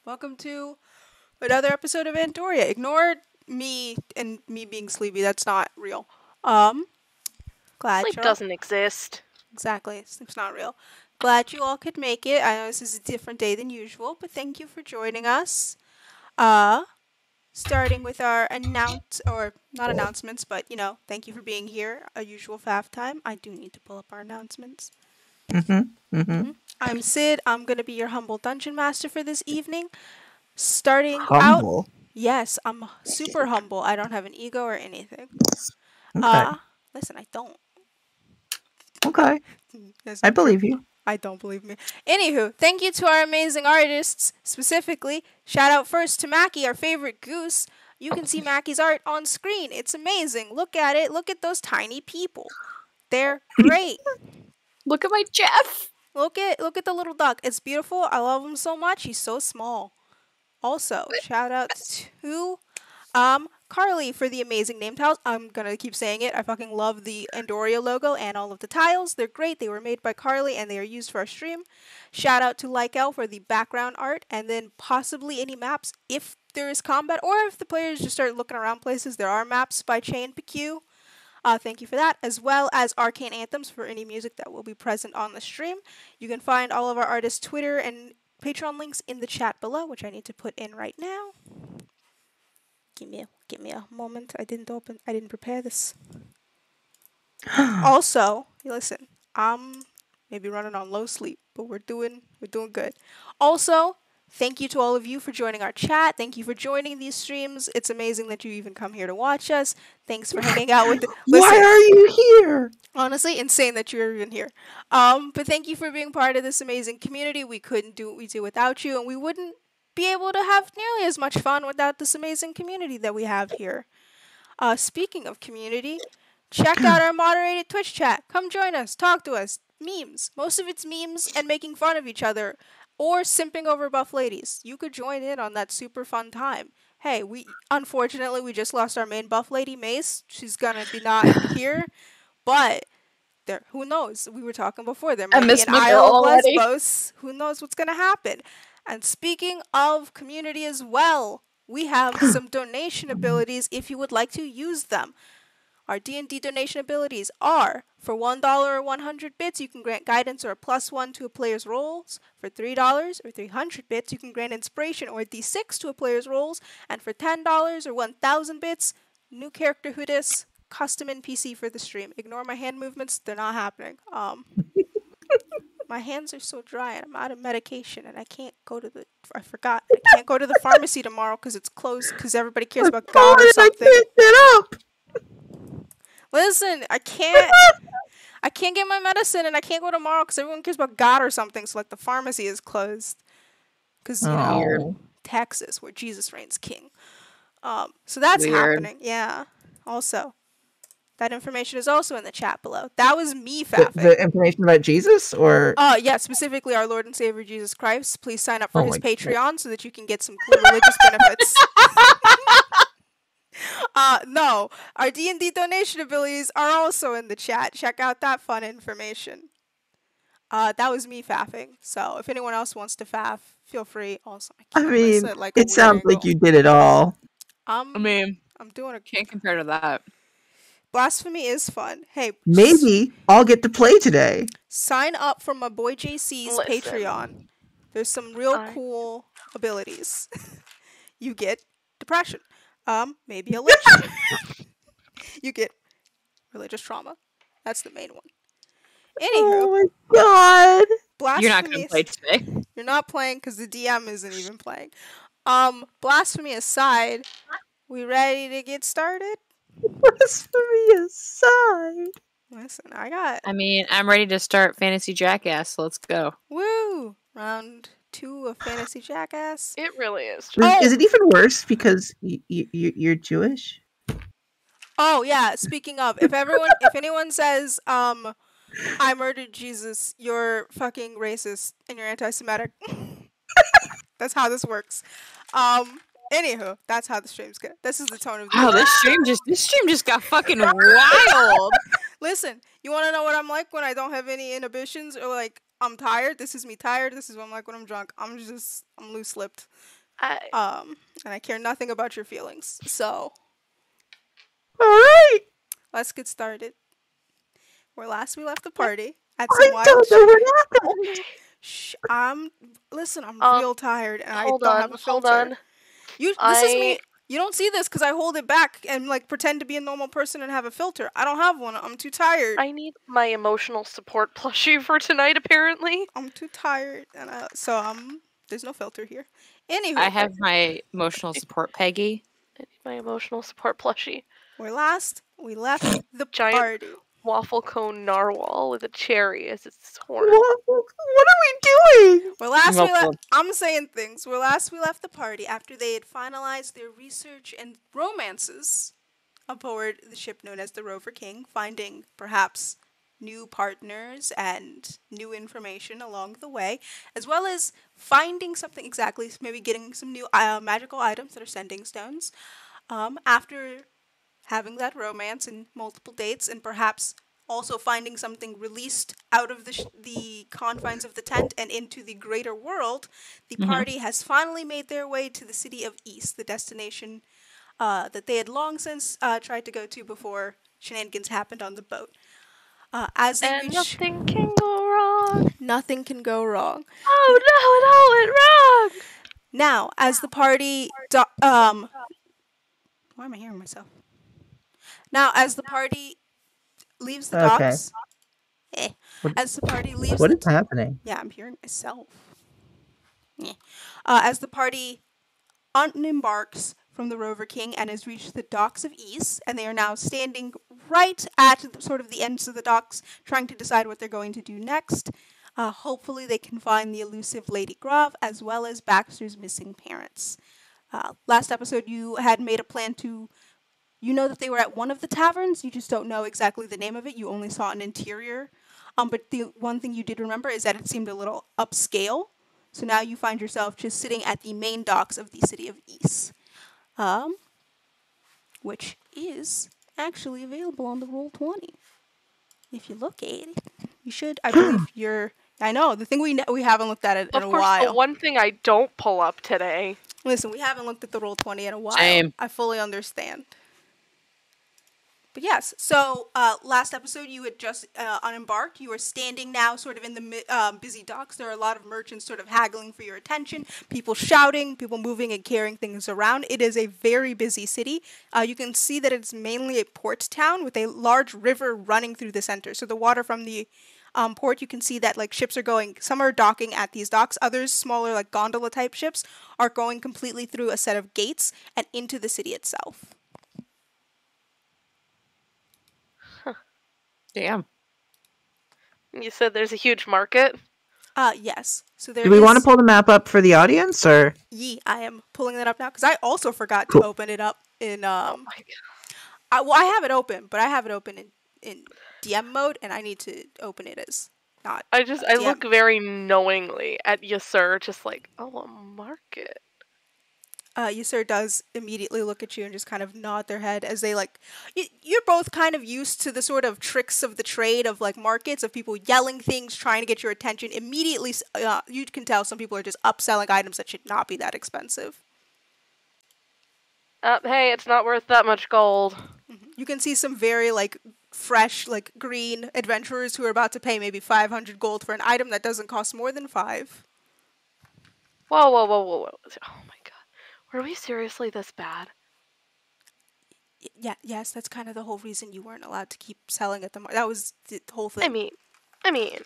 Welcome to another episode of Andoria. Ignore me and me being sleepy. That's not real. Glad Sleep you're doesn't exist. Exactly. Sleep's not real. Glad you all could make it. I know this is a different day than usual, but thank you for joining us. Starting with our not announcements, but thank you for being here. A usual faff time. I do need to pull up our announcements. I'm Sid. I'm gonna be your humble dungeon master for this evening. Starting Humble. out, yes, I'm super humble. I don't have an ego or anything. Okay. Listen, I don't. Okay. That's I not true. believe you. I don't believe me. Anywho, thank you to our amazing artists. Specifically, shout out first to Mackie, our favorite goose. You can see Mackie's art on screen. It's amazing. Look at it. Look at those tiny people. They're great. Look at my Jeff. Look at the little duck. It's beautiful. I love him so much. He's so small. Also, shout out to Carly for the amazing name tiles. I'm gonna keep saying it. I fucking love the Andoria logo and all of the tiles. They're great. They were made by Carly and they are used for our stream. Shout out to Nightingale for the background art and then possibly any maps if there is combat or if the players just start looking around places. There are maps by Chain PQ. Thank you for that, as well as arcane anthems for any music that will be present on the stream. You can find all of our artists' Twitter and Patreon links in the chat below, which I need to put in right now. Give me a moment. I didn't prepare this. Also, listen, I'm maybe running on low sleep, but we're doing good. Also, thank you to all of you for joining our chat. Thank you for joining these streams. It's amazing that you even come here to watch us. Thanks for hanging out with. Why are you here? Honestly, insane that you're even here. But thank you for being part of this amazing community. We couldn't do what we do without you, and we wouldn't be able to have nearly as much fun without this amazing community that we have here. Speaking of community, check out our moderated Twitch chat. Come join us, talk to us. Memes. Most of it's memes and making fun of each other or simping over buff ladies. You could join in on that super fun time. Hey, unfortunately we just lost our main buff lady, Mace. She's gonna be not here, but who knows? We were talking before. There might be an Isle of Lesbos. Who knows what's gonna happen? And speaking of community as well, we have some donation abilities if you would like to use them. Our D&D donation abilities are, for $1 or 100 bits, you can grant guidance or a +1 to a player's rolls. For $3 or 300 bits, you can grant inspiration or a D6 to a player's rolls. And for $10 or 1,000 bits, new character who dis, custom NPC for the stream. Ignore my hand movements, they're not happening. My hands are so dry and I'm out of medication and I can't go to I can't go to the pharmacy tomorrow because it's closed because everybody cares about God or something. I can't get up. Listen, I can't get my medicine and I can't go tomorrow because everyone cares about God or something. So like the pharmacy is closed because Texas where Jesus reigns king. So that's happening. Yeah. Also, that information is also in the chat below. That was me faffing. The information about Jesus or yeah, specifically our Lord and Savior Jesus Christ. Please sign up for his Patreon so that you can get some cool religious benefits. No, our D&D donation abilities are also in the chat. Check out that fun information. That was me faffing. So if anyone else wants to faff, feel free. Also, it sounds like you did it all. I'm doing a Can't compare to that. Blasphemy is fun. Hey, maybe I'll get to play today. Sign up for my boy JC's Patreon. There's some real cool abilities. You get depression. Maybe a lich. You get religious trauma. That's the main one. Anywho. Oh my god. Blasphemy. You're not going to play today. You're not playing because the DM isn't even playing. Blasphemy aside, we ready to get started? Blasphemy aside. Listen, I'm ready to start Fantasy Jackass. So let's go. Woo! Round 2 of Fantasy Jackass. It really is. Is it even worse because you're Jewish? Oh yeah. Speaking of, if anyone says I murdered Jesus, you're fucking racist and you're anti-Semitic. That's how this works. Anywho, that's how the streams go. This is the tone of the Wow, this stream just got fucking wild. Listen, you want to know what I'm like when I don't have any inhibitions or like I'm tired. This is me tired. This is what I'm like when I'm drunk. I'm loose-lipped. I And I care nothing about your feelings. So All right. let's get started. Where last we left the party at some I wild. don't know what happened. okay. Shh. Listen. I'm Um, real tired, and I Hold don't on, have a hold filter. on. This is me. You don't see this because I hold it back and like pretend to be a normal person and have a filter. I don't have one. I'm too tired. I need my emotional support plushie for tonight, apparently. I'm too tired, and there's no filter here. Anywho, I have my emotional support Peggy. I need my emotional support plushie. where last we left the Giant party. waffle cone narwhal with a cherry as its horn. What are we doing? Where last we Well, left, I'm saying things. Where last we left the party after they had finalized their research and romances aboard the ship known as the Rover King, finding perhaps new partners and new information along the way, as well as finding something exactly, maybe getting some new magical items that are sending stones. After having that romance and multiple dates, and perhaps also finding something released out of the confines of the tent and into the greater world, the party has finally made their way to the city of Easse, the destination that they had long since tried to go to before shenanigans happened on the boat. As they And reach, nothing can go wrong. nothing can go wrong. Oh no, it all went wrong. Now, as the party, why am I hearing myself? Now, as the party leaves the Okay. docks, as the party leaves What the is happening? yeah, I'm hearing myself. As the party unembarks from the Rover King and has reached the docks of Easse, and they are now standing right at sort of the ends of the docks, trying to decide what they're going to do next. Hopefully, they can find the elusive Lady Grav as well as Baxter's missing parents. Last episode, you had made a plan to. You know that they were at one of the taverns. You just don't know exactly the name of it. You only saw an interior. But the one thing you did remember is that it seemed a little upscale. So now you find yourself just sitting at the main docks of the city of Easse, which is actually available on the Roll20. If you look at it, you should. I believe you're. I know the thing we haven't looked at it in Of a course, while. the one thing I don't pull up today. Listen, we haven't looked at the Roll20 in a while. Same. I fully understand. But yes, so last episode you had just unembarked. You are standing now sort of in the busy docks. There are a lot of merchants sort of haggling for your attention, people shouting, people moving and carrying things around. It is a very busy city. You can see that it's mainly a port town with a large river running through the center. So the water from the port, you can see that like ships are going, some are docking at these docks, others smaller like gondola type ships are going completely through a set of gates and into the city itself. Damn. You said there's a huge market. Yes. So there Do we want to is- pull the map up for the audience, or? I am pulling that up now because I also forgot to open it up in Oh my god. I have it open, but I have it open in DM mode, and I need to open it as not. I DM. look very knowingly at you, sir, just like, oh, a market. Yusur does immediately look at you and just kind of nod their head as they like. You're both kind of used to the sort of tricks of the trade of like markets of people yelling things, trying to get your attention. Immediately, you can tell some people are just upselling items that should not be that expensive. Hey, it's not worth that much gold. You can see some very like fresh, like green adventurers who are about to pay maybe 500 gold for an item that doesn't cost more than 5. Whoa, whoa, whoa, whoa, whoa. Oh my god. Were we seriously this bad? Yeah, yes, that's kind of the whole reason you weren't allowed to keep selling at the market. That was the whole thing. I mean.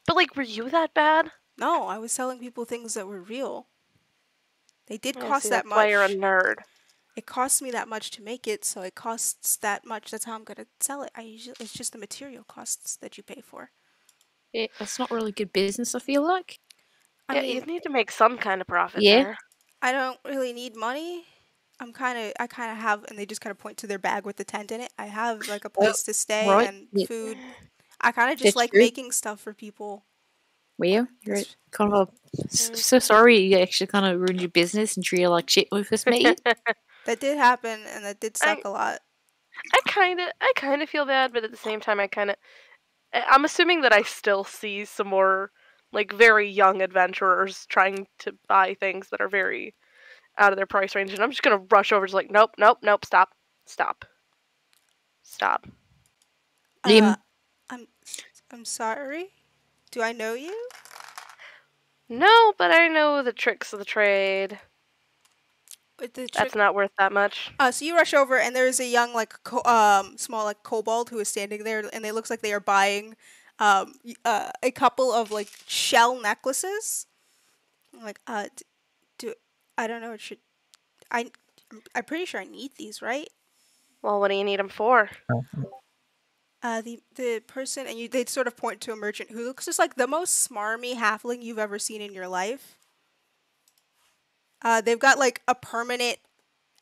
But like, were you that bad? No, I was selling people things that were real. They did I cost see, that that's why you're a much. nerd. It costs me that much to make it, so it costs that much. That's how I'm gonna sell it. It's just the material costs that you pay for. That's not really good business, I feel like. I Yeah, mean, you need to make some kind of profit Yeah. there. I don't really need money. I kind of have, and they just kind of point to their bag with the tent in it. I have like a place to stay right. and Yeah. food. I kind of just That's like true. making stuff for people. Well, you're It's- kind of so sorry you actually kind of ruined your business and treated like shit when we first met you. That did happen, and that did suck a lot. I kind of feel bad, but at the same time, I I'm assuming that I still see some more, like, very young adventurers trying to buy things that are very out of their price range, and I'm just gonna rush over, just like, nope, stop. Uh, Liam, I'm sorry. Do I know you? No, but I know the tricks of the trade. With the trick. That's not worth that much. So you rush over, and there is a young, like, small, like, kobold who is standing there, and it looks like they are buying, a couple of, like, shell necklaces. I'm like, do I don't know. It should I'm pretty sure I need these, right? Well, what do you need them for? The person, and they sort of point to a merchant who looks just like the most smarmy halfling you've ever seen in your life. They've got like a permanent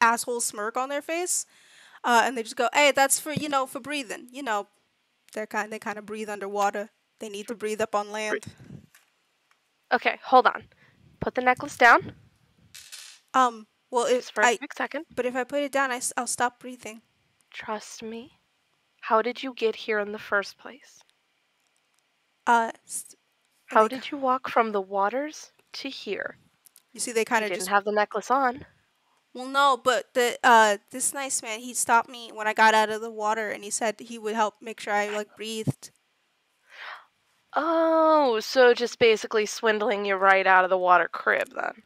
asshole smirk on their face, and they just go, "Hey, that's for for breathing. They kind of breathe underwater. They need to breathe up on land." Okay, hold on. Put the necklace down. Well, Just for a quick second. but if I put it down, I'll stop breathing. Trust me. How did you get here in the first place? How did you walk from the waters to here? You see, they kind You of didn't just. have the necklace on. Well, no, but this nice man, he stopped me when I got out of the water, and he said he would help make sure I like breathed. Oh, so just basically swindling you right out of the water crib then.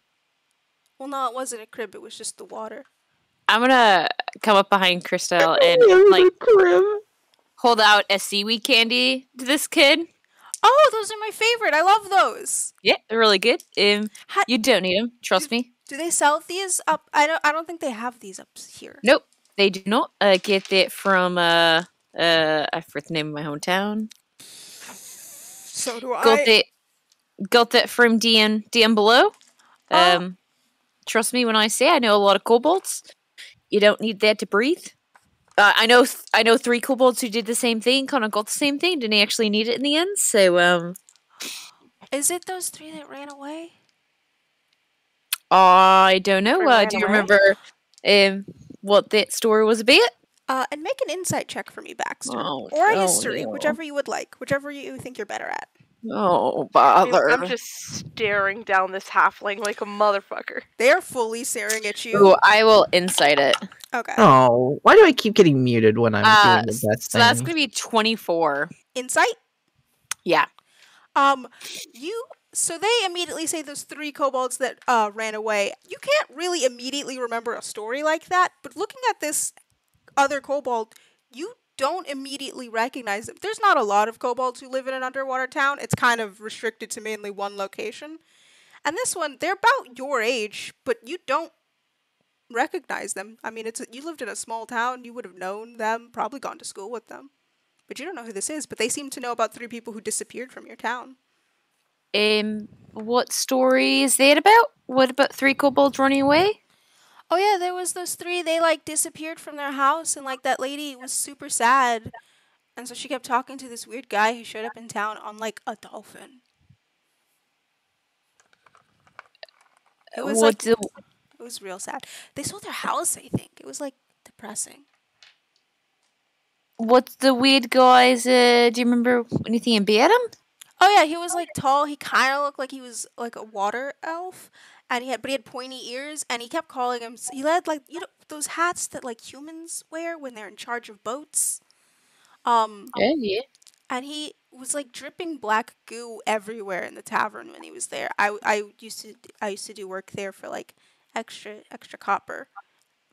Well, no, it wasn't a crib; it was just the water. I'm gonna come up behind Crystal and like hold out a seaweed candy to this kid. Oh, those are my favorite. I love those. Yeah, they're really good. You don't need them. Trust me. Do they sell these up? I don't think they have these up here. Nope, they do not. Get it from I forget the name of my hometown. So do I. Got it from DM below. Trust me when I say I know a lot of kobolds. You don't need that to breathe. I know 3 kobolds who did the same thing, kind of got the same thing, didn't actually need it in the end. So Is it those 3 that ran away? I don't know. Ran Do you away? remember what that story was about? And make an insight check for me, Baxter, Oh, or a no. history, whichever you would like, whichever you think you're better at. Oh, bother. I'm just staring down this halfling like a motherfucker. They are fully staring at you. Ooh, I will insight it. Okay. Oh, why do I keep getting muted when I'm doing the best So thing? that's gonna be 24. Insight. Yeah. So they immediately say those 3 kobolds that ran away. You can't really immediately remember a story like that, but looking at this other kobold, you don't immediately recognize them. There's not a lot of kobolds who live in an underwater town. It's kind of restricted to mainly one location. And this one, they're about your age, but you don't recognize them. I mean, you lived in a small town, you would have known them, probably gone to school with them. But you don't know who this is, but they seem to know about 3 people who disappeared from your town. What story is that about? What about 3 kobolds running away? Oh yeah, there was those 3, they like disappeared from their house, and like that lady was super sad. And so she kept talking to this weird guy who showed up in town on like a dolphin. It was it was real sad. They sold their house, I think. It was like depressing. What's the weird guys? Do you remember anything about him? Oh yeah, he was like tall. He kind of looked like he was like a water elf, and he had pointy ears. And he kept calling him. He had like those hats that like humans wear when they're in charge of boats. Yeah. And he was like dripping black goo everywhere in the tavern when he was there. I used to do work there for like extra copper.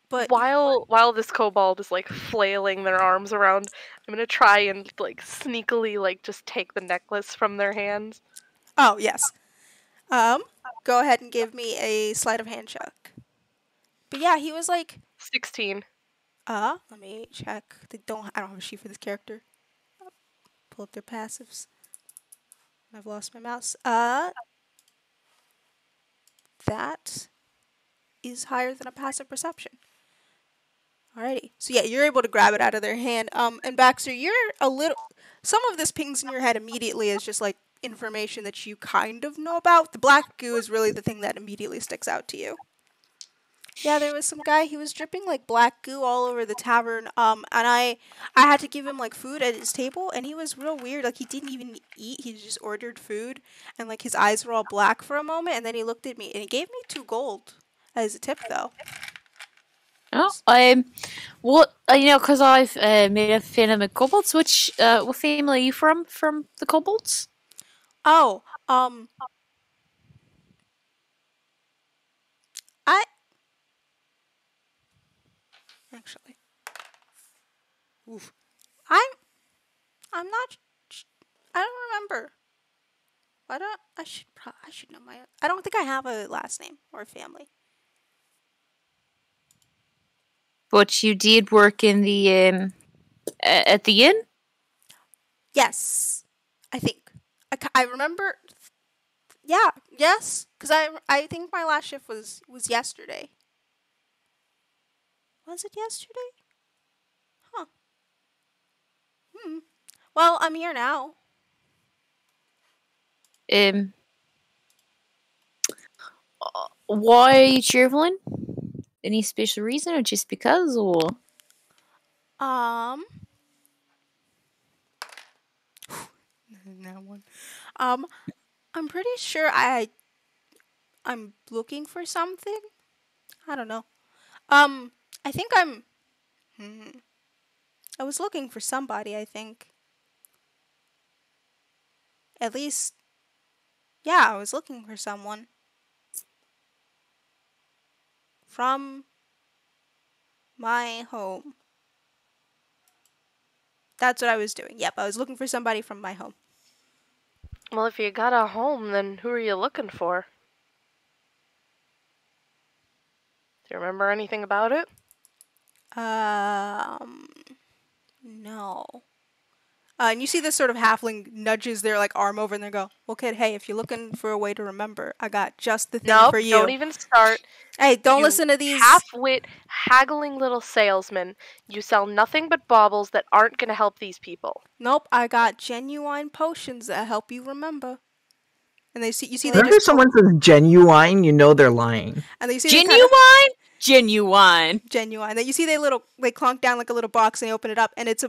But While this kobold is like flailing their arms around, I'm gonna try and like sneakily like just take the necklace from their hands. oh yes, go ahead and give me a sleight of hand check. But yeah, he was like 16. let me check. I don't have a sheet for this character. Pull up their passives. I've lost my mouse. That is higher than a passive perception. Alrighty. So yeah, you're able to grab it out of their hand. And Baxter, some of this pings in your head immediately as just like information that you kind of know about. The black goo is really the thing that immediately sticks out to you. Yeah, there was some guy. He was dripping like black goo all over the tavern. And I had to give him like food at his table, and he was real weird. Like he didn't even eat. He just ordered food, and like his eyes were all black for a moment, and then he looked at me and he gave me 2 gold as a tip, though. Oh, what because I've made a fan of the kobolds. Which what family are you from? From the kobolds? Oh, I actually, oof, I'm I'm not. I don't remember. I don't. I should know my. I don't think I have a last name or a family. But you did work in the at the inn. Yes, I think. I remember. Yeah. Yes. Because I think my last shift was yesterday. Was it yesterday? Huh. Well, I'm here now. Um, why are you traveling? Any special reason, or just because, or Um. That one. I'm pretty sure I'm looking for something. I don't know. I think I was looking for somebody, I think. At least, yeah, I was looking for someone. From my home. That's what I was doing. Yep, I was looking for somebody from my home. Well, if you got a home, then who are you looking for? Do you remember anything about it? No. And you see this sort of halfling nudges their like arm over and they go, "Well, kid, hey, if you're looking for a way to remember, I got just the thing Nope, for you." don't even start. Hey, don't You listen to these. half-wit, haggling little salesman. You sell nothing but baubles that aren't going to help these people. Nope, I got genuine potions that help you remember. And you see they Whenever just someone says genuine, you know they're lying. and you see genuine, genuine. Genuine. Then you see they clunk down like a little box and they open it up and it's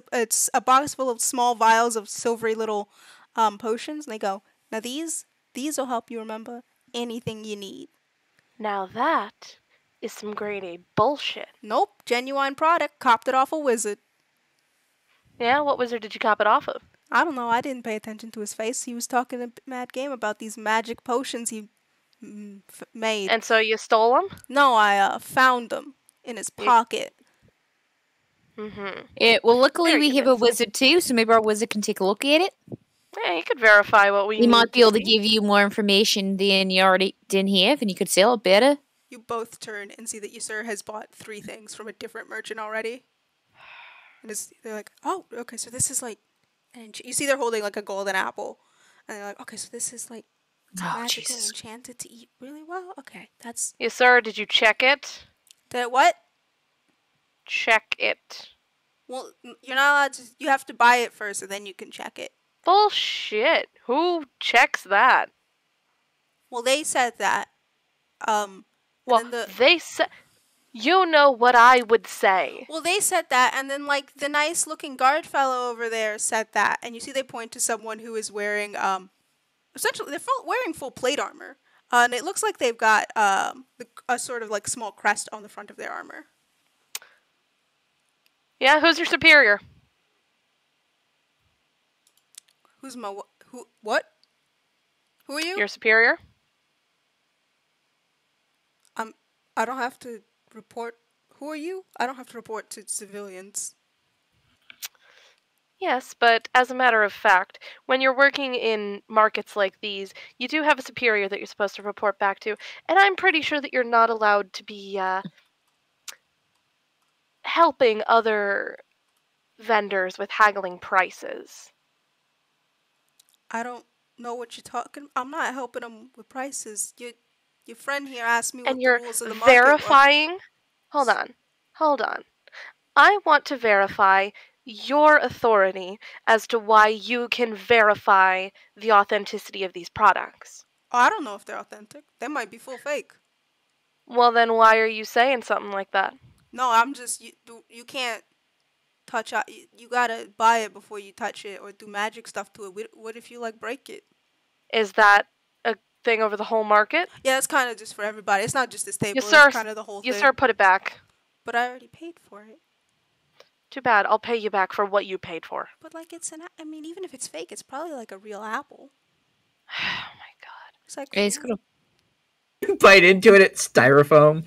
a box full of small vials of silvery little potions and they go, "Now these will help you remember anything you need." Now that is some grade A bullshit. Nope, genuine product. Copped it off a wizard. Yeah, what wizard did you cop it off of? I don't know. I didn't pay attention to his face. He was talking a mad game about these magic potions he made. And so you stole them? No, I found them in his pocket. Mm-hmm. Yeah, well, luckily Very we have a convincing. wizard too, so maybe our wizard can take a look at it. Yeah, you could verify what we He need might be able to see. give you more information than you already didn't have, and you could sell it better. You both turn and see that Easse has bought 3 things from a different merchant already. And they're like, "Oh, okay, so this is like," and you see they're holding like a golden apple, and they're like, "Okay, so this is like magical, Jesus. enchanted to eat really well." Okay, that's Yes, sir. Did you check it? the what? Check it. Well, you're not allowed to. You have to buy it first, and then you can check it. Bullshit. Who checks that? Well, they said that. Well, and then they said... You know what I would say. Well, they said that, and then like the nice-looking guard fellow over there said that, and you see they point to someone who is wearing essentially they're wearing full plate armor, and it looks like they've got a sort of like small crest on the front of their armor. Yeah, who's your superior? Who's my who? What? Who are you? Your superior? I don't have to report. Who are you? I don't have to report to civilians. Yes, but as a matter of fact, when you're working in markets like these, you do have a superior that you're supposed to report back to, and I'm pretty sure that you're not allowed to be helping other vendors with haggling prices. I don't know what you're talking. I'm not helping them with prices. Your friend here asked me what And the you're rules of the market were. verifying... Hold on. I want to verify your authority as to why you can verify the authenticity of these products. Oh, I don't know if they're authentic. They might be full fake. Well, then why are you saying something like that? No, I'm just you can't touch it. You gotta buy it before you touch it or do magic stuff to it. What if you like break it? Is that a thing over the whole market? Yeah, it's kind of just for everybody. It's not just this table. Yes, It's sir. kind of the whole Yes, thing. sir. Put it back. But I already paid for it. Too bad. I'll pay you back for what you paid for. But like I mean, even if it's fake, it's probably like a real apple. Oh my god. It's like It's fruit. gonna Bite into it, it's styrofoam.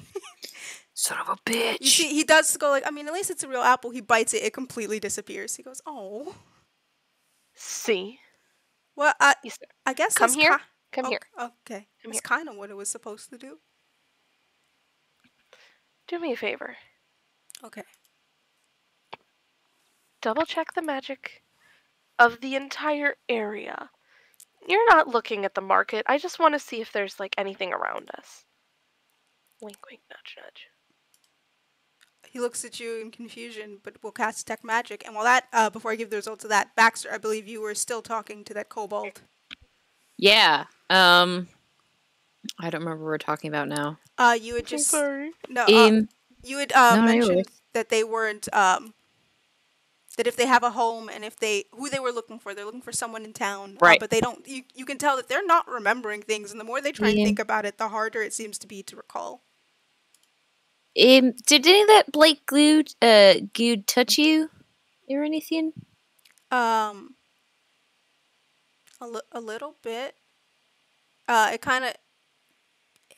son of a bitch. You see, he does go like, I mean, at least it's a real apple. He bites it, it completely disappears. He goes, oh. See? Well, Yes, sir. I guess Come that's here. Come here. Okay. Come That's here. kind of what it was supposed to do. Do me a favor. Okay. Double check the magic of the entire area. You're not looking at the market. I just want to see if there's like anything around us. Wink, wink, nudge, nudge. He looks at you in confusion, but will cast detect magic. And while that, before I give the results of that, Baxter, I believe you were still talking to that kobold. Yeah. I don't remember what we're talking about now. You had just Sorry. no. You had no, mentioned you're- that they weren't that if they have a home and if who they were looking for, they're looking for someone in town. Right. But they don't. You can tell that they're not remembering things, and the more they try and Yeah. think about it, the harder it seems to be to recall. Did any of that Blake goo touch you or anything? A little bit. It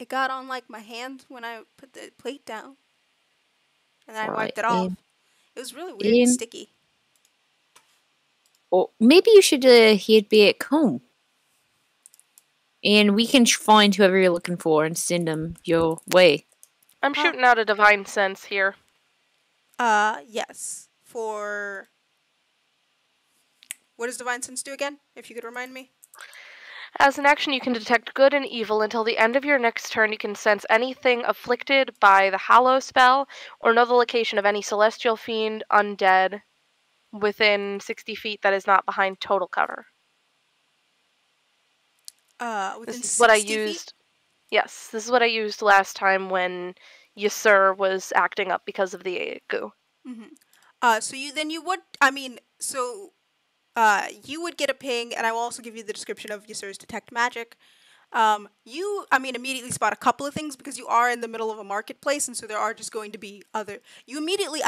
got on like my hand when I put the plate down, and then I wiped it off. It was really weird and sticky. Or maybe you should head back home, and we can find whoever you're looking for and send them your way. I'm shooting out a divine sense here. Yes. For what does divine sense do again? If you could remind me. As an action, you can detect good and evil until the end of your next turn. You can sense anything afflicted by the Hallow spell or know the location of any celestial fiend, undead, within 60 feet that is not behind total cover. Within This is what I 60 feet? used. Yes, this is what I used last time when Easse was acting up because of the goo. So you would get a ping, and I will also give you the description of Yasser's detect magic. Immediately spot a couple of things because you are in the middle of a marketplace, and so there are just going to be I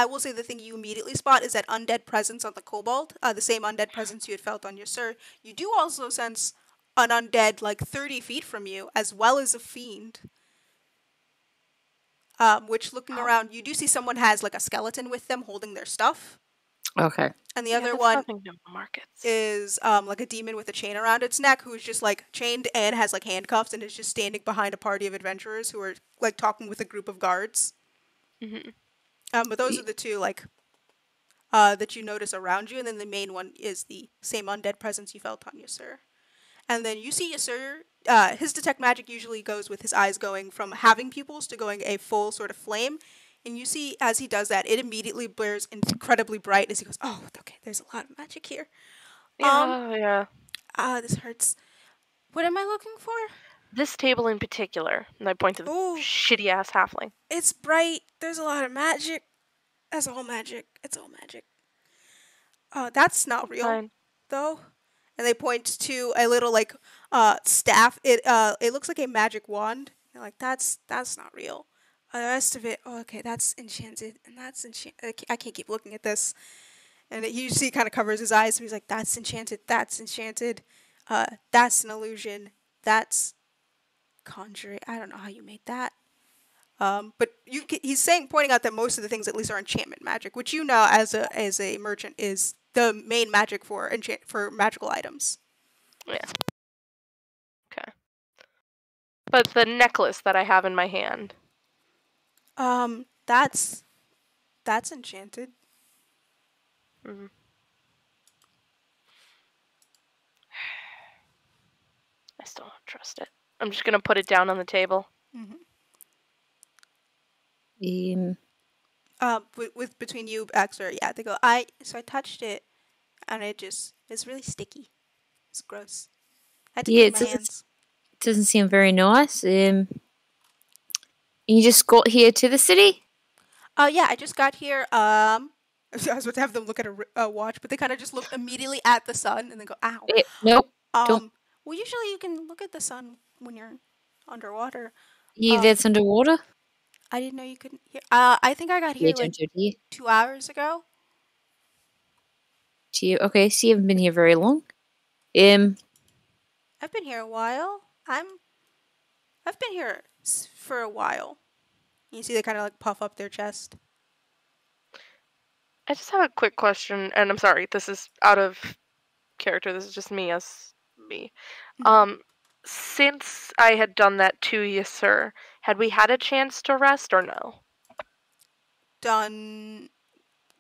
will say the thing you immediately spot is that undead presence on the kobold, the same undead presence you had felt on Yasser. You do also sense an undead like 30 feet from you, as well as a fiend. Which looking around, you do see someone has like a skeleton with them holding their stuff. Okay. And the Yeah, other that's one nothing to markets. is like a demon with a chain around its neck who's just like chained and has like handcuffs and is just standing behind a party of adventurers who are like talking with a group of guards. But those are the two like that you notice around you, and then the main one is the same undead presence you felt on Yasser. And then you see Yasser, his detect magic usually goes with his eyes going from having pupils to going a full sort of flame. And you see, as he does that, it immediately blares incredibly bright as he goes, oh, okay, there's a lot of magic here. Yeah. This hurts. What am I looking for? This table in particular, and I point to the Ooh. shitty-ass halfling. It's bright. There's a lot of magic. That's all magic. It's all magic. That's not real, Fine. though. And they point to a little like staff. It looks like a magic wand. They're like, that's not real. The rest of it, okay, that's enchanted, and that's enchanted. I can't keep looking at this. And you see, kind of covers his eyes. So he's like, that's enchanted. That's enchanted. That's an illusion. That's conjuring. I don't know how you made that. But he's pointing out that most of the things at least are enchantment magic, which you know as a merchant is the main magic for magical items. Yeah. Okay. But the necklace that I have in my hand. That's enchanted. Mm-hmm. I still don't trust it. I'm just gonna put it down on the table. With between you, Baxter, yeah, they go. So I touched it, and it's really sticky. It's gross. I had to clean my hands. Doesn't seem very nice. You just got here to the city? Yeah, I just got here. I was about to have them look at a watch, but they kind of just look immediately at the sun and then go, "Ow." Nope. Don't. Well, usually you can look at the sun when you're underwater. That's underwater? I didn't know you couldn't hear. I think I got Yeah, here like don't do it. 2 hours ago. Okay, so you haven't been here very long. I've been here a while. I've been here for a while. You see, they kind of like puff up their chest. I just have a quick question, and I'm sorry, this is out of character. This is just me as me. Since I had done that to you, sir, had we had a chance to rest or no? Done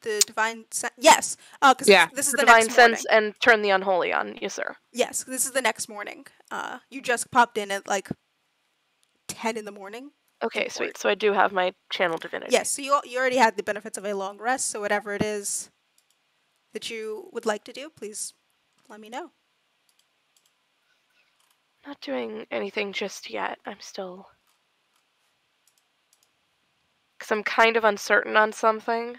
the divine sense. Yes. Because Yeah. this is The the divine next morning. sense and turn the unholy on you, sir. Yes, this is the next morning. You just popped in at like 10 in the morning. Okay, Import. sweet. So I do have my channel divinity. Yes, so you already had the benefits of a long rest, so whatever it is that you would like to do, please let me know. Not doing anything just yet. I'm still... Because I'm kind of uncertain on something.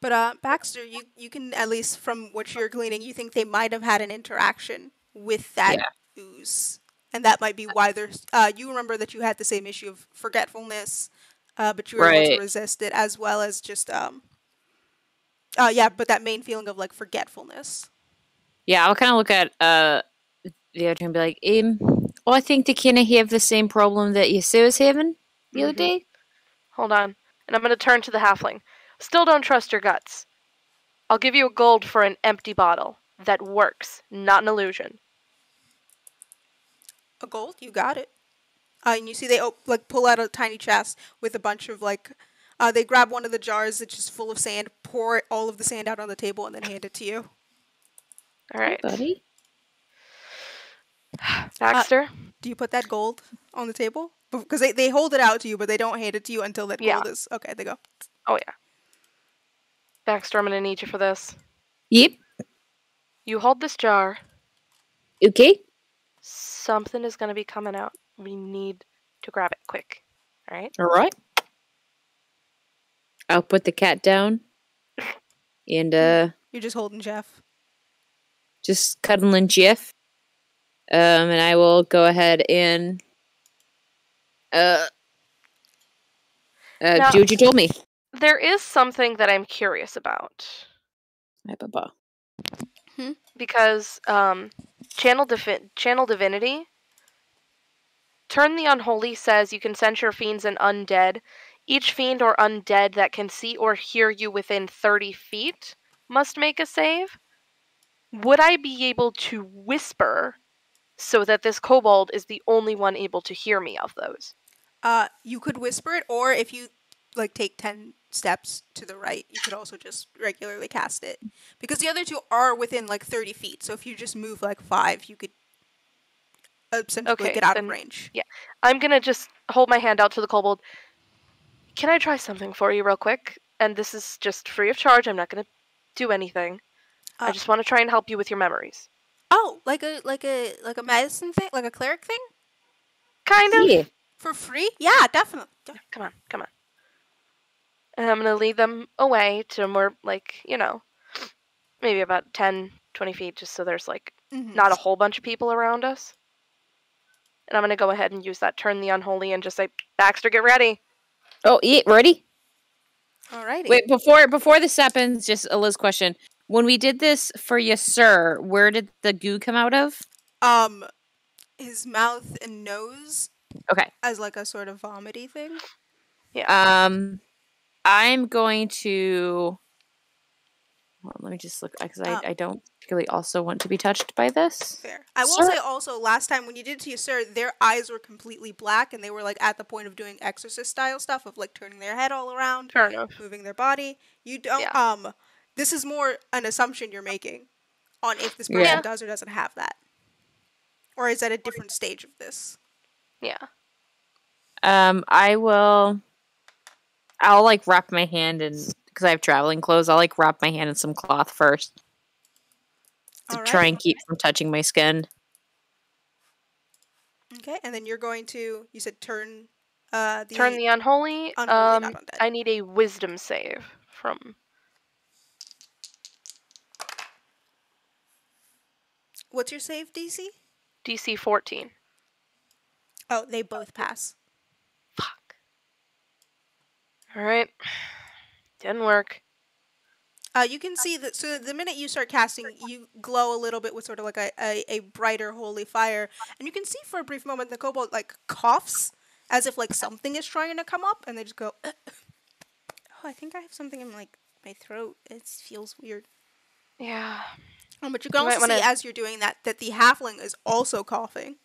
But Baxter, you can, at least from what you're gleaning, you think they might have had an interaction with that ooze. And that might be why there's... you remember that you had the same issue of forgetfulness, but you were able to resist it, as well as just... but that main feeling of, like, forgetfulness. Yeah, I'll kind of look at the other and be like, I think they kind of have the same problem that Easse was having the other day. Hold on. And I'm going to turn to the halfling. Still don't trust your guts. I'll give you a gold for an empty bottle. That works. Not an illusion. A gold? You got it. And you see they pull out a tiny chest with a bunch of they grab one of the jars that's just full of sand, pour all of the sand out on the table, and then hand it to you. All right. Hey, buddy. Baxter? Do you put that gold on the table? Because they hold it out to you, but they don't hand it to you until that gold is... Okay, they go. Oh, yeah. Baxter, I'm going to need you for this. Yep. You hold this jar. Okay. Something is going to be coming out. We need to grab it quick. All right? All right. I'll put the cat down. And, You're just holding Jeff. just cuddling Jeff. And I will go ahead and Now- do what you told me. There is something that I'm curious about. Hi, Baba. Because channel divinity, turn the unholy says you can sense your fiends and undead. Each fiend or undead that can see or hear you within 30 feet must make a save. Would I be able to whisper so that this kobold is the only one able to hear me of those? You could whisper it, or if you take 10 steps to the right, you could also just regularly cast it. Because the other two are within 30 feet, so if you just move 5, you could essentially get out of range. Yeah. I'm gonna just hold my hand out to the kobold. Can I try something for you real quick? And this is just free of charge. I'm not gonna do anything. I just want to try and help you with your memories. Oh, like a medicine thing? Like a cleric thing? Kind of. Yeah. For free? Yeah, definitely. Come on. And I'm going to lead them away to more, maybe about 10, 20 feet, just so there's, not a whole bunch of people around us. And I'm going to go ahead and use that turn the unholy and just say, Baxter, get ready. Oh, yeah, ready? Alrighty. Wait, before this happens, just a Liz question. When we did this for you, sir, where did the goo come out of? His mouth and nose. Okay. As a sort of vomity thing. Yeah. I'm going to... Well, let me just look, because I don't particularly also want to be touched by this. Fair. I will say also, last time when you did it to you, sir, their eyes were completely black, and they were at the point of doing exorcist-style stuff of turning their head all around. Fair enough. Moving their body. You don't, this is more an assumption you're making on if this person does or doesn't have that. Or is at a different stage of this. Yeah. I'll wrap my hand in, because I have traveling clothes, I'll wrap my hand in some cloth first. To try and keep from touching my skin. Okay, and then you're going to, you said turn Turn the unholy. unholy, not undead. I need a wisdom save from. What's your save DC? DC 14. Oh, they both pass. Fuck. Alright. Didn't work. You can see that, so the minute you start casting, you glow a little bit with sort of like a brighter holy fire. And you can see for a brief moment the kobold like coughs as if like something is trying to come up, and they just go, oh, I think I have something in like my throat. It feels weird. Yeah. But you can also see as you're doing that the halfling is also coughing.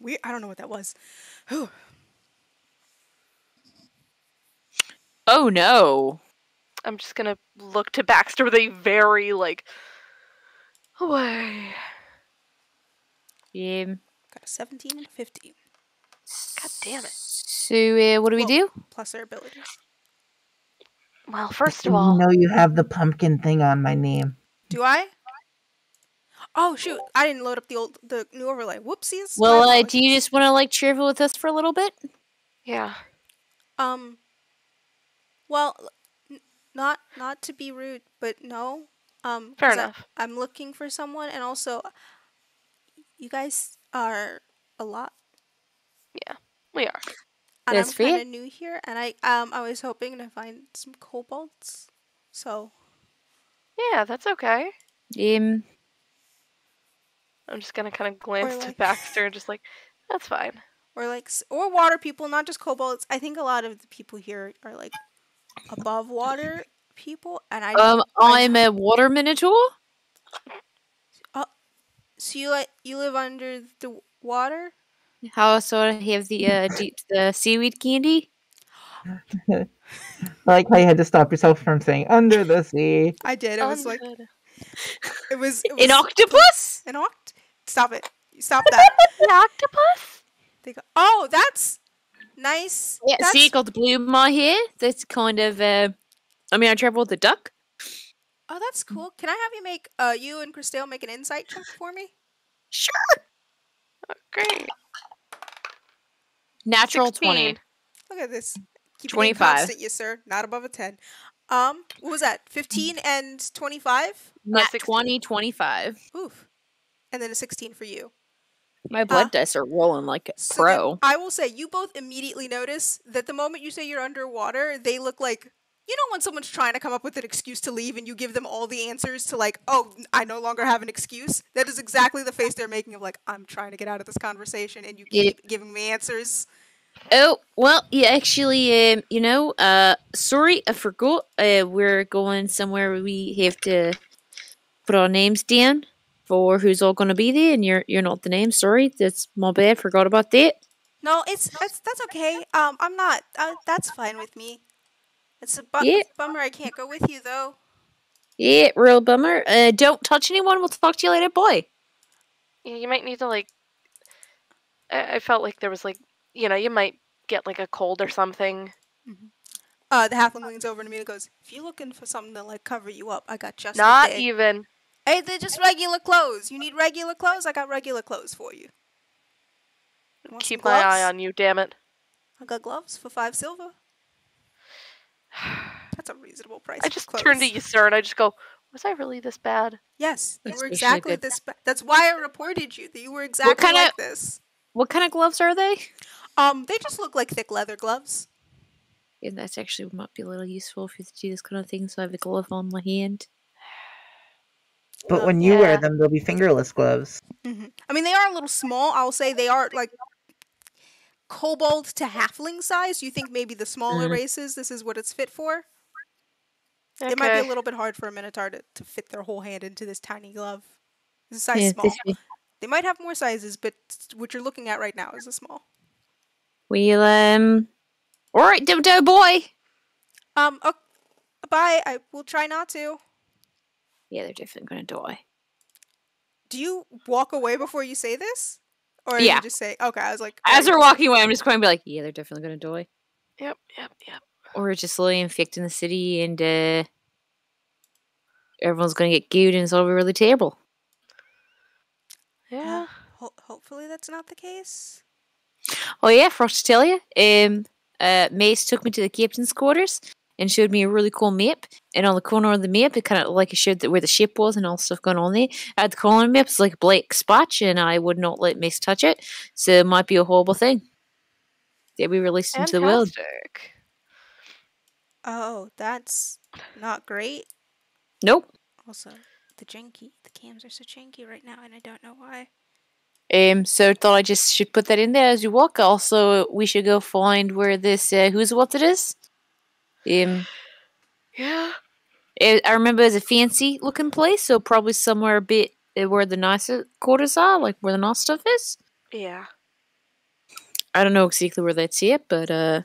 Weird. I don't know what that was. Oh no. I'm just gonna look to Baxter with a very, like, away. Yeah. Got a 17 and a 15. God damn it. So, what do we do? Plus their abilities. Well, first of You all, know you have the pumpkin thing on my name. Do I? Oh shoot! I didn't load up the new overlay. Whoopsies. Well, My do you just want to like travel with us for a little bit? yeah. Well, not to be rude, but no. Fair enough. I'm looking for someone, and also, you guys are a lot. Yeah, we are. And That's I'm fair. kind of new here, and I was hoping to find some kobolds. So. Yeah, that's okay. I'm just gonna kind of glance to Baxter and just like, that's fine. Or water people, not just kobolds. I think a lot of the people here are like above water people, and I'm a water minotaur. So you live under the water? How I sort of have the seaweed candy. I like how you had to stop yourself from saying under the sea. I did. It was like it was an octopus. Stop it! Stop that! An octopus? They go, oh, that's nice. Yeah, see, got the blue in my hair. That's kind of. I travel with a duck. Oh, that's cool. Can I have you make you and Christelle make an insight check for me? Sure. Oh, great. Natural 16. 20. Look at this. Keep 25. it constant, yes, sir. Not above a 10. What was that? 15 and 25? Nat 20, 25. Oof. And then a 16 for you. My blood dice are rolling like a pro. I will say, you both immediately notice that the moment you say you're underwater, they look like, you know, when someone's trying to come up with an excuse to leave and you give them all the answers to like, oh, I no longer have an excuse. That is exactly the face they're making of like, I'm trying to get out of this conversation and you keep giving me answers. Oh, well, yeah, actually, sorry, I forgot. We're going somewhere where we have to put our names down for who's all going to be there, and you're not the name. Sorry, that's my bad. Forgot about that. No, that's okay. I'm not. That's fine with me. It's a bummer I can't go with you though. Yeah, real bummer. Don't touch anyone. We'll talk to you later, boy. Yeah, you might need to like. I felt like there was like, you might get like a cold or something. Mm-hmm. The halfling leans over to me and goes, "If you're looking for something to like cover you up, I got just not even. Hey, they're just regular clothes. You need regular clothes? I got regular clothes for you. Keep my eye on you, damn it. I got gloves for 5 silver. That's a reasonable price. I just turn to you, sir, and I just go, was I really this bad? Yes, you were exactly this bad. That's why I reported you, that you were exactly like this. What kind of gloves are they? They just look like thick leather gloves. Yeah, that's actually might be a little useful if you do this kind of thing, so I have a glove on my hand. But when you wear them, they'll be fingerless gloves. Mm-hmm. I mean, they are a little small. I'll say they are like kobold to halfling size. You think maybe the smaller races, this is what it's fit for? Okay. It might be a little bit hard for a minotaur to fit their whole hand into this tiny glove. This is size small. They might have more sizes, but what you're looking at right now is a small. Well, all right, Dodo boy. Okay, bye. I will try not to. Yeah, they're definitely gonna die. Do you walk away before you say this? Or you just say, okay, I was like... As we're walking away, I'm just going to be like, yeah, they're definitely going to die. Yep. Or just slowly infecting the city and everyone's going to get gooed and it's all be really terrible. Yeah. hopefully that's not the case. Oh yeah, forgot to tell you. Mace took me to the captain's quarters and showed me a really cool map. And on the corner of the map, it kind of like it showed where the ship was and all stuff going on there. At the corner of the map, it's like a black spotch, and I would not let Mace touch it. So it might be a horrible thing that we released into the world. Fantastic. Oh, that's not great. Nope. Also, the cams are so janky right now, and I don't know why. So thought I just should put that in there as we walk. Also, we should go find where this who's what it is. Yeah. I remember it's a fancy looking place, so probably somewhere a bit where the nicer quarters are, like where the nice stuff is. Yeah. I don't know exactly where that's yet, but I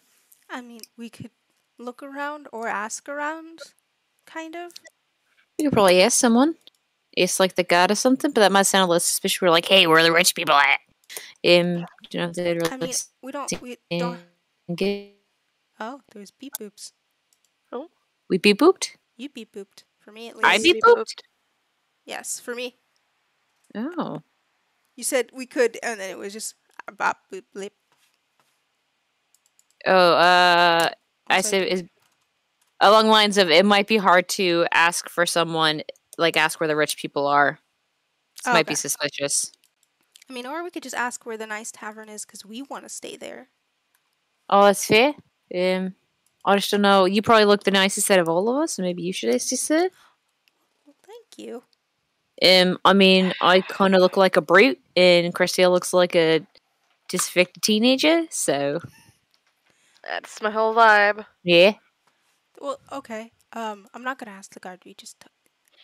mean, we could look around or ask around, kind of. you could probably ask someone. Ask like the guard or something, but that might sound a little suspicious. We're like, hey, where are the rich people at? You know, they'd really I mean, we don't. Oh, there's beep boops. Oh. We beep booped? You beep booped. For me, at least. I beep booped? Yes, for me. Oh. You said we could, and then it was just bop boop blip. Oh, I Also, said is along the lines of it might be hard to ask for someone, like ask where the rich people are. This might be okay. suspicious. I mean, or we could just ask where the nice tavern is because we want to stay there. Oh, that's fair. I just don't know. You probably look the nicest out of all of us, so maybe you should ask this. Well, thank you. I mean, I kind of look like a brute, and Christelle looks like a disaffected teenager, so That's my whole vibe. yeah. Well, okay. I'm not gonna ask the guard. We just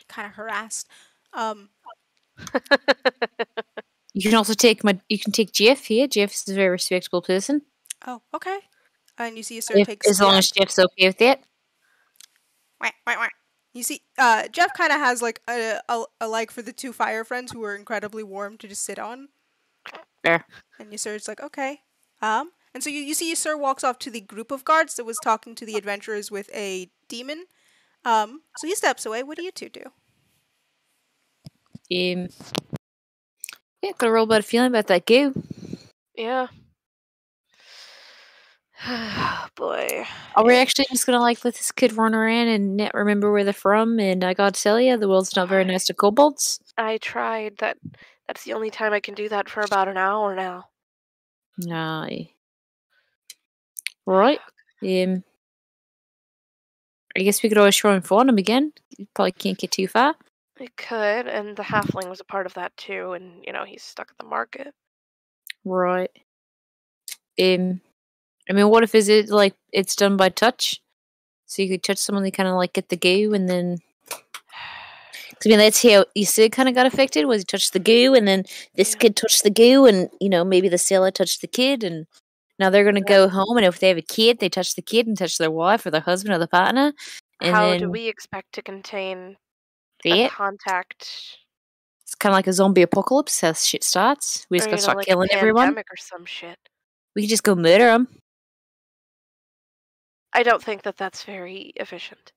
kind of harassed. You can also take Jeff here. Jeff is a very respectable person. Oh, okay. And you see a sir takes As long as Jeff's okay with that. Wah. You see, Jeff kind of has like a like for the two fire friends who are incredibly warm to just sit on. Fair. And your sir's like, okay. And so you see your sir walks off to the group of guards that was talking to the adventurers with a demon. So he steps away. What do you two do? Yeah, got a real bad feeling about that goo. Yeah. Boy. Are we actually just gonna like let this kid run around and not remember where they're from? And I gotta tell you, the world's not very nice to kobolds. I tried. That's the only time I can do that for about an hour now. Nah. Right. I guess we could always try and find him again. You probably can't get too far. I could, and the halfling was a part of that too, and he's stuck at the market. Right. I mean, what if it's done by touch? So you could touch someone, they kind of like get the goo, and then. I mean, that's how Easse kind of got affected. Was he touched the goo, and then this kid touched the goo, and maybe the sailor touched the kid, and now they're gonna go home, and if they have a kid, they touch the kid and touch their wife or their husband or their partner. And how then do we expect to contain a contact? It's kind of like a zombie apocalypse. How shit starts. We just gotta start like killing a everyone. pandemic or some shit. We could just go murder them. I don't think that's very efficient.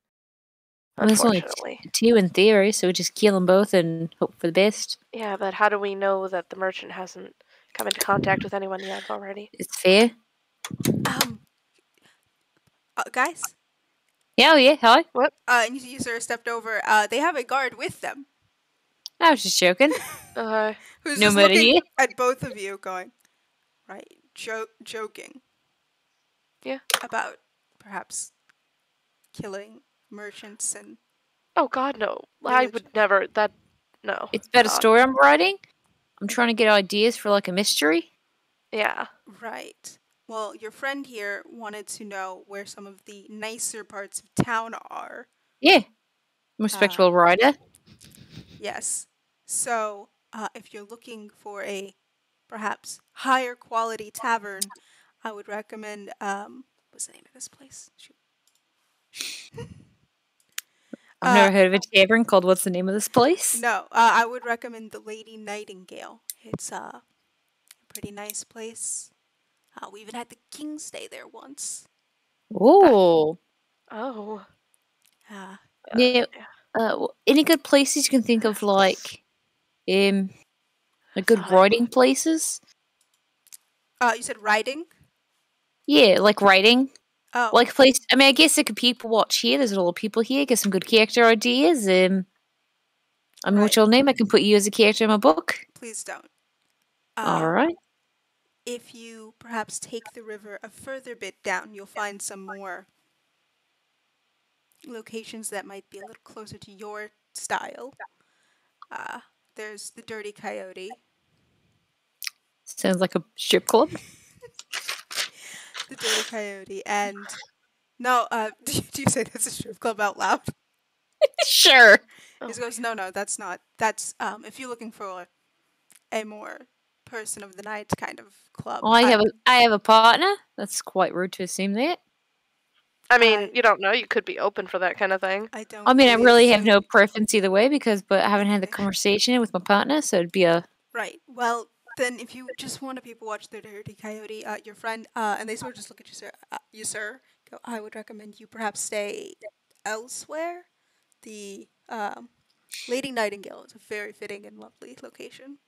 Well, there's only Unfortunately. two in theory, so we just kill them both and hope for the best. Yeah, but how do we know that the merchant hasn't come into contact with anyone yet already? It's fair. Guys. Yeah, hi. What? And you see, sir stepped over. They have a guard with them. I was just joking. Who's No just murder looking here? at both of you, going, right, joking. Yeah. About perhaps killing merchants and. Oh God, no! I would never. No. It's about a God. story I'm writing. I'm trying to get ideas for like a mystery. Yeah. Right. Well, your friend here wanted to know where some of the nicer parts of town are. Yeah. Respectable writer. Yes. So, if you're looking for a perhaps higher quality tavern, I would recommend, what's the name of this place? Shoot. I've never heard of a tavern called what's the name of this place? No, I would recommend the Lady Nightingale. It's a pretty nice place. We even had the king stay there once. Oh. Oh. Yeah. Any good places you can think of, like, Like good riding places? You said riding? Yeah, like writing. Oh. Like a place. I mean, I guess there could people watch here. There's a lot of people here. Get some good character ideas. I mean, what's your name? I can put you as a character in my book. Please don't. All right. If you perhaps take the river a further bit down, you'll find some more locations that might be a little closer to your style. There's the Dirty Coyote. Sounds like a strip club. The Dirty Coyote, and no, do you say that's a strip club out loud? Sure. He goes, no, that's not. That's if you're looking for a more person of the night kind of club. Oh, I have a partner. That's quite rude to assume that. I mean, you don't know. You could be open for that kind of thing. I mean, I really have no preference either way but I haven't had the conversation with my partner, so it'd be a... Right. Well, then if you just want to people watch the Dirty Coyote, your friend, and they sort of just look at you, sir, go, I would recommend you perhaps stay elsewhere. The Lady Nightingale is a very fitting and lovely location.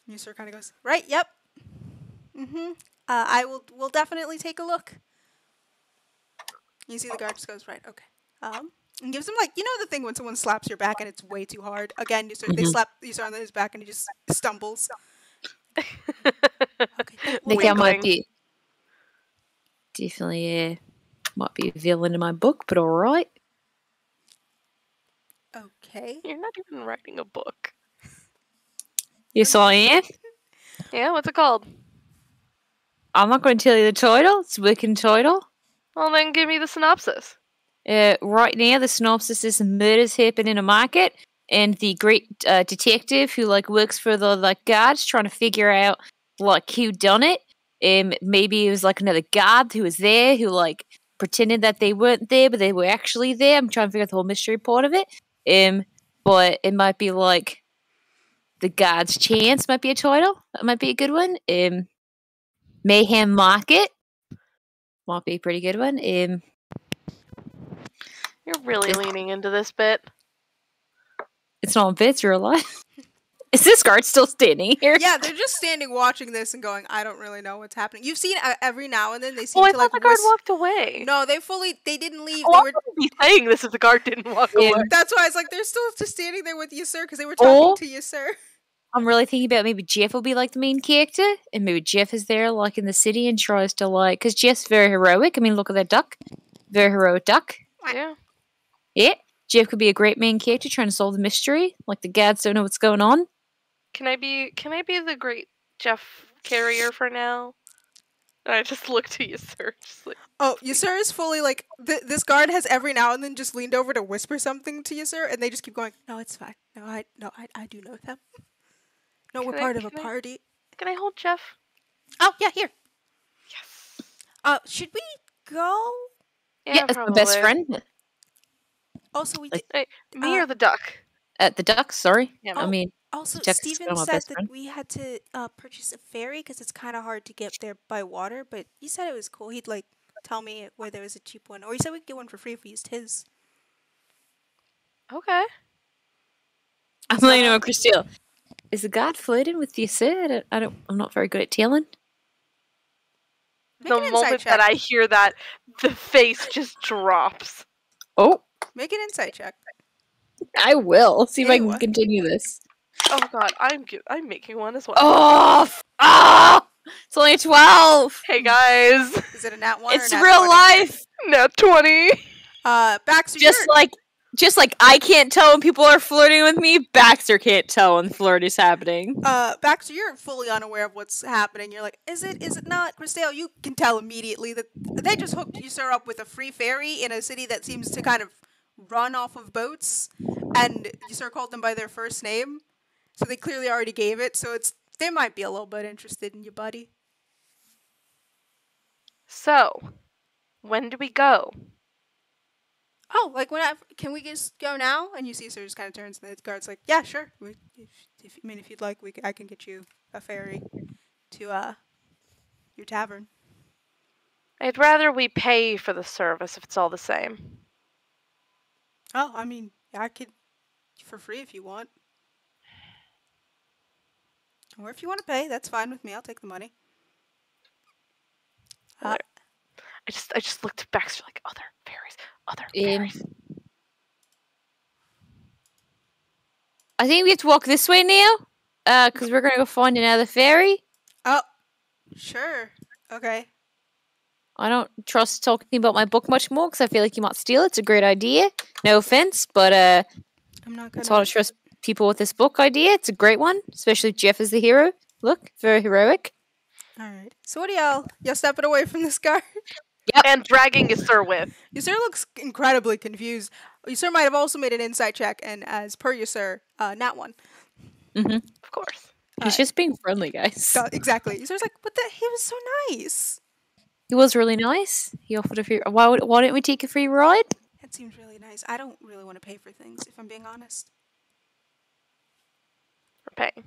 You sir kind of goes, right, yep. We'll definitely take a look. You see the guard just goes, right, okay. And gives him, like, you know the thing when someone slaps your back and it's way too hard? Again, they slap you on his back and he just stumbles. Okay. Think I might be... Definitely, might be a villain in my book, but alright. Okay. You're not even writing a book. Yes, I am. Yeah, what's it called? I'm not going to tell you the title. It's a working title. Well, then give me the synopsis. Right now, the synopsis is murders happen in a market, and the great detective who works for the guards trying to figure out who done it. Maybe it was another guard who was there who pretended that they weren't there, but they were actually there. I'm trying to figure out the whole mystery part of it. But it might be the guard's chance might be a title. That might be a good one. Mayhem Market might be a pretty good one. You're really leaning into this bit. It's not a bit, it's real life. Is this guard still standing here? Yeah, they're just standing watching this and going, I don't really know what's happening. You've seen every now and then they seem I to thought the guard walked away. No, they didn't leave. I wouldn't be saying this if the guard didn't walk away. That's why it's they're still just standing there with you, sir, because they were talking to you, sir. I'm really thinking about maybe Jeff will be the main character, and maybe Jeff is there in the city and tries to because Jeff's very heroic. I mean, look at that duck. Very heroic duck. Yeah. Yeah. Jeff could be a great main character trying to solve the mystery. The guards don't know what's going on. Can I be the great Jeff carrier for now? And I just look to you, sir. Oh, you sir is fully this guard has every now and then just leaned over to whisper something to you, sir, and they just keep going, no, it's fine. No, I do know them. No, we're part of a party. Can I hold Jeff? Oh, yeah, here. Yes. Should we go? Yeah, it's my best friend. Also, we me or the duck? The duck, sorry. Yeah, I mean, also, Steven said that we had to purchase a ferry because it's kind of hard to get there by water, but he said it was cool. He'd tell me where there was a cheap one, or he said we could get one for free if we used his. Okay. I'm letting you know, Christelle. Is the guard flirting with you, sir? I'm not very good at telling. The moment that I hear that, the face just drops. Oh. Make an insight check. I will. See if I can continue this. Oh god, I'm making one as well. Oh! It's only a 12! Hey guys! Is it a nat 1 It's or nat real 20? life! Nat 20! Baxter, Just like I can't tell when people are flirting with me, Baxter can't tell when flirt is happening. Baxter, you're fully unaware of what's happening. You're like, is it not? Christelle, you can tell immediately that they just hooked you, sir, up with a free ferry in a city that seems to kind of run off of boats, and you, sir, called them by their first name, so they clearly already gave it, so they might be a little bit interested in you, buddy. So, when do we go? Oh, can we just go now? And you see, sir just kind of turns, and the guard's like, yeah, sure. If you'd like, I can get you a ferry to your tavern. I'd rather we pay for the service if it's all the same. Oh, I mean, I could for free if you want. Or if you want to pay, that's fine with me. I'll take the money. I just looked at Baxter like other fairies. I think we have to walk this way now, because we're gonna go find another fairy. Oh, sure. Okay. I don't trust talking about my book much more because I feel like you might steal it. It's a great idea. No offense, but I'm not it's hard gonna. to trust people with this book idea. It's a great one, especially Jeff as the hero. Look, very heroic. All right. So what do y'all stepping away from this guard? And dragging Easse with. Easse looks incredibly confused. Easse might have also made an insight check, and as per Easse, nat one. Of course. He's just being friendly, guys. Exactly. Easse's like, but he was so nice. He was really nice. He offered a free. Why didn't we take a free ride? That seems really nice. I don't really want to pay for things, if I'm being honest. We're paying.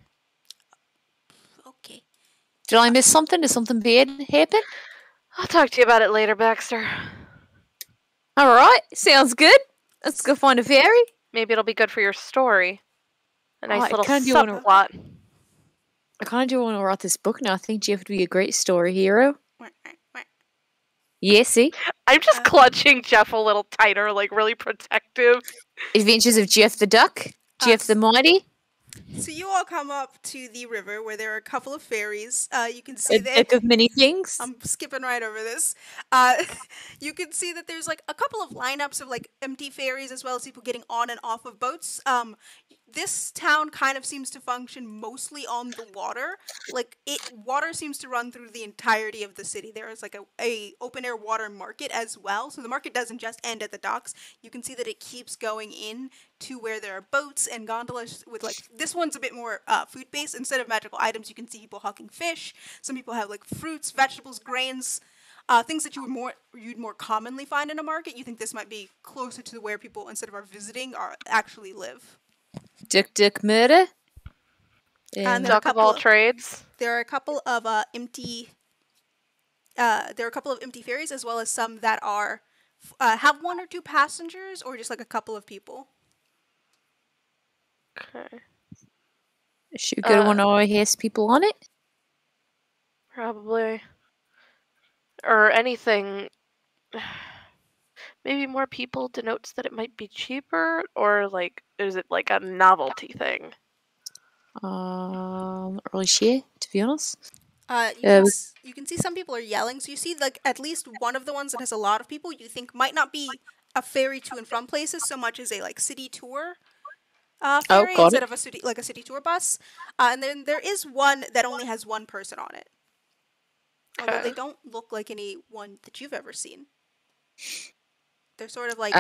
Okay. Did I miss something? Did something bad happen? I'll talk to you about it later, Baxter. All right, sounds good. Let's go find a fairy. Maybe it'll be good for your story. A nice I little kinda do wanna- subplot. I kind of do want to write this book now. I think Jeff would be a great story hero. Yes, see? I'm just clutching Jeff a little tighter, like really protective. Adventures of Jeff the Duck, Jeff the Mighty. So you all come up to the river where there are a couple of fairies. You can see A deck of many things. I'm skipping right over this. You can see that there's like a couple of lineups of like empty ferries as well as people getting on and off of boats. This town kind of seems to function mostly on the water. Like water seems to run through the entirety of the city. There is like a open air water market as well. So the market doesn't just end at the docks. You can see that it keeps going in to where there are boats and gondolas with like this one's a bit more food based. Instead of magical items, you can see people hawking fish. Some people have like fruits, vegetables, grains, things that you'd more commonly find in a market. You think this might be closer to where people instead of are visiting actually live. Dick murder. And Duck of all trades. There are a couple of empty. There are a couple of empty ferries as well as some that are have one or two passengers or just like a couple of people. Okay. Should go to one of our has people on it. Probably. Or anything. Maybe more people denotes that it might be cheaper, or like, is it like a novelty thing? Not really sure, to be honest. You can see some people are yelling. So you see like at least one of the ones that has a lot of people you think might not be a ferry to and from places so much as a like city tour ferry instead of a city tour bus. And then there is one that only has one person on it. Although they don't look like anyone that you've ever seen. They're sort of like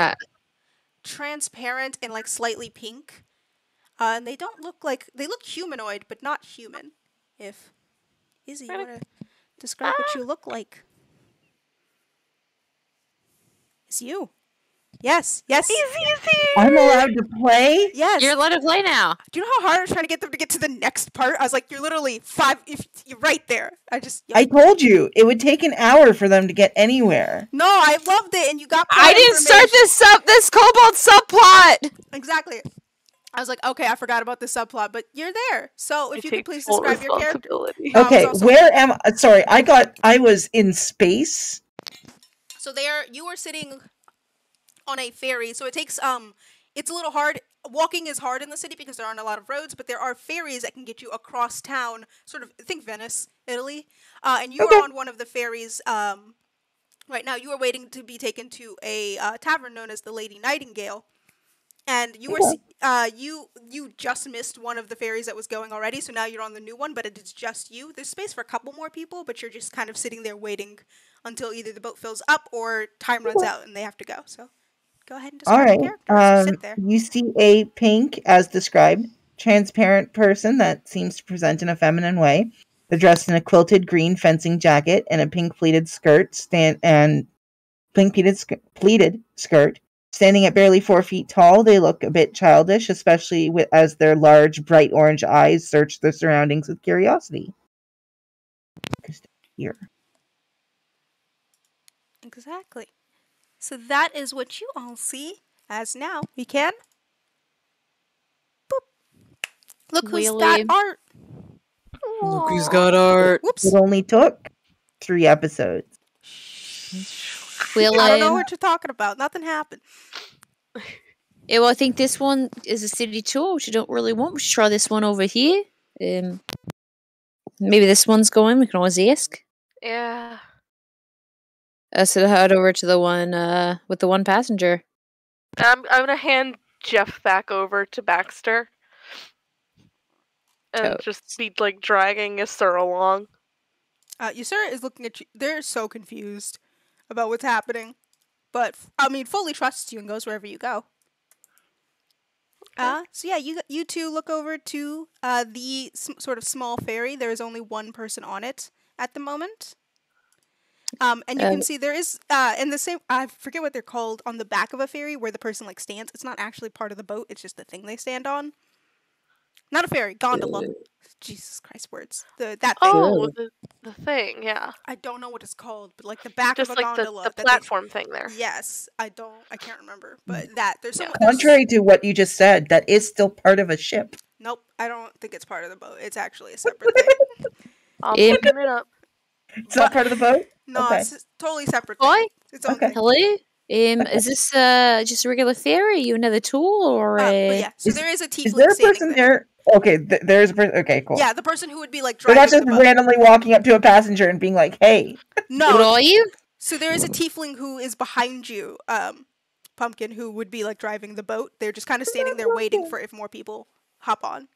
transparent and like slightly pink. And they look humanoid, but not human. If Izzy, you want to describe what you look like? It's you. Yes. Easy. I'm allowed to play? Yes. You're allowed to play now. Do you know how hard I was trying to get them to get to the next part? I was like, you're literally you're right there. I told you, it would take an hour for them to get anywhere. No, I loved it, and you got I didn't start this kobold subplot! Exactly. I was like, okay, I forgot about the subplot, but you're there. So if you could please describe your character. Okay, where am I? Sorry, I was in space. So you were sitting on a ferry, so it takes, it's a little hard. Walking is hard in the city because there aren't a lot of roads, but there are ferries that can get you across town, sort of, think Venice, Italy. And you are on one of the ferries, right now. You are waiting to be taken to a tavern known as the Lady Nightingale. And you were you just missed one of the ferries that was going already, so now you're on the new one, but it is just you. There's space for a couple more people, but you're just kind of sitting there waiting until either the boat fills up or time runs out and they have to go. So go ahead and describe your character. Sit there. You see a pink, as described, transparent person that seems to present in a feminine way. They're dressed in a quilted green fencing jacket and a pink pleated skirt, pleated skirt. Standing at barely 4 feet tall, they look a bit childish, especially as their large, bright orange eyes search their surroundings with curiosity. Here. Exactly. So that is what you all see as now. We can. Boop. Look who's that art. Look who's got art. Whoops. It only took 3 episodes. Well, I don't know what you're talking about. Nothing happened. yeah, well, I think this one is a city tour, which I don't really want. We should try this one over here. Maybe this one's going. We can always ask. Yeah. So head over to the one with the one passenger. I'm gonna hand Jeff back over to Baxter. And Totes. just be like dragging Easse along. Easse is looking at you. They're so confused about what's happening. But, I mean, fully trusts you and goes wherever you go. So yeah, you two look over to the sort of small ferry. There is only one person on it at the moment. And you can see there is in the same, I forget what they're called, on the back of a ferry where the person like stands. It's not actually part of the boat. It's just the thing they stand on. Not a ferry, gondola. Jesus Christ, words. That thing. Oh, the thing, yeah. I don't know what it's called, but like the back Just of a like gondola. the platform thing there. Yes, I can't remember, but there's some. Contrary to what you just said, that is still part of a ship. Nope, I don't think it's part of the boat. It's actually a separate thing. I'm looking it up. It's not part of the boat? No, Okay. it's a totally separate. Hi. Thing. It's Okay. okay. Hello? Is this just a regular ferry? You another tool or But yeah, so Is- there is a tiefling Is there a standing person there. there? Okay, there's a person. Okay, cool. Yeah, the person who would be like They're driving not just the boat. randomly walking up to a passenger and being like, hey. what No, are you? so there is a tiefling who is behind you, Pumpkin, who would be like driving the boat. They're just kind of standing there waiting for if more people hop on.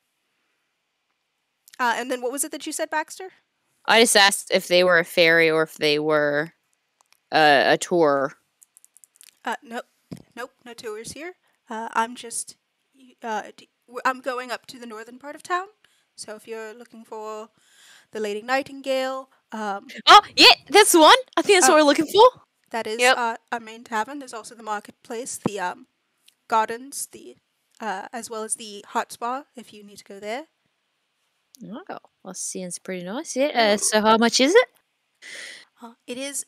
And then what was it that you said, Baxter? I just asked if they were a ferry or if they were a tour. Nope, no tours here. I'm just, I'm going up to the northern part of town. So if you're looking for the Lady Nightingale, Oh, yeah, that's the one. I think that's what we're looking for. that is Yep. our main tavern. There's also the marketplace, the gardens, as well as the hot spa if you need to go there. Oh, well, seems pretty nice. Yeah. So how much is it? It is,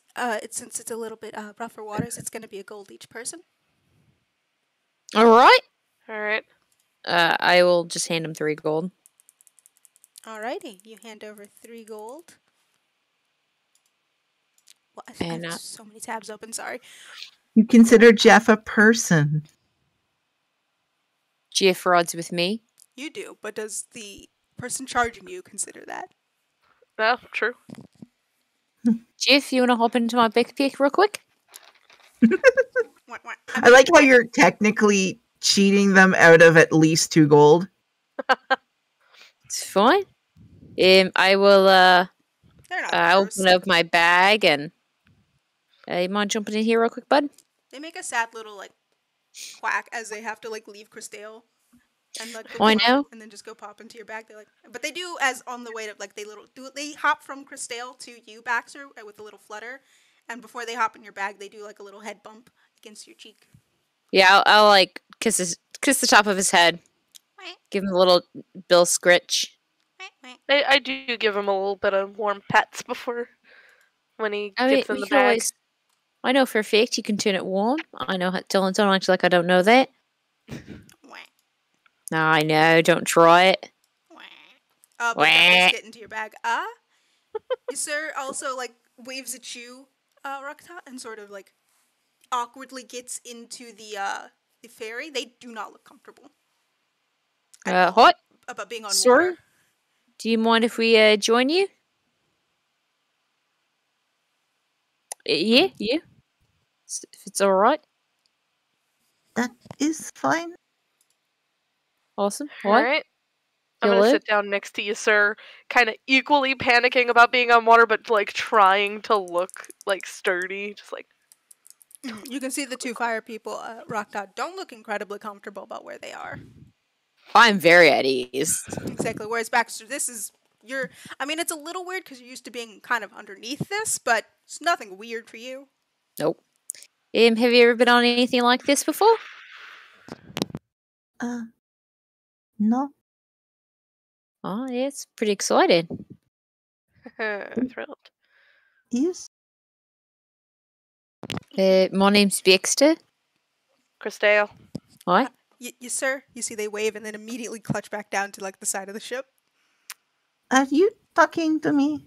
since it's a little bit rougher waters, it's going to be a gold each person. All right. Alright. I will just hand him 3 gold. Alrighty, you hand over 3 gold. Well, I And, have so many tabs open, sorry. You consider Jeff a person. Jeff rides with me. You do, but does the person charging you consider that? No, true. Jeff, you want to hop into my backpack real quick? What? I like how you're technically cheating them out of at least 2 gold. It's fine. I will They're not open gross. up my bag and you mind jumping in here real quick, bud? They make a sad little like quack as they have to like leave Christale and like go Oh, I pop- know. and then just go pop into your bag. They're like, but they do as on the way to like they hop from Christale to you, Baxter, with a little flutter, and before they hop in your bag, they do like a little head bump against your cheek. Yeah, I'll like kiss the top of his head. Give him a little Bill Scritch. I do give him a little bit of warm pets before when he I mean, gets in we the can bag. always. I know for a fact you can turn it warm. I know how Dylan don't act like I don't know that. No, I know. Don't try it. But that does get into your bag. Sir also like waves at you, Rakta, and sort of like awkwardly gets into the ferry. They do not look comfortable What? about being on Sorry? water. Do you mind if we join you? Yeah. If it's all right. That is fine. Awesome. What? Alright. I'm gonna Hello? sit down next to you, sir, kind of equally panicking about being on water, but like trying to look like sturdy, just like. You can see the 2 fire people, Rakta, don't look incredibly comfortable about where they are. I'm very at ease. Exactly. Whereas Baxter, I mean, it's a little weird because you're used to being kind of underneath this, but it's nothing weird for you. Nope. Have you ever been on anything like this before? No. Oh, yeah, it's pretty exciting. Thrilled. Yes. My name's Baxter. Christale. Hi. Sir, you see they wave and then immediately clutch back down to like the side of the ship. You talking to me?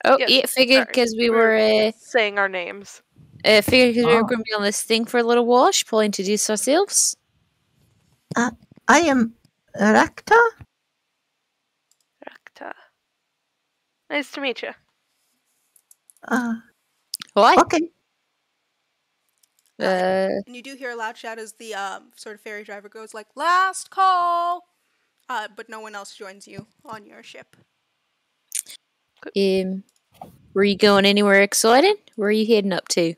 Oh, Yes, yeah, figured sorry. because we were saying our names. figured because we were Oh. going to be on this thing for a little while. Should probably introduce ourselves. I am Rakta. Rakta. Nice to meet you. Hi. Okay. And you do hear a loud shout as the sort of ferry driver goes like, "Last call!" But no one else joins you on your ship. Were you going anywhere exciting? Where are you heading up to?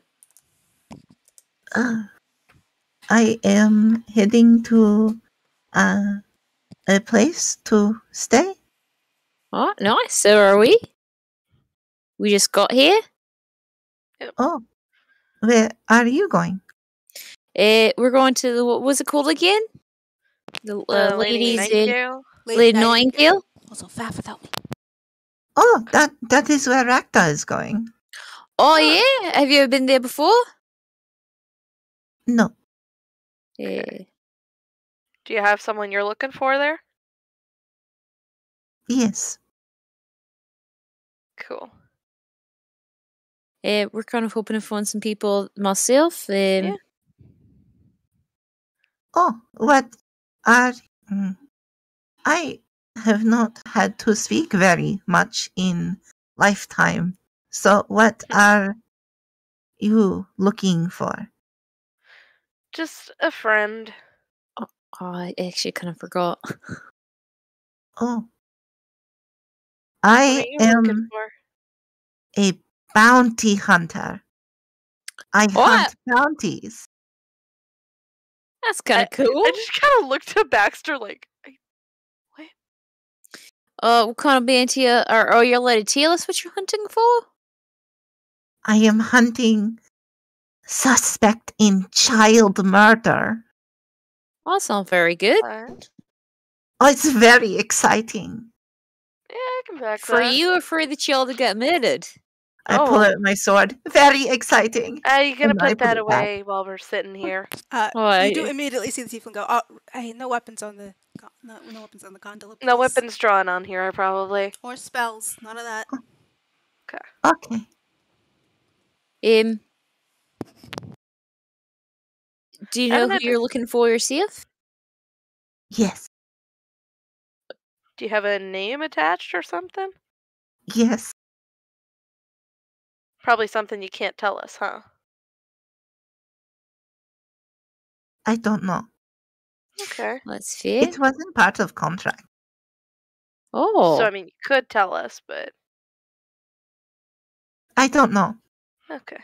I am heading to a place to stay. Oh, nice. So are we. We just got here. Oh, where are you going? We're going to the, what was it called again? The Lady ladies in Nightingale. Lady Nightingale. Also, fat without me. Oh, that is where Rakta is going. Oh yeah, have you ever been there before? No. Yeah. Do you have someone you're looking for there? Yes. Cool. We're kind of hoping to find some people myself. Yeah. Oh, what are... I have not had to speak very much in lifetime. So what are you looking for? Just a friend. Oh, I actually kind of forgot. Oh. What are I you looking am for? a bounty hunter. I hunt bounties. That's kind of cool. I just kind of looked at Baxter like, what? What kind of bounty are you allowed to tell us what you're hunting for? I am hunting suspect in child murder. Oh, that sounds very good. What? Oh, it's very exciting. Yeah, I can back For that. you or for the child that got murdered? I pull out my sword. Very exciting. You gonna And I put that it back. away while we're sitting here? You do immediately see the tiefling go, "Oh, hey, no weapons on the no weapons on the gondola. No please." weapons drawn on here, probably. Or spells. None of that. Okay. Do you know who you're looking for yourself? Yes. Do you have a name attached or something? Yes. Probably something you can't tell us, huh? I don't know. Okay. That's fair. It wasn't part of contract. Oh. So, I mean, you could tell us, but... I don't know. Okay.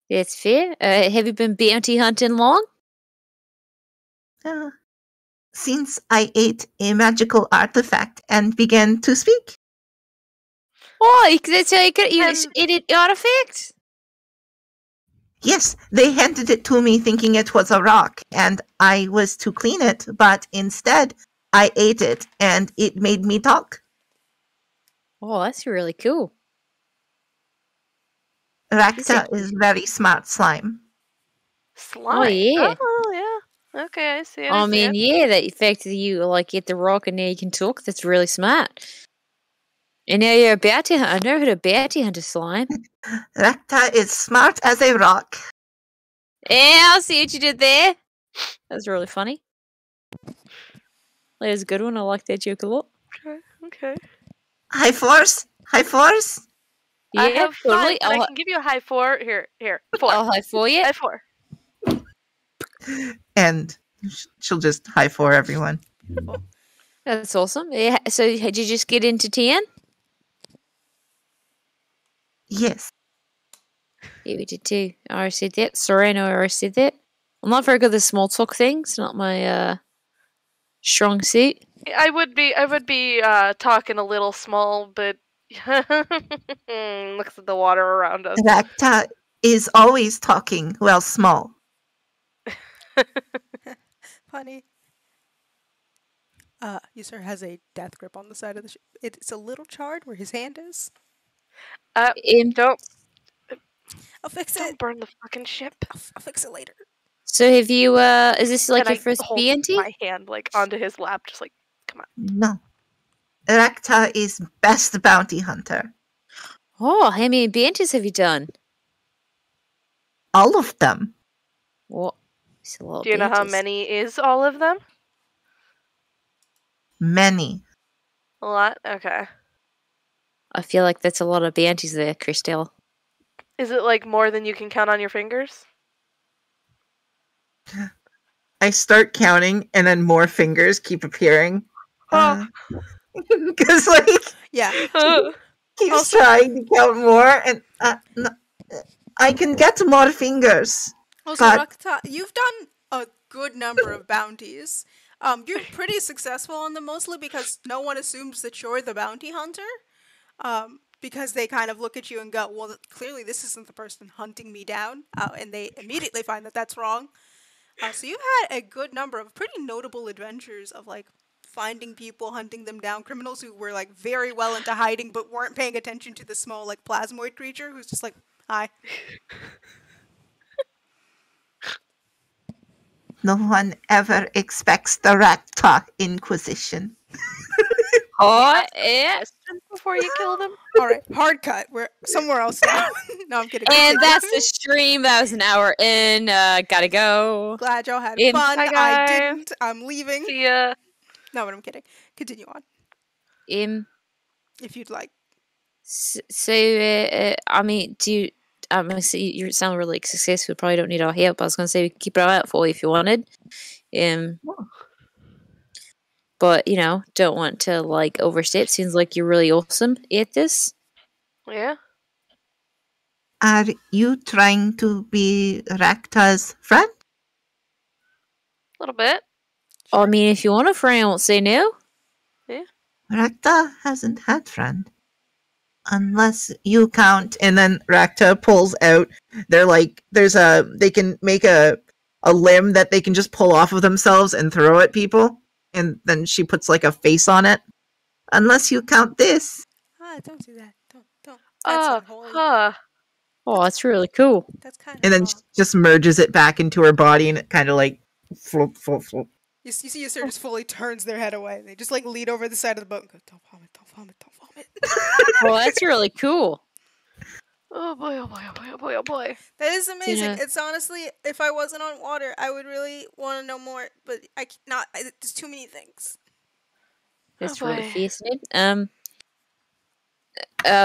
That's fair. Have you been bounty hunting long? Since I ate a magical artifact and began to speak. Oh, that's how you could eat an artifact? Yes, they handed it to me thinking it was a rock, and I was to clean it, but instead I ate it, and it made me talk. Oh, that's really cool. Rakta is very smart slime. Slime? Oh, yeah. Oh, yeah. Okay, I see it. I mean, yeah, that fact that you, like, get the rock and now you can talk, that's really smart. And now you're a bounty hunter. I know how to bounty hunt a slime. Rakta is smart as a rock. Yeah, I see what you did there. That's really funny. That was a good one. I like that joke a lot. Okay. High force? High force? Yeah, I have totally. 5, but I can give you a high 4. Here, 4. I'll high four you. High 4. And she'll just high four everyone. That's awesome. Yeah. So did you just get into 10? Yes. Yeah, we did too. I already said that. Sorry, I know I already said that. I'm not very good at small talk things. Not my strong suit. I would be talking a little small, but looks at the water around us. Rakta is always talking, well, small. Funny. User has a death grip on the side of the ship. It's a little charred where his hand is. Don't I'll fix it. Don't burn the fucking ship. I'll fix it later. So have you, is this like And your first hold BNT? my hand like onto his lap, just like, come on. No. Rakta is best bounty hunter. Oh, how many bounties have you done? All of them. What? It's a lot Do of you know how bounties. many is all of them? Many. A lot? Okay. I feel like that's a lot of bounties there, Christelle. Is it like more than you can count on your fingers? I start counting, and then more fingers keep appearing. Because, like, Yeah. keeps Also- trying to count more, and No, I can get more fingers. Also, But- Rakta, you've done a good number of bounties. You're pretty successful on them, mostly because no one assumes that you're the bounty hunter. Because they kind of look at you and go, well, clearly this isn't the person hunting me down. And they immediately find that that's wrong. So you've had a good number of pretty notable adventures of, like, finding people, hunting them down, criminals who were, like, very well into hiding but weren't paying attention to the small, like, plasmoid creature who's just like, hi. No one ever expects the Rakta Inquisition. Oh, yeah. Questions before you kill them? Alright, hard cut. We're somewhere else now. No, I'm kidding. And Continue. that's the stream. That was an hour in. Gotta go. Glad y'all had In- fun. Bye, I guys. didn't. I'm leaving. See ya. No, but I'm kidding. Continue on, if you'd like. So, I mean, do you? I see you sound really successful. Probably don't need our help. I was gonna say we could keep it out for you if you wanted. But don't want to like overstep. Seems like you're really awesome at this. Yeah. Are you trying to be Rakta's friend? A little bit. I mean, if you want a friend, I won't say no. Rakta hasn't had friend. Unless you count. and then Rakta pulls out. They're like, they can make a limb that they can just pull off of themselves and throw at people, and then she puts like a face on it. Unless you count this. Don't do that. Don't. That's unholy. Oh, that's really cool. That's kind of And then wrong. she just merges it back into her body, and it kind of like flop, flop, flop. You see Easse just fully turns their head away. They just, like, lean over the side of the boat and go, don't vomit, don't vomit, don't vomit. Well, that's really cool. Oh boy, oh boy, oh boy, oh boy, oh boy. That is amazing. Tina. It's honestly, if I wasn't on water, I would really want to know more, but there's too many things. That's Oh, really boy. fascinating.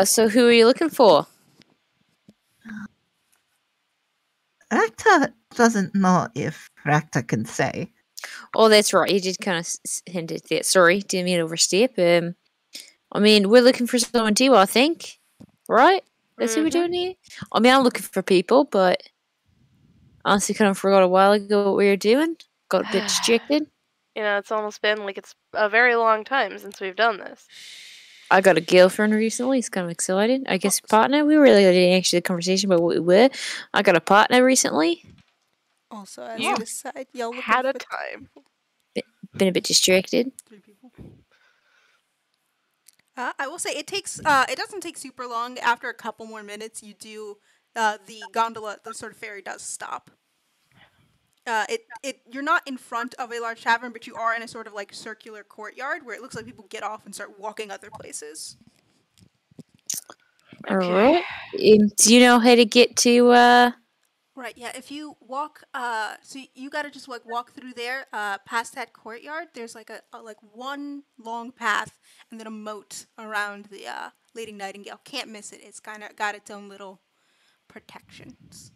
So who are you looking for? Rakta doesn't know if Rakta can say. Oh, that's right. You did kind of hint at that. Sorry, didn't mean to overstep. I mean, we're looking for someone too, I think. Right? That's who we're doing here? I mean, I'm looking for people, but honestly kind of forgot a while ago what we were doing. Got a bit distracted. It's almost been like it's a very long time since we've done this. I got a girlfriend recently. It's kind of exciting. I guess partner. We really didn't actually have a conversation about what we were. I got a partner recently. Also, as You an aside, y'all looking Had a for time. Been a bit distracted. 3 people. I will say it doesn't take super long. After a couple more minutes, you do the gondola, the sort of ferry does stop. You're not in front of a large tavern, but you are in a sort of like circular courtyard where it looks like people get off and start walking other places. All right. Do you know how to get to? Right, yeah. If you walk, so you gotta just like walk through there, past that courtyard. There's like a like one long path and then a moat around the Lady Nightingale. Can't miss it. It's kind of got its own little protections.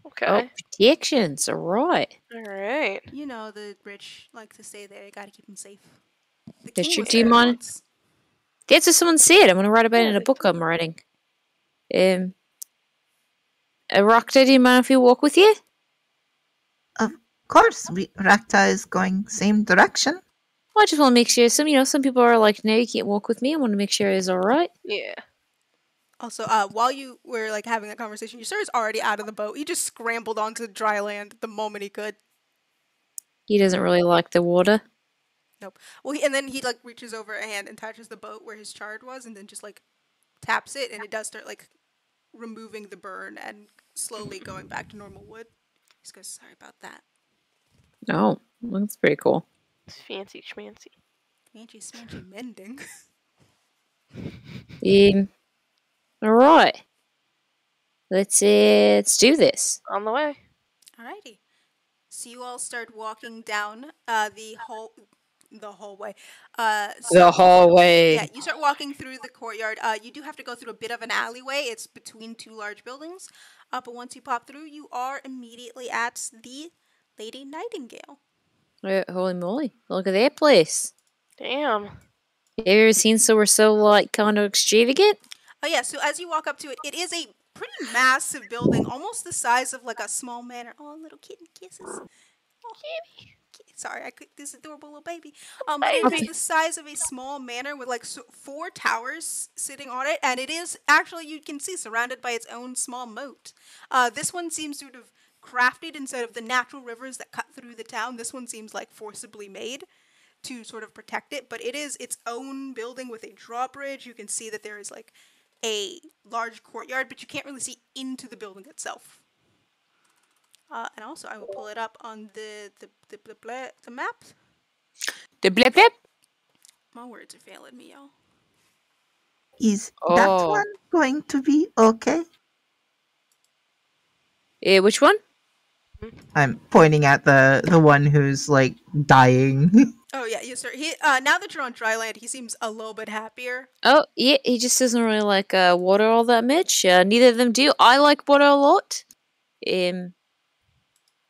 Okay. Oh, protections. All right. All right. You know, the rich like to stay there. You gotta keep them safe. The That's king true. was Do you there mind- once. That's what someone said. I'm going to write about it in Yeah, a they book told I'm writing. Rakta, do you mind if we walk with you? Of course, Rakta is going same direction. I just want to make sure. Some people are like, no, you can't walk with me. I want to make sure it's all right. Yeah. Also, while you were like having that conversation, your sir is already out of the boat. He just scrambled onto dry land the moment he could. He doesn't really like the water. Nope. Well, and then he like reaches over a hand and touches the boat where his shard was, and then just like taps it, and it does start like removing the burn and slowly going back to normal wood. He just goes, "Sorry about that." Oh, that's pretty cool. It's fancy schmancy. Smanchy, smanchy mending. All right. Let's do this. On the way. Alrighty. So you all start walking down the hallway. The hallway. Yeah, you start walking through the courtyard. You do have to go through a bit of an alleyway. It's between two large buildings. But once you pop through, you are immediately at the Lady Nightingale. Holy moly! Look at that place. Damn. Have you ever seen somewhere so like kind of extravagant? Oh yeah, so as you walk up to it, it is a pretty massive building, almost the size of like a small manor. Oh, little kitten kisses. Oh, kitty. Sorry, I cooked this adorable little baby. But it is the size of a small manor with like 4 towers sitting on it, and it is actually, you can see, surrounded by its own small moat. This one seems sort of crafted instead of the natural rivers that cut through the town. This one seems like forcibly made to sort of protect it, but it is its own building with a drawbridge. You can see that there is like a large courtyard, but you can't really see into the building itself. And also, I will pull it up on the map. The blip blip. My words are failing me, y'all. Is that one going to be okay? Which one? I'm pointing at the one who's like dying. Oh yeah, yes sir. He now that you're on dry land, he seems a little bit happier. Oh, yeah, he just doesn't really like water all that much. Neither of them do. I like water a lot.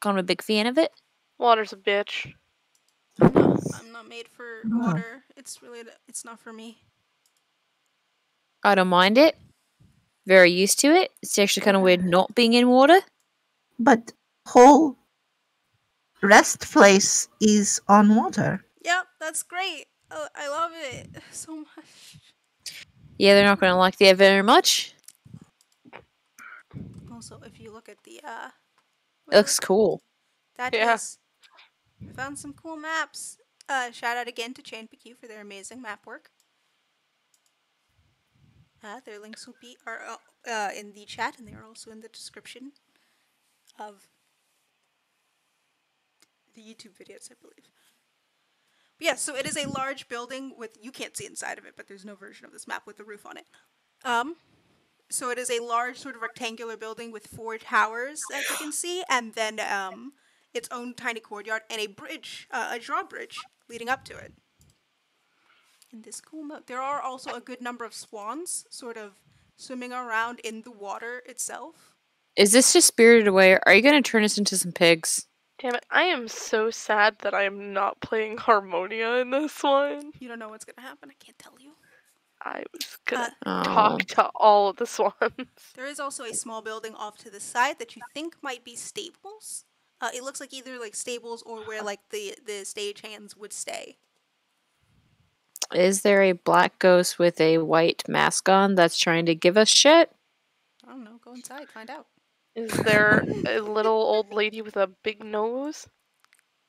Kind of a big fan of it. Water's a bitch. I'm not made for water. It's not for me. I don't mind it. Very used to it. It's actually kind of weird not being in water. But whole rest place is on water. Yep, that's great. Oh, I love it so much. Yeah, they're not going to like that very much. Also, if you look at the It looks cool. That Yeah. is. I found some cool maps. Shout out again to Chain PQ for their amazing map work. Their links will be in the chat, and they are also in the description of the YouTube videos, I believe. But yeah, so it is a large building with, you can't see inside of it, but there's no version of this map with a roof on it. So it is a large sort of rectangular building with 4 towers, as you can see, and then its own tiny courtyard and a bridge, a drawbridge leading up to it. In this cool mode, there are also a good number of swans sort of swimming around in the water itself. Is this just Spirited Away? Are you going to turn us into some pigs? Damn it, I am so sad that I am not playing Harmonia in this one. You don't know what's gonna happen, I can't tell you. I was gonna Oh. talk to all of the swans. There is also a small building off to the side that you think might be stables. It looks like either like stables or where like the stagehands would stay. Is there a black ghost with a white mask on that's trying to give us shit? I don't know, go inside, find out. Is there a little old lady with a big nose?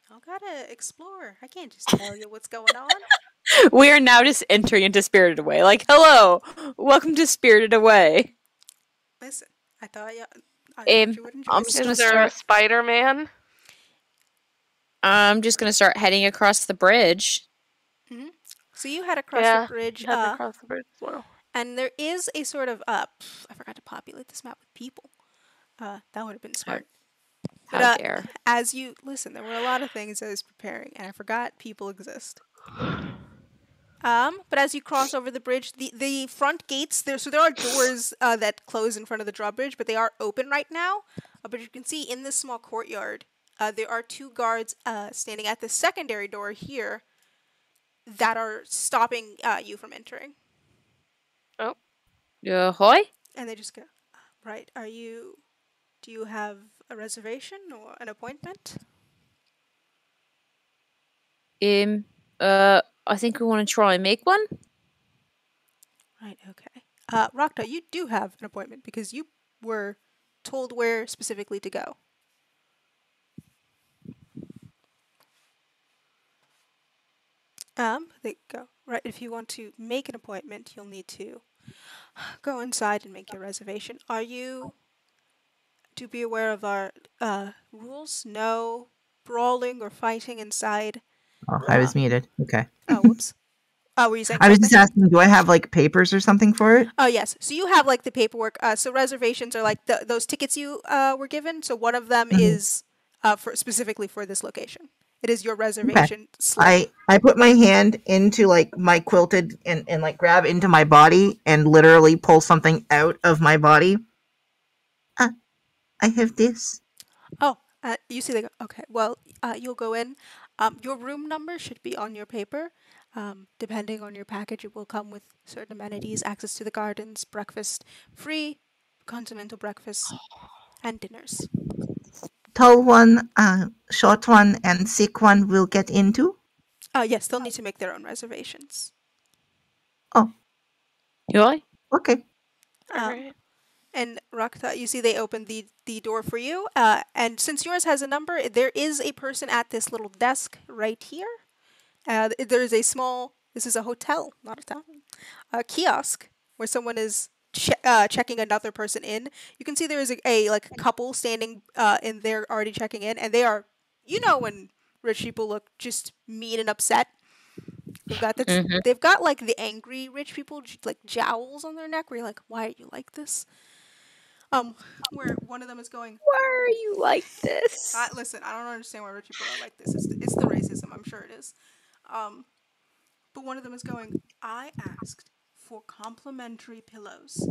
I gotta explore. I can't just tell you what's going on. We are now just entering into Spirited Away. Like, hello, welcome to Spirited Away. Listen, I thought you would enjoy I'm this. just gonna Is there a Spider-Man? I'm just gonna start heading across the bridge. So you head across the bridge, head across the bridge as well. and there is a sort of I forgot to populate this map with people. That would have been smart. How dare. As you listen, there were a lot of things I was preparing, and I forgot people exist. But as you cross over the bridge, the front gates there are doors that close in front of the drawbridge, but they are open right now. But you can see in this small courtyard, there are 2 guards standing at the secondary door here that are stopping you from entering. Oh. Ahoy? And they just go, right, do you have a reservation or an appointment? I think we want to try and make one. Right, okay. Rakta, you do have an appointment because you were told where specifically to go. They go, right, if you want to make an appointment, you'll need to go inside and make your reservation. Are you to be aware of our rules? No brawling or fighting inside. Oh, I was muted. Okay. Oh, whoops. Were you saying I was something? just asking, do I have like papers or something for it? Oh yes. So you have like the paperwork. So reservations are like those tickets you were given. So one of them Mhm. is specifically for this location. It is your Okay. reservation slip. I put my hand into like my quilted and like grab into my body and literally pull something out of my body. I have this. Oh, you see, they go, okay. Well, you'll go in. Your room number should be on your paper. Depending on your package, it will come with certain amenities, access to the gardens, breakfast, free continental breakfast, and dinners. Tall one, short one, and sick one will get into. Yes, they'll need to make their own reservations. Oh, Really? okay. Um, Alright. And Rakta, you see they open the door for you. And since yours has a number, there is a person at this little desk right here. There is a small, this is a hotel, not a town, a kiosk where someone is checking another person in. You can see there is a like couple standing in there already checking in, and they are, when rich people look just mean and upset. They've got like the angry rich people like jowls on their neck where you're like, why are you like this? Where one of them is going, Why are you like this? listen, I don't understand why rich people are like this. It's the racism, I'm sure it is. But one of them is going, I asked for complimentary pillows.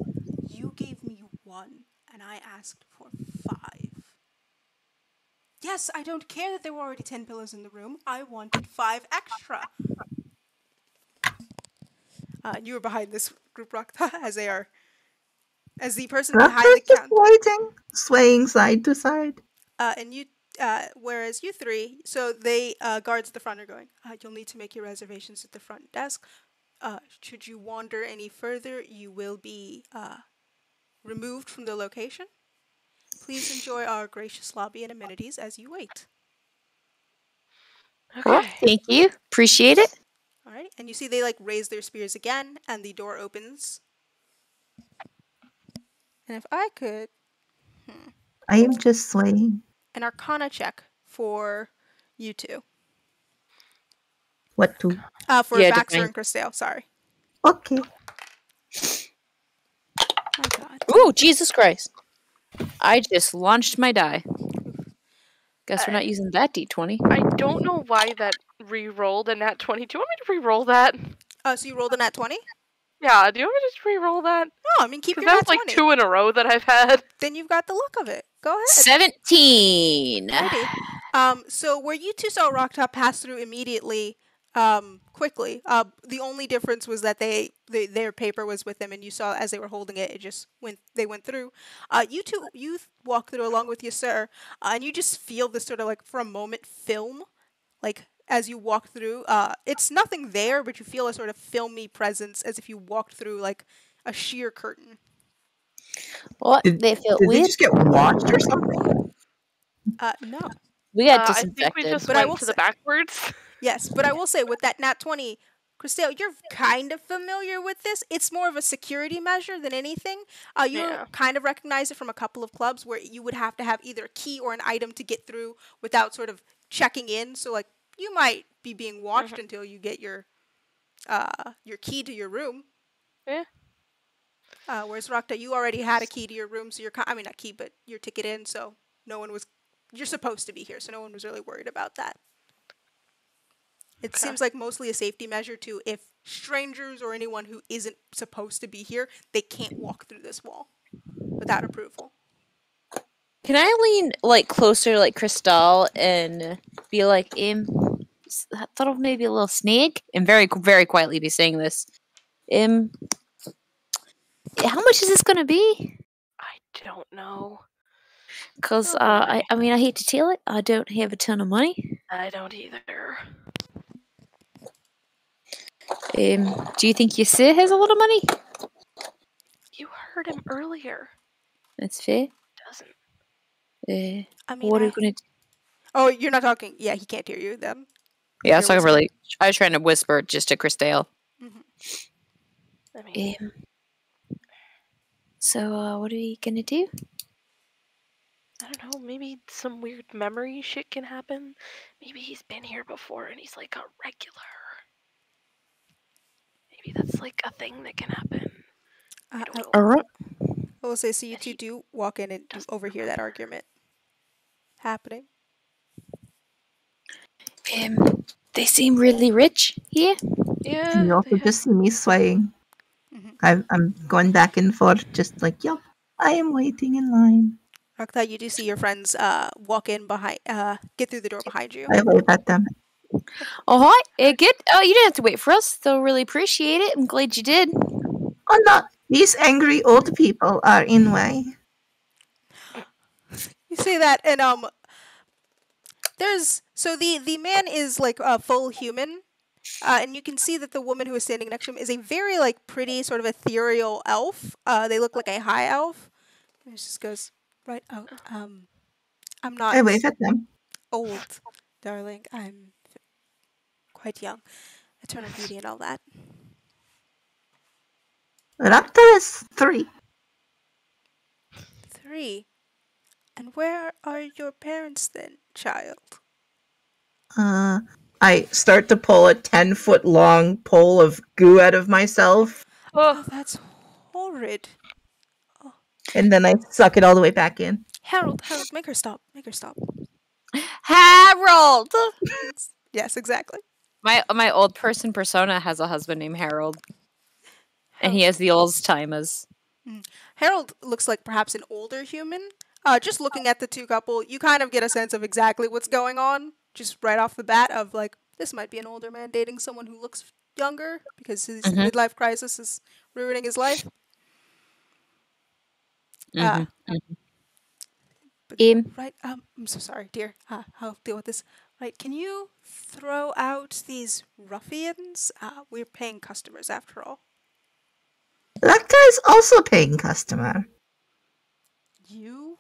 You gave me one, and I asked for 5. Yes, I don't care that there were already 10 pillows in the room. I wanted 5 extra. You were behind this group, Rakta, as the person behind the Raptor's just counter. waiting, swaying side to side. And you, whereas you three, so they guards at the front are going. You'll need to make your reservations at the front desk. Should you wander any further, you will be removed from the location. Please enjoy our gracious lobby and amenities as you wait. Well, Okay. thank you. Appreciate it. All right, and you see they like raise their spears again, and the door opens. And if I could, I am just swaying. an Arcana check for you two. What to? For Yeah, Baxter divine. and Christelle. Sorry. Okay. My God. Ooh, Jesus Christ. I just launched my die. Guess we're not using that d20. I don't know why that re-rolled a nat 20. Do you want me to re-roll that? So you rolled a nat 20? Yeah, do you want me to just re-roll that? No, I mean keep Because your nat that's like 20. 2 in a row that I've had. Then you've got the look of it. Go ahead. 17. Alrighty. So where you two saw Rocktop pass through immediately, quickly. The only difference was that their paper was with them, and you saw as they were holding it, they went through. You walk through along with your sir, and you just feel this sort of like for a moment film, like as you walk through. It's nothing there, but you feel a sort of filmy presence as if you walked through like a sheer curtain. What? Did, They feel did they weird? just get watched or something? No. We got I think we disinfected. just But I will went to say- the backwards. Yes, but I will say with that nat 20, Christelle, you're kind of familiar with this. It's more of a security measure than anything. You Yeah. kind of recognize it from a couple of clubs where you would have to have either a key or an item to get through without sort of checking in. So like you might be being watched until you get your key to your room. Yeah. Whereas Rakta, you already had a key to your room, so I mean not key, but your ticket in, so you're supposed to be here, so no one was really worried about that. It seems like mostly a safety measure too. If strangers or anyone who isn't supposed to be here, they can't walk through this wall without approval. Can I lean like closer, like Crystal, and be like, I thought of maybe a little snake, and very, very quietly be saying this. How much is this gonna be? I don't know. Because Oh, I boy. mean, I hate to tell it, I don't have a ton of money. I don't either. Do you think Easse has a lot of money? You heard him earlier. That's fair. Doesn't. I mean, What are you gonna do? Oh, you're not talking. Yeah, he can't hear you then. Yeah, I was You're talking really. I was trying to whisper just to Christelle. I mean, So, what are we gonna do? I don't know. Maybe some weird memory shit can happen. Maybe he's been here before and he's like a regular. Maybe that's like a thing that can happen. I Alright. will say, so you two do walk in and you overhear that argument happening. They seem really rich here. Yeah. You also just see me swaying. Mhm. I'm going back and forth, just like, yep, I am waiting in line. Rakta, you do see your friends walk in behind, get through the door behind you. I wave at them. Oh, hi. Good. Oh, you didn't have to wait for us. Still really appreciate it. I'm glad you did. Oh no, these angry old people are in way. You see that, and there's so the man is like a full human, and you can see that the woman who is standing next to him is a very like pretty sort of ethereal elf. They look like a high elf. And she just goes, right. Oh, I'm not I wave at them. old, darling. I'm quite young. Eternal beauty and all that. Raptor is 3. 3. And where are your parents then, child? I start to pull a 10-foot long pole of goo out of myself, Oh, that's horrid. and then I suck it all the way back in. Harold, make her stop. Make her stop. Harold! Yes, exactly. My old person persona has a husband named Harold. And he has the Alzheimer's. Harold looks like perhaps an older human. Just looking at the two couple, you kind of get a sense of exactly what's going on, just right off the bat of like, this might be an older man dating someone who looks younger because his midlife crisis is ruining his life. But, right, I'm so sorry, dear. I'll deal with this. Right, can you throw out these ruffians? We're paying customers after all. Lacta is also a paying customer. You?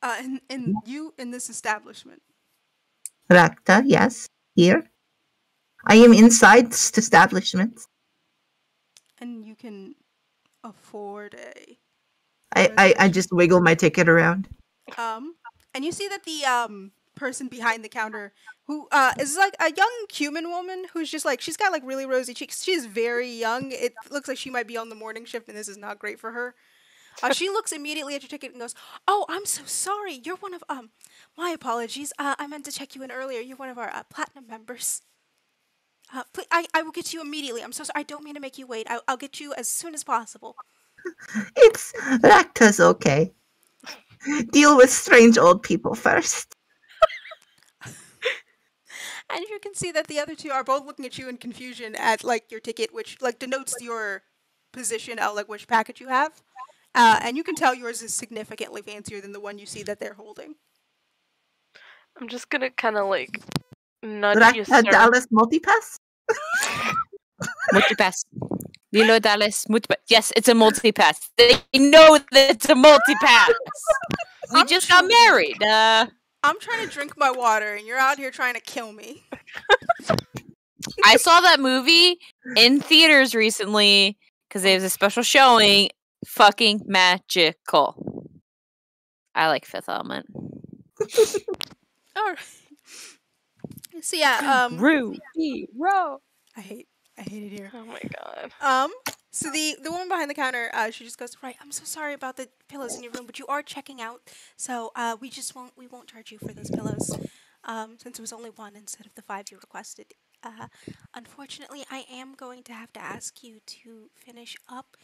And you in this establishment. Rakta, yes, here. I am inside this establishment. And you can afford a... I just wiggle my ticket around. And you see that the person behind the counter who is like a young human woman who's just like, she's got like really rosy cheeks. She's very young. It looks like she might be on the morning shift and this is not great for her. She looks immediately at your ticket and goes, "Oh, I'm so sorry. You're one of my apologies. I meant to check you in earlier. You're one of our platinum members. Please, I will get you immediately. I'm so sorry. I don't mean to make you wait. I'll get you as soon as possible." It's Rakta's okay. Deal with strange old people first. And you can see that the other two are both looking at you in confusion at like your ticket, which like denotes your position of like which package you have. And you can tell yours is significantly fancier than the one you see that they're holding. I'm just gonna kind of like nudge you, Rakta sir. Dallas multipass? Multipass. Lilo Dallas multipass. Yes, it's a multipass. They know that it's a multipass. We just got married. I'm trying to drink my water, and you're out here trying to kill me. I saw that movie in theaters recently because there was a special showing. Fucking magical. I like Fifth Element. Alright. So yeah, Ruby Row. I hate it here. Oh my god. So the woman behind the counter, she just goes, "Right, I'm so sorry about the pillows in your room, but you are checking out, so we won't charge you for those pillows, since it was only one instead of the 5 you requested. Unfortunately, I am going to have to ask you to finish up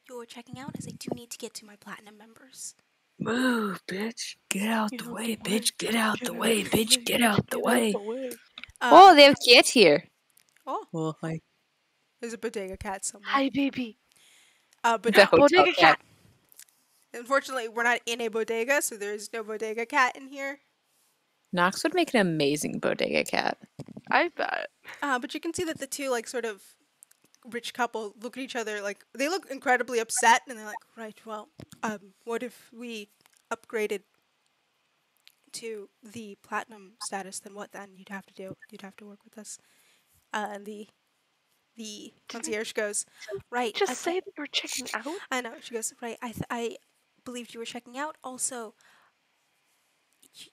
your checking out, as I do need to get to my platinum members." Move, bitch. Get out the way, bitch. Get out the way, bitch. Get out the way. Oh, they have a cat here. Oh, hi. there's a bodega cat somewhere. Hi, baby. But The no, hotel Bodega cat. unfortunately, we're not in a bodega, so there is no bodega cat in here. Knox would make an amazing bodega cat. I bet. But you can see that the two, like, sort of rich couple look at each other, like, they look incredibly upset, and they're like, "Right, well, what if we upgraded to the platinum status? Then what then you'd have to do? You'd have to work with us." And the concierge goes, "Right, Just okay." say that you were checking out. I know. She goes, "Right, I believed you were checking out. Also,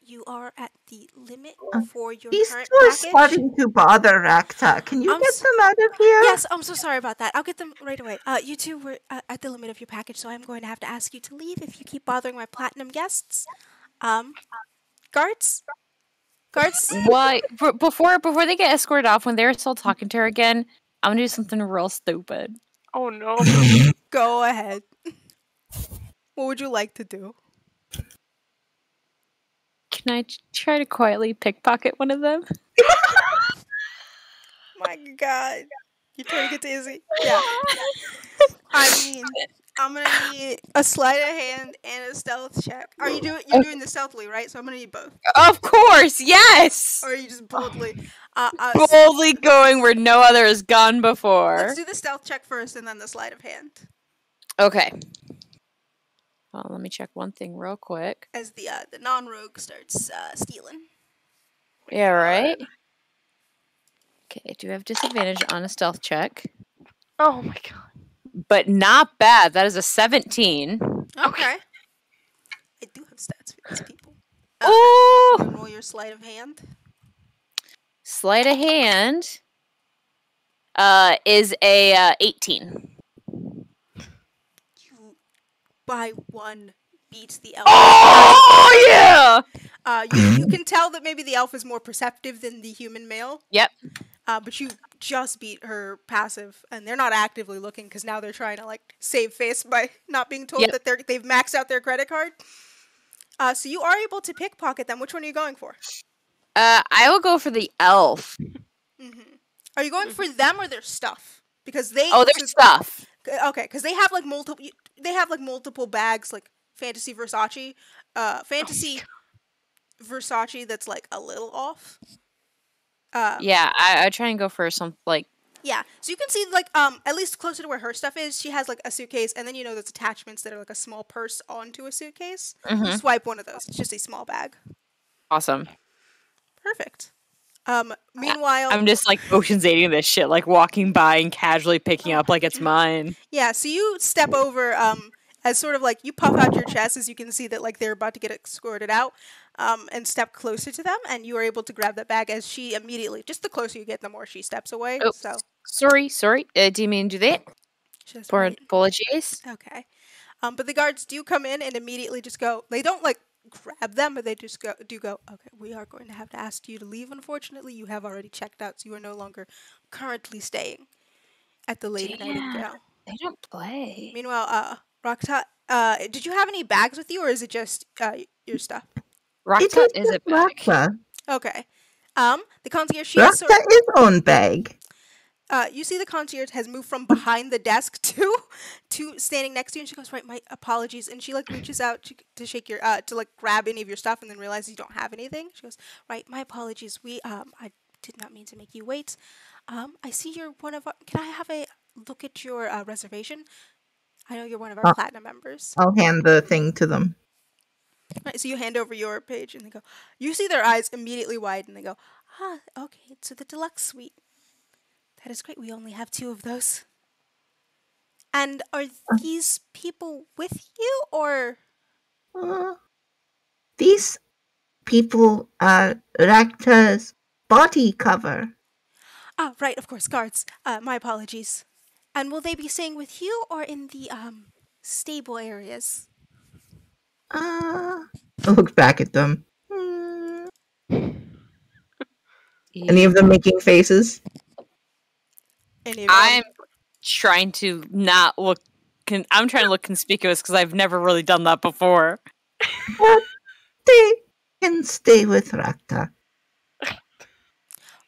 You are at the limit for your These current two are package. starting to bother Rakta. Can you get them out of here? Yes, I'm so sorry about that. I'll get them right away. You two were at the limit of your package, so I'm going to have to ask you to leave if you keep bothering my platinum guests. Guards? Guards? Why? Before they get escorted off, when they're still talking to her again, I'm gonna do something real stupid. Oh no. Go ahead. What would you like to do? Can I try to quietly pickpocket one of them? My God. You're trying to get to Izzy? Yeah. I mean, I'm gonna need a sleight of hand and a stealth check. You're doing this stealthily, right? So I'm gonna need both. Of course, yes! Or are you just boldly? Boldly going where no other has gone before. Let's do the stealth check first and then the sleight of hand. Okay. Well, let me check one thing real quick. As the non-rogue starts stealing. Yeah, right? Okay, do have disadvantage on a stealth check. Oh my god. But not bad. That is a 17. Okay. I do have stats for these people. Ooh! You roll your sleight of hand. Sleight of hand is a 18. You, by one, beat the elf. Oh, yeah! You can tell that maybe the elf is more perceptive than the human male. Yep. But you just beat her passive, and they're not actively looking because now they're trying to like save face by not being told that they've maxed out their credit card. So you are able to pickpocket them. Which one are you going for? I will go for the elf. Mm-hmm. Are you going for them or their stuff? Because their stuff. Okay, because they have like multiple. They have like multiple bags, like Fantasy Versace, Versace. That's like a little off. Yeah, I try and go for some like. Yeah, so you can see like at least closer to where her stuff is, she has like a suitcase, and then you know there's attachments that are like a small purse onto a suitcase. Mm-hmm. You swipe one of those; it's just a small bag. Awesome. Perfect. Meanwhile, I'm just like Ocean's 8ing this shit, like walking by and casually picking up like it's mine. Yeah, so you step over as sort of like you puff out your chest as you can see that like they're about to get escorted out, and step closer to them, and you are able to grab that bag as she immediately, just the closer you get, the more she steps away. Oh, so sorry. Do you mean do that? For apologies. Okay. But the guards do come in and immediately just go. They don't like grab them, but they just go. Okay, we are going to have to ask you to leave. Unfortunately, you have already checked out, so you are no longer currently staying at the Lady Nightingale. They don't play. Meanwhile, Rakta, did you have any bags with you, or is it just your stuff? Rakta is a bag. Rakta. Okay. The concierge, she has Rakta is own bag. you see the concierge has moved from behind the desk to standing next to you, and she goes, right, my apologies, and she like reaches out to shake your to like grab any of your stuff, and then realizes you don't have anything. She goes, right, my apologies, I did not mean to make you wait. I see you're one of our, can I have a look at your reservation? I know you're one of our platinum members. I'll hand the thing to them. Right, so you hand over your page, and they go, you see their eyes immediately widen, and they go, okay, so the deluxe suite. That is great. We only have 2 of those. And are these people with you, or? These people are Rakta's body cover. Right, of course, guards. My apologies. And will they be staying with you, or in the, stable areas? I look back at them. Any of them making faces? I'm trying to not look. I'm trying to look conspicuous because I've never really done that before. But they can stay with Rakta.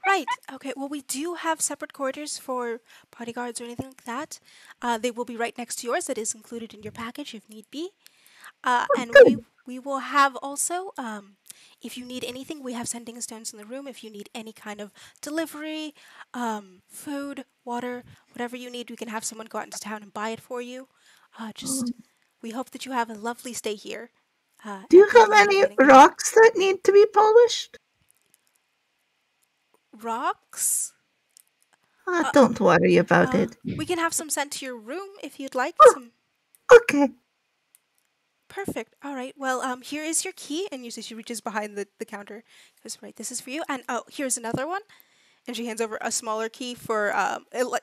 Right. Okay. Well, we do have separate quarters for bodyguards or anything like that. They will be right next to yours. That is included in your package if need be. And we will have also, if you need anything, we have sending stones in the room. If you need any kind of delivery, food, water, whatever you need, we can have someone go out into town and buy it for you. We hope that you have a lovely stay here. Do you have any rocks that need to be polished? Rocks? Don't worry about it. We can have some sent to your room if you'd like. Okay. perfect. All right. Well, here is your key, and you see she reaches behind the counter. Goes, right, this is for you, and here's another one. And she hands over a smaller key for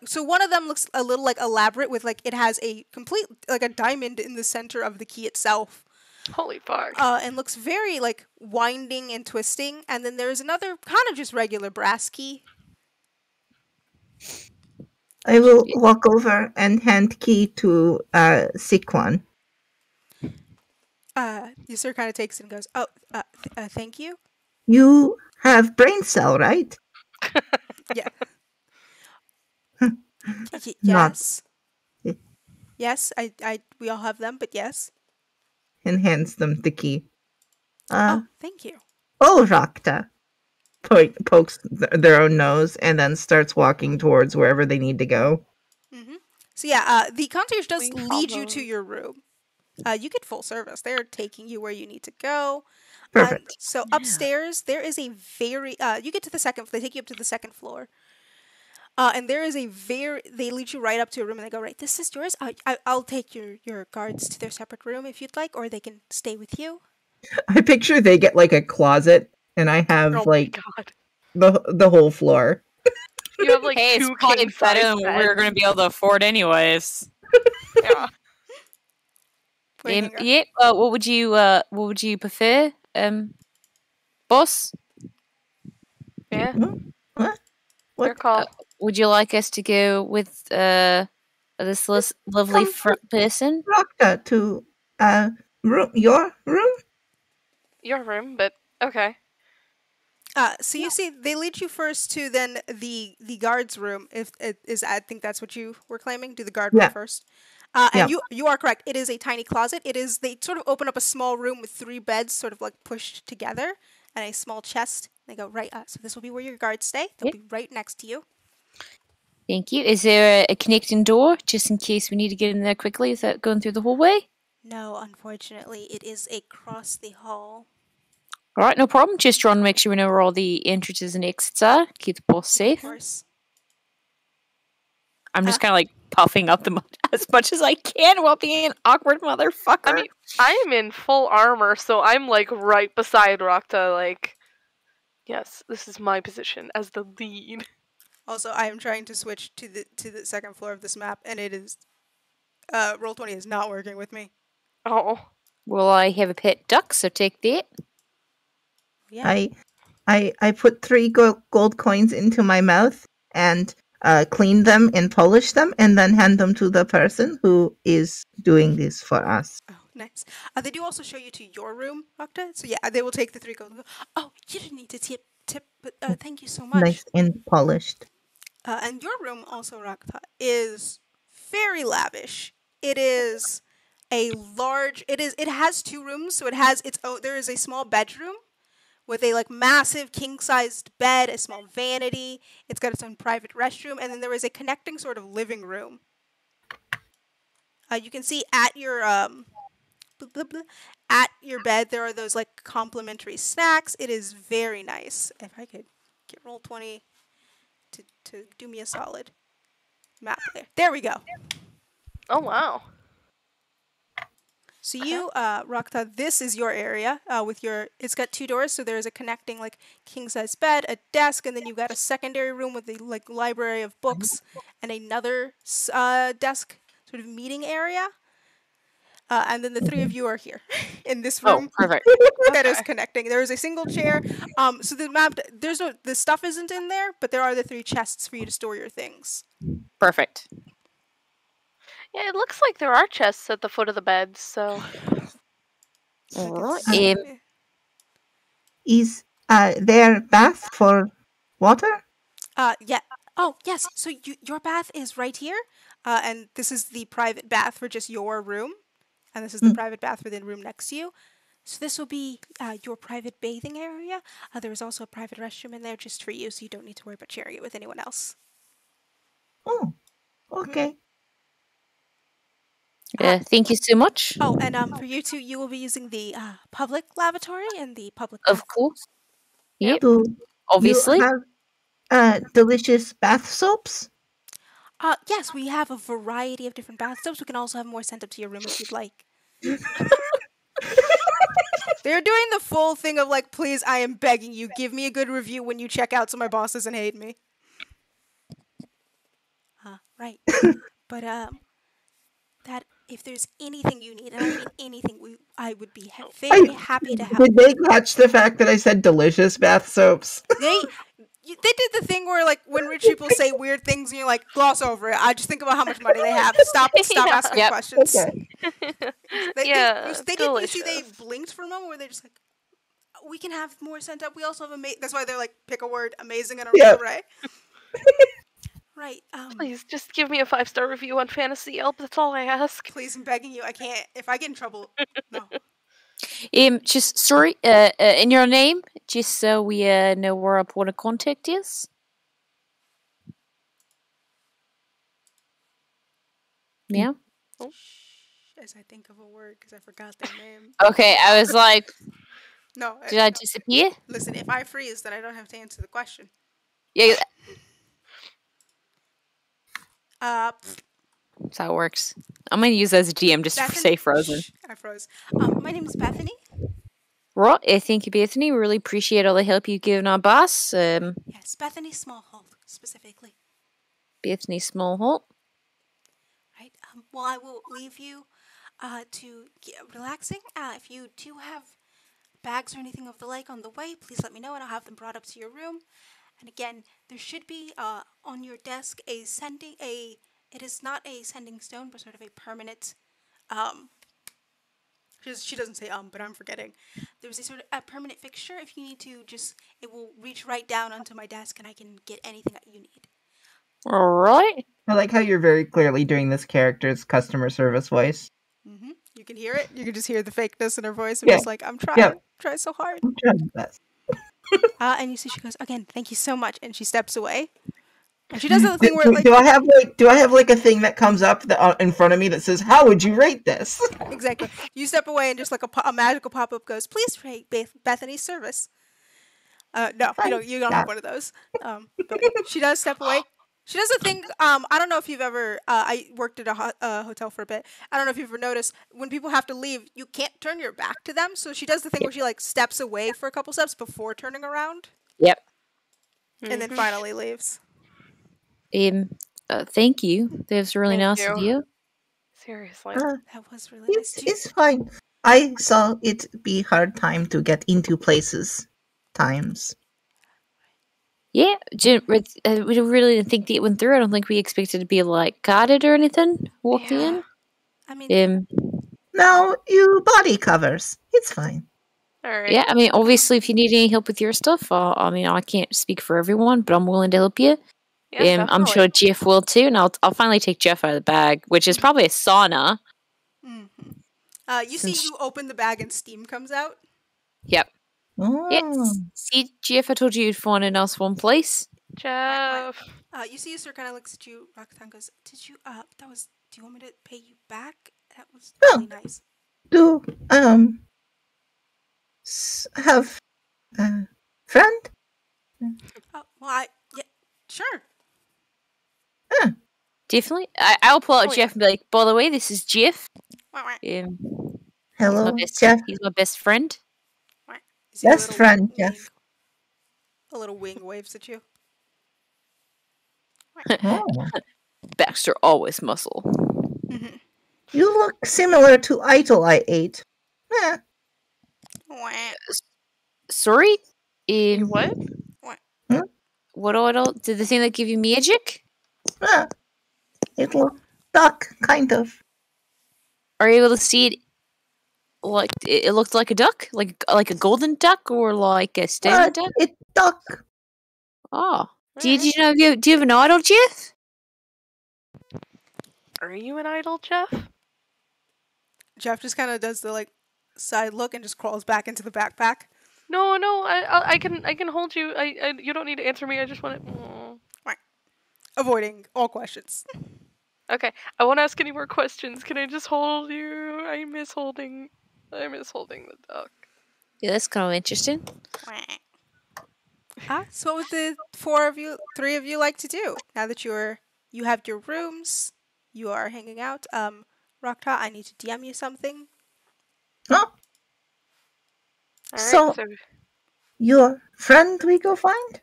so one of them looks a little like elaborate with like it has a complete like a diamond in the center of the key itself. Holy fuck. And looks very like winding and twisting. And then there's another kind of just regular brass key. I will walk over and hand key to Sikwan. Ysir kind of takes it and goes, "Oh, thank you." You have brain cell, right? Yeah. Not- Yes. Yes, we all have them, but yes. And hands them the key. Oh, thank you. Oh, Rakta. Pokes their own nose and then starts walking towards wherever they need to go. Mm-hmm. So yeah, the concierge does We lead you to follow. your room. You get full service. They're taking you where you need to go. Perfect. So upstairs, there is a very. You get to the second. They take you up to the second floor. And there is a very. They lead you right up to a room, and they go, "Right, this is yours. I'll take your guards to their separate room if you'd like, or they can stay with you." I picture they get like a closet, and I have Oh like my god. the whole floor. You have like Hey, it's two probably king better size than what we're beds. going to be able to afford anyways. Yeah. Wait, hang on. Yeah. What would you prefer, boss? Yeah. What? Your call. Would you like us to go with this lovely person? Rakta to your room? Your room, but okay. So you see, they lead you first to then the guards' room. If it is, I think that's what you were claiming. Do the guard room Yeah. first. Yeah. And you are correct. It is a tiny closet. They sort of open up a small room with 3 beds, sort of like pushed together, and a small chest. They go right. So this will be where your guards stay. They'll be right next to you. Thank you. Is there a connecting door just in case we need to get in there quickly? Is that going through the hallway? No, unfortunately, it is across the hall. All right, no problem. Just trying to make sure we know where all the entrances and exits are. Keep the boss Of safe. course. I'm just kind of like puffing up as much as I can while being an awkward motherfucker. I mean, I am in full armor, so I'm like right beside Rakta, like, yes, this is my position as the lead. Also, I am trying to switch to the second floor of this map, and it is Roll20 is not working with me. Oh. Well, I have a pet duck, so take that. Yeah. I put 3 gold coins into my mouth and clean them and polish them and then hand them to the person who is doing this for us. Oh, nice. They do also show you to your room, Rakta. So yeah, they will take the 3 gold. And go, oh, you didn't need to tip, but thank you so much. Nice and polished. And your room also, Rakta, is very lavish. It is a large. It has 2 rooms, so it has its own. There is a small bedroom with a like massive king-sized bed, a small vanity. It's got its own private restroom, and then there is a connecting sort of living room. You can see at your at your bed there are those like complimentary snacks. It is very nice. If I could get Roll20 to do me a solid map there. There we go. Oh, wow. So you, Rakta, this is your area with your. It's got 2 doors, so there is a connecting like king size bed, a desk, and then you've got a secondary room with a like library of books and another desk sort of meeting area. And then the 3 of you are here in this room. Oh, perfect. That is connecting. There is a single chair. So the map, the stuff isn't in there, but there are the 3 chests for you to store your things. Perfect. Yeah, it looks like there are chests at the foot of the beds, so. Alright. Is there bath for water? Yeah. Oh, yes. So your bath is right here, and this is the private bath for just your room, and this is the private bath for the room next to you. So this will be your private bathing area. There is also a private restroom in there just for you, so you don't need to worry about sharing it with anyone else. Oh, okay. Thank you so much. Oh, and for you two, you will be using the public lavatory and the public Of bath. course. Yep. Do Obviously. you have delicious bath soaps? Yes, we have a variety of different bath soaps. We can also have more sent up to your room if you'd like. They're doing the full thing of like, please, I am begging you, give me a good review when you check out so my boss doesn't hate me. Right. But that if there's anything you need, and I mean anything, I would be very happy to help. Did they catch the fact that I said delicious bath soaps? They did the thing where like when rich people say weird things and you're like gloss over it. I just think about how much money they have. Stop asking Yep. questions. Okay. They did. You see, they delicious. blinked for a moment where they're just like, we can have more sent up. We also have That's why they're like, pick a word, amazing and Yep. right. Right. Please, just give me a 5-star review on Fantasy Yelp. That's all I ask. Please, I'm begging you. I can't. If I get in trouble, no. Just sorry, in your name, just so we know where our point of contact is. Yeah. As I think of a word, because I forgot their name. Okay, I was like, No. did I disappear? Listen, if I freeze, then I don't have to answer the question. Yeah, Pfft, that's how it works. I'm gonna use that as a DM just to Bethany? stay frozen. Shh, I froze. My name is Bethany. Right, thank you, Bethany. We really appreciate all the help you've given our boss. Yes, Bethany Smallhold, specifically. Bethany Smallholt. Right. Well, I will leave you to get relaxing. If you do have bags or anything of the like on the way, please let me know and I'll have them brought up to your room. And again, there should be on your desk it is not a sending stone, but sort of a permanent, she doesn't say but I'm forgetting. There's a sort of a permanent fixture. If you need to, it will reach right down onto my desk and I can get anything that you need. All right. I like how you're very clearly doing this character's customer service voice. Mm-hmm. You can hear it. You can just hear the fakeness in her voice. I'm Yeah. just like, I'm trying. Yeah. Try so hard. I'm trying my best. And you see she goes, again, thank you so much. And she steps away. And she does the thing where, like... do I have like a thing that comes up in front of me that says, how would you rate this? Exactly. You step away and just like a magical pop-up goes, please rate Bethany's service. No, you don't have one of those. But she does step away. She does a thing, I don't know if you've ever, I worked at a hotel for a bit. I don't know if you've ever noticed, when people have to leave, you can't turn your back to them. So she does the thing where she like steps away for a couple steps before turning around. Yep. And then finally leaves. Thank you. That was really Thank nice of you. you. Seriously. That was really nice. It's fine. I saw it be hard time to get into places. Times. Yeah, we really didn't think that it went through. I don't think we expected to be like guarded or anything walking in. I mean, No, you body covers. It's fine. All right. Yeah, I mean, obviously, if you need any help with your stuff, I can't speak for everyone, but I'm willing to help you. Yeah, I'm sure Jeff will too, and I'll finally take Jeff out of the bag, which is probably a sauna. you see, you open the bag and steam comes out. Yep. Oh. Yes. See, Jeff, I told you you'd find a nice one place. Jeff. You see, Sir kind of looks at you. Rakathan goes, "Did you? Do you want me to pay you back? That was really nice." Do have a friend? Yeah, sure. Definitely. I'll pull out Jeff and be like, by the way, this is Jeff. Hello, Jeff. He's my best friend. Best friend, Jeff. A little wing waves at you. Oh. Baxter always muscle. You look similar to Idol I ate. Eh. Sorry? What? What idol? Did the thing that give you magic? It looked duck, kind of. Are you able to see it? Like it looked like a duck, like a golden duck, or like a standard duck? It's duck. Oh, do you know? Do you have an idol, Jeff? Are you an idol, Jeff? Jeff just kind of does the like side look and just crawls back into the backpack. No, I can hold you. You don't need to answer me. I just want to. Avoiding all questions. Okay, I won't ask any more questions. Can I just hold you? I miss holding the duck. Yeah, that's kind of interesting. So what would the three of you like to do now that you have your rooms, you are hanging out? Rakta, I need to DM you something. Huh? So, so your friend we go find?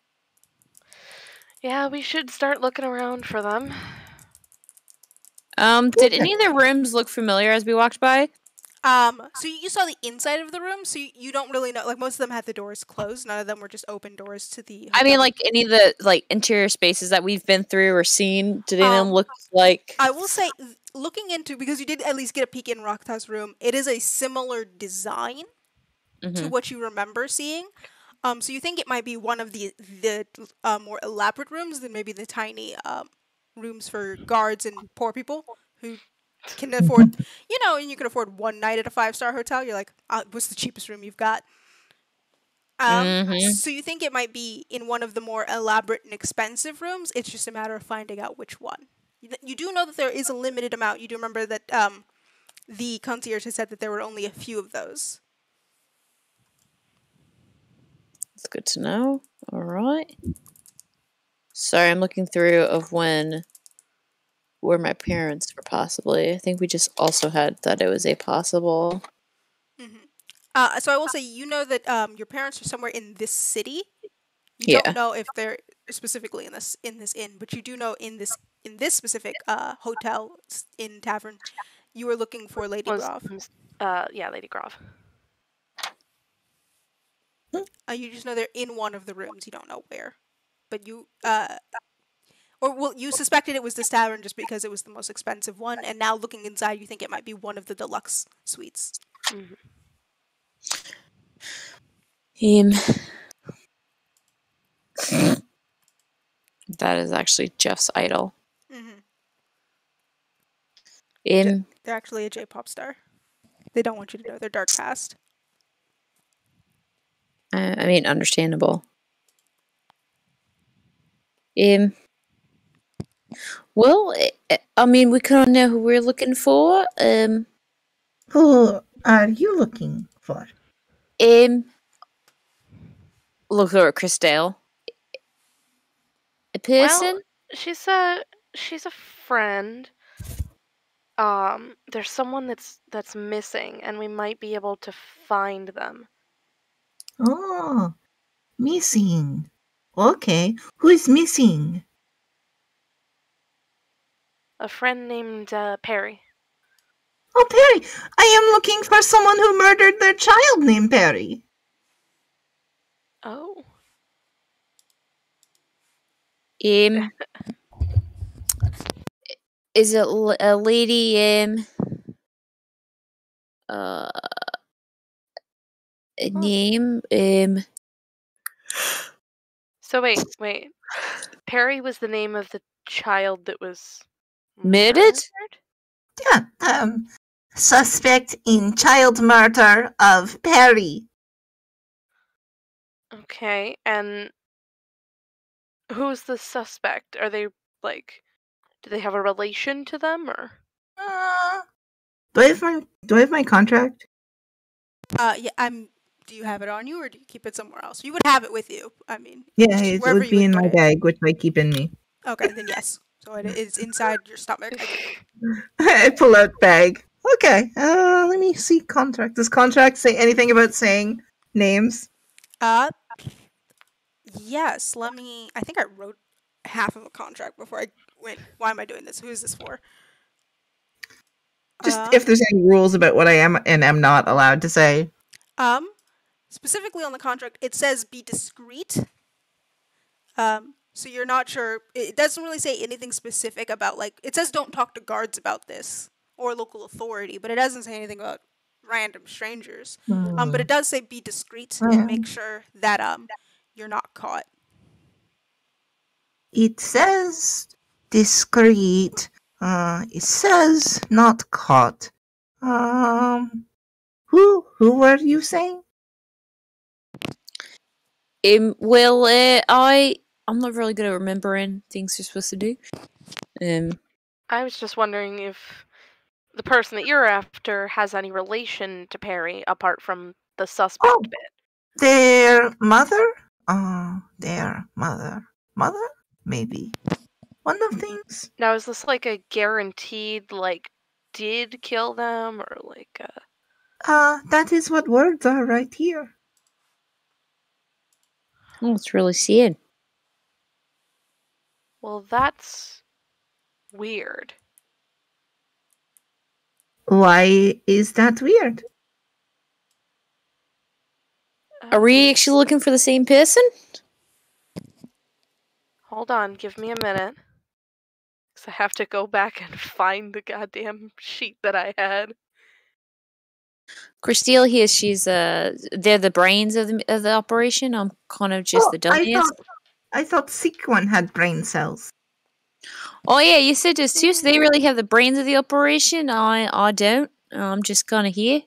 yeah, we should start looking around for them. Did any of the rooms look familiar as we walked by? So you saw the inside of the room, so you don't really know. Like most of them had the doors closed. None of them were just open doors to the. I mean, hotel like any of the like interior spaces that we've been through or seen. Did any of them look like? I will say, looking into because you did at least get a peek in Rakta's room. It is a similar design to what you remember seeing. So you think it might be one of the more elaborate rooms than maybe the tiny rooms for guards and poor people who can afford, and you can afford one night at a 5-star hotel. You're like, what's the cheapest room you've got? So you think it might be in one of the more elaborate and expensive rooms. It's just a matter of finding out which one. You do know that there is a limited amount. You do remember that the concierge has said that there were only a few of those. It's good to know. All right. Sorry, I'm looking through of where my parents were possibly. I think we just also had that it was a possible. So I will say, that your parents are somewhere in this city. You don't know if they're specifically in this inn, but you do know in this specific hotel in tavern, you were looking for Lady Grav. Yeah, Lady Grav. You just know they're in one of the rooms. You don't know where, but you you suspected it was this tavern just because it was the most expensive one, and now looking inside, you think it might be one of the deluxe suites. That is actually Jeff's idol. They're actually a J-pop star. They don't want you to know their dark past. I mean, understandable. Well, I mean, we kind of know who we're looking for. Who are you looking for? Look over at Christelle. A person? Well, she's a friend. There's someone that's missing, and we might be able to find them. Oh, missing. Okay, who is missing? A friend named Perry. Oh, Perry, I am looking for someone who murdered their child named Perry. Oh. Is it a lady, name, So wait. Perry was the name of the child that was murdered? Yeah, suspect in child murder of Perry. Okay, and who's the suspect? Are they, do they have a relation to them, or? Do I have my contract? Yeah, do you have it on you, or do you keep it somewhere else? You would have it with you. I mean, Yeah, it would be in my bag, which I keep in me. Okay, then yes. So it is inside your stomach. I pull out bag. Okay, let me see contract. Does contract say anything about saying names? Yes. I think I wrote half of a contract before I went. Why am I doing this? Who is this for? Just if there's any rules about what I am and am not allowed to say. Specifically on the contract, it says be discreet. So you're not sure. It doesn't really say anything specific about, it says don't talk to guards about this or local authority, but it doesn't say anything about random strangers. But it does say be discreet and make sure that you're not caught. It says discreet. It says not caught. Who were you saying? Well, I'm not really good at remembering things you're supposed to do. I was just wondering if the person that you're after has any relation to Perry apart from the suspect bit. Their mother? Their mother. Mother? Maybe. One of things. Now, is this a guaranteed, did kill them, or that is what words are right here. Oh, it's really sad. Well, that's weird. Why is that weird? Are we actually looking for the same person? Hold on, give me a minute. Because I have to go back and find the goddamn sheet that I had. Christelle here, they're the brains of the operation. I'm kind of just the dumbass. I thought sick one had brain cells. Oh yeah, you said this too, so they really have the brains of the operation. I don't. I'm just kind of here.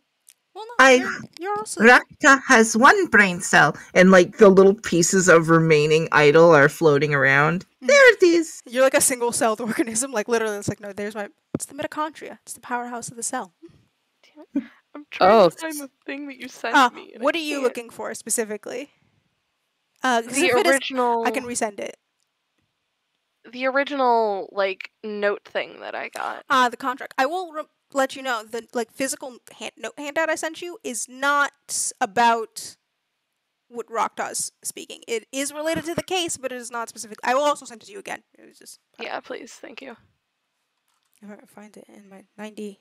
Well, no, you're also. Rakta has one brain cell. And like the little pieces of remaining idol are floating around. There it is. You're like a single-celled organism. Like literally, it's like no. It's the mitochondria. It's the powerhouse of the cell. I'm trying to find the thing that you sent me. What are you looking for specifically? The original. I can resend it. The original note thing that I got. The contract. I will let you know the physical note handout I sent you is not about what Rakta's speaking. It is related to the case, but it is not specific. I will also send it to you again. It was just yeah, please, thank you. If I can find it in my 90.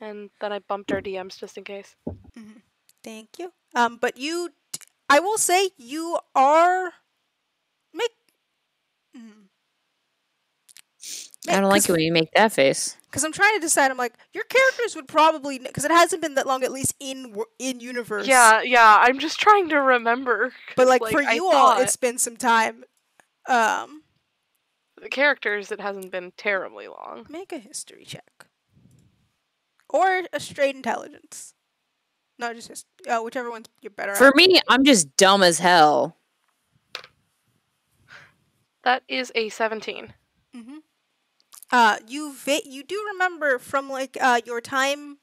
And then I bumped our DMs just in case. Mm-hmm. Thank you. But I will say you are I don't like it when you make that face. Because I'm trying to decide. I'm like, your characters would probably, because it hasn't been that long, at least in universe. Yeah. I'm just trying to remember. But for you all, it's been some time. The characters, it hasn't been terribly long. Make a history check, or a straight intelligence. No, just whichever one's you're better at. For me, I'm just dumb as hell. That is a 17. Mm-hmm. You do remember from your time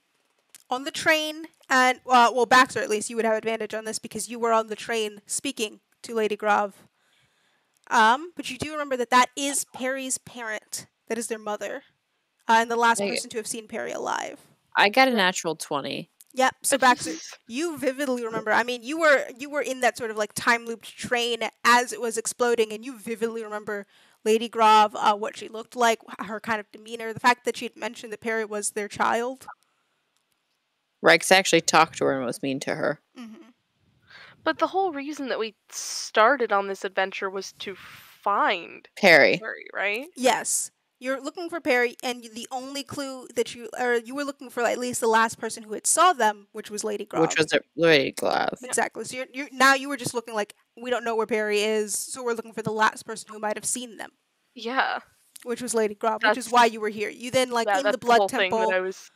on the train, and Baxter, at least you would have advantage on this because you were on the train speaking to Lady Grav. But you do remember that is Perry's parent. That is their mother, and the last person to have seen Perry alive. I got a natural 20. Yep. So Baxter, you vividly remember. I mean, you were in that sort of time looped train as it was exploding, and you vividly remember Lady Grav, what she looked like, her kind of demeanor, the fact that she had mentioned that Perry was their child. Rex actually talked to her and was mean to her. Mm-hmm. But the whole reason that we started on this adventure was to find Perry, right? Yes. You're looking for Perry, and the only clue that you were looking for at least the last person who had saw them, which was Lady Grav. Which was Lady Grav. Exactly. So you were just looking we don't know where Perry is, so we're looking for the last person who might have seen them. Yeah. Which was Lady Grav, which is why you were here. You then in the blood temple. Thing that I was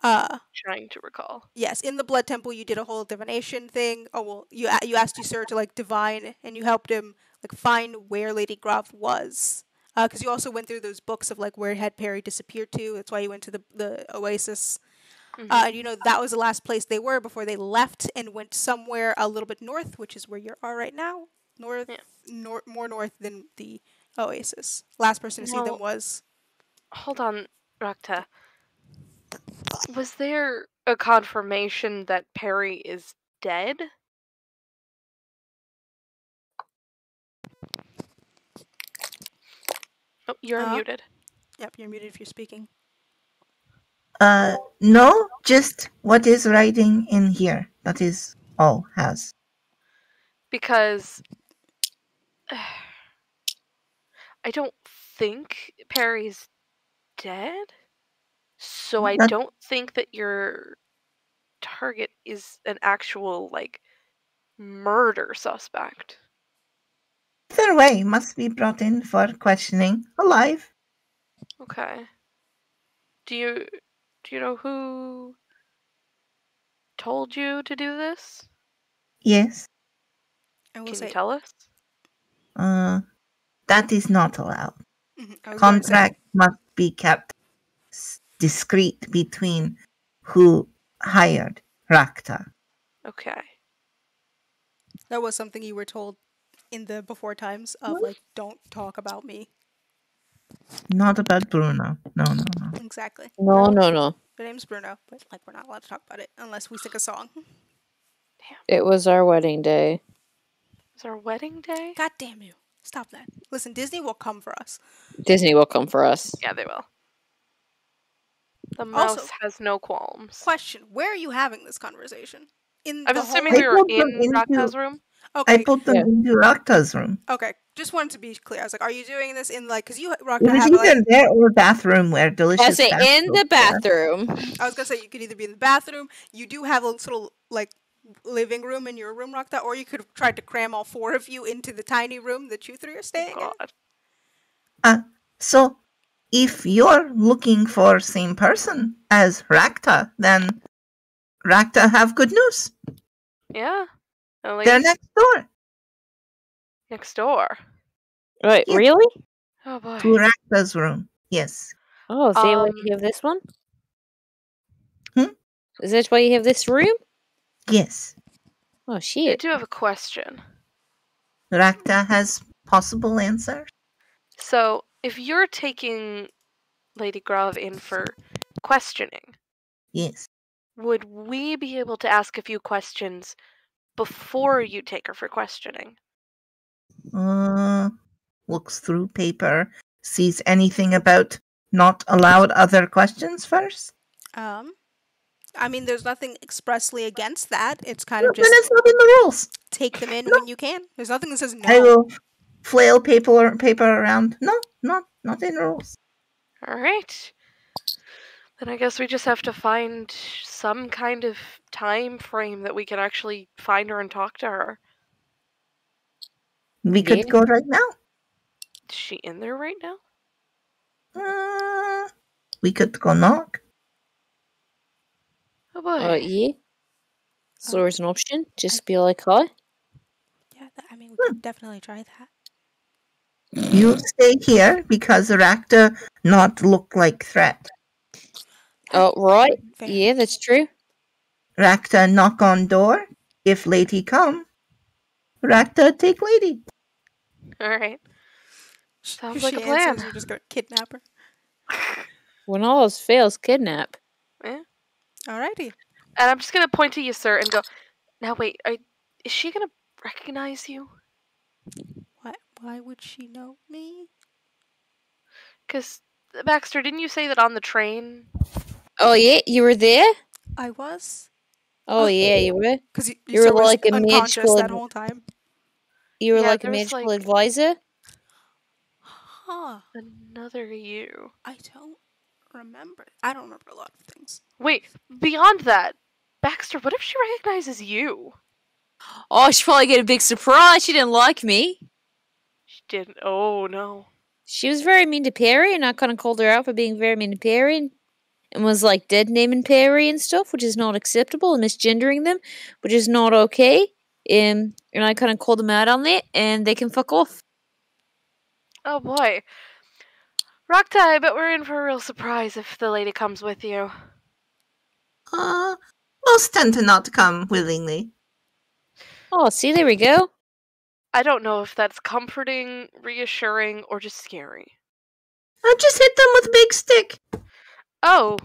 trying to recall. Yes, in the blood temple you did a whole divination thing. Oh well, you asked Easse to divine, and you helped him find where Lady Grav was. Because you also went through those books of where had Perry disappeared to. That's why you went to the oasis. Mm-hmm. And that was the last place they were before they left and went somewhere a little bit north, which is where you are right now. More north than the oasis. Last person to see them was. Hold on, Rakta. Was there a confirmation that Perry is dead? Oh, you're muted. Yep, you're muted if you're speaking. No, just what is writing in here. That is all has. Because I don't think Perry's dead. So I don't think that your target is an actual murder suspect. Either way, must be brought in for questioning. Alive. Okay. Do you know who told you to do this? Yes. Can you tell us? That is not allowed. Mm-hmm. Contract must be kept discreet between who hired Rakta. Okay. That was something you were told in the before times of don't talk about me. Not about Bruno. No. Exactly. No. The name's Bruno, but we're not allowed to talk about it unless we sing a song. Damn. It was our wedding day. It's our wedding day? God damn you. Stop that. Listen, Disney will come for us. Disney will come for us. Yeah, they will. The Also- mouse has no qualms. Question, where are you having this conversation? In I the was hall? assuming we were I put them in into- Rakta's room. I Okay, put them Yeah. into Rakta's room. okay. Just wanted to be clear. I was like, are you doing this in like, because you, Rakta, It was have either like, there or bathroom where delicious. I say in the bathroom. I was gonna say you could either be in the bathroom. You do have a little like living room in your room, Rakta, or you could have tried to cram all four of you into the tiny room that you three are staying in. God. So, if you're looking for same person as Rakta, then Rakta have good news. Yeah. At They're least next door next door. Wait, Yeah. really? Oh boy. to Rakta's room. Yes. Oh, is that why Um, you have this one? Hmm? Is that why you have this room? Yes. Oh, I shit. do have a question. Rakta has possible answers. So, if you're taking Lady Grav in for questioning, Yes. would we be able to ask a few questions before you take her for questioning? Looks through paper, sees anything about not allowed other questions first. I mean, there's nothing expressly against that. It's kind Then of just it's not in the rules. take them in No. when you can. There's nothing that says no. I will flail paper around. No, not in rules. Alright. Then I guess we just have to find some kind of time frame that we can actually find her and talk to her. We could Yeah. go right now. Is she in there right now? We could go knock. Oh boy. Yeah. So there's an option. Just be like, hi. Yeah, I mean, we could definitely try that. You stay here because Rakta not look like threat. Oh, right. Fair. Yeah, that's true. Rakta knock on door. If lady come, Rakta take lady. Alright. Sounds like She a plan. answers, you're just gonna kidnap her. When all else fails, kidnap. Alrighty. And I'm just gonna point to you, sir, and go, now wait, is she gonna recognize you? What? Why would she know me? Because, Baxter, didn't you say that on the train? Oh, yeah, you were there? I was. Oh, yeah, you were. Because you You were sir was like a unconscious magical that ad- whole time. You were Yeah, like a there was, magical like- advisor? Huh. Another you. I don't remember. I don't remember a lot of things. Wait, beyond that, Baxter, what if she recognizes you? Oh, she probably get a big surprise. She didn't like me. She didn't. Oh, no. She was very mean to Perry, and I kind of called her out for being very mean to Perry, and was like dead naming Perry and stuff, which is not acceptable, and misgendering them, which is not okay. And I kind of called them out on that, and they can fuck off. Oh, boy. Rakta, I bet we're in for a real surprise if the lady comes with you. Most tend to not come willingly. Oh, see, there we go. I don't know if that's comforting, reassuring, or just scary. I just hit them with a big stick. Oh,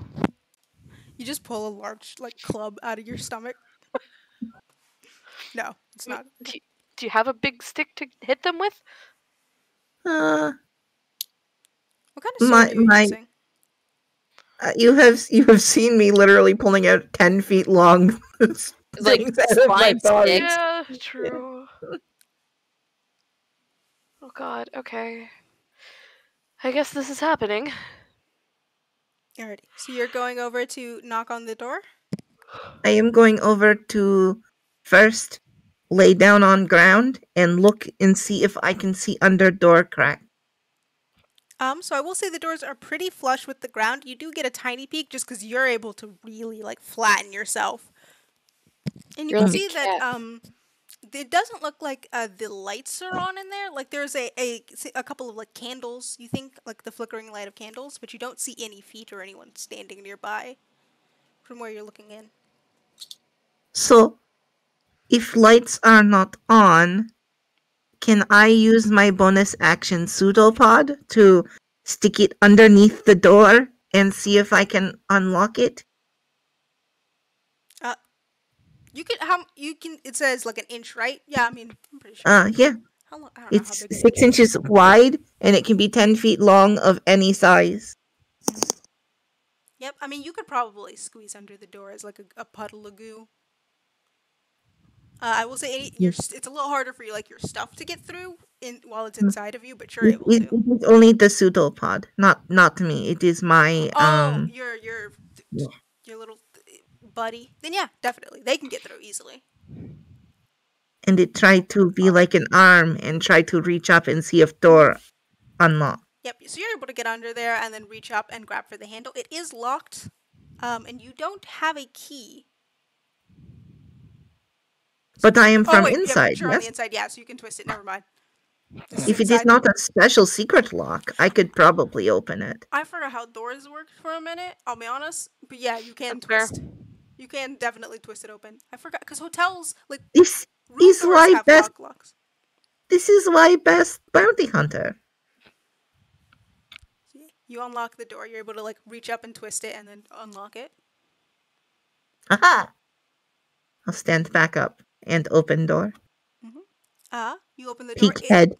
You just pull a large, like, club out of your stomach. No, it's not. do you have a big stick to hit them with? Uh, What kind of sword my- are you my- using? you have seen me literally pulling out 10 feet long Like, things out of my spine body. sticks. Yeah, true. Oh god, okay. I guess this is happening. Alrighty. So you're going over to knock on the door? I am going over to first lay down on ground and look and see if I can see under door crack. So I will say the doors are pretty flush with the ground. You do get a tiny peek just because you're able to really, like, flatten yourself. And you You're can like a see that, cat. it doesn't look like the lights are on in there. Like, there's a couple of, like, candles, you think, like the flickering light of candles, but you don't see any feet or anyone standing nearby from where you're looking in. So, if lights are not on, can I use my bonus action pseudopod to stick it underneath the door and see if I can unlock it? It says like an inch, right? Yeah, I mean, I'm pretty sure. Yeah. How long? I don't know how It's big an 6 inch is. inches wide, and it can be 10 feet long of any size. Yep. I mean, you could probably squeeze under the door as like a puddle of goo. I will say it's a little harder for your stuff to get through while it's inside of you, but you're able It to. is only the pseudopod, not me. It is my Oh, your yeah. your little buddy. Then yeah, definitely they can get through easily. And it tried to be like an arm and try to reach up and see if door unlocked. Yep. So you're able to get under there and then reach up and grab for the handle. It is locked, and you don't have a key. But I am from wait, inside, yeah, you're on the yes? inside, yeah, so you can twist it. Never mind. If it is not a special secret lock, I could probably open it. I forgot how doors worked for a minute, I'll be honest. But yeah, you can That's twist. You can definitely twist it open. I forgot, because hotels, like, This room is doors why have best locks. This is why best bounty hunter. So you unlock the door, you're able to, like, reach up and twist it and then unlock it. Aha! I'll stand back up and open door. You open the door. Peek head.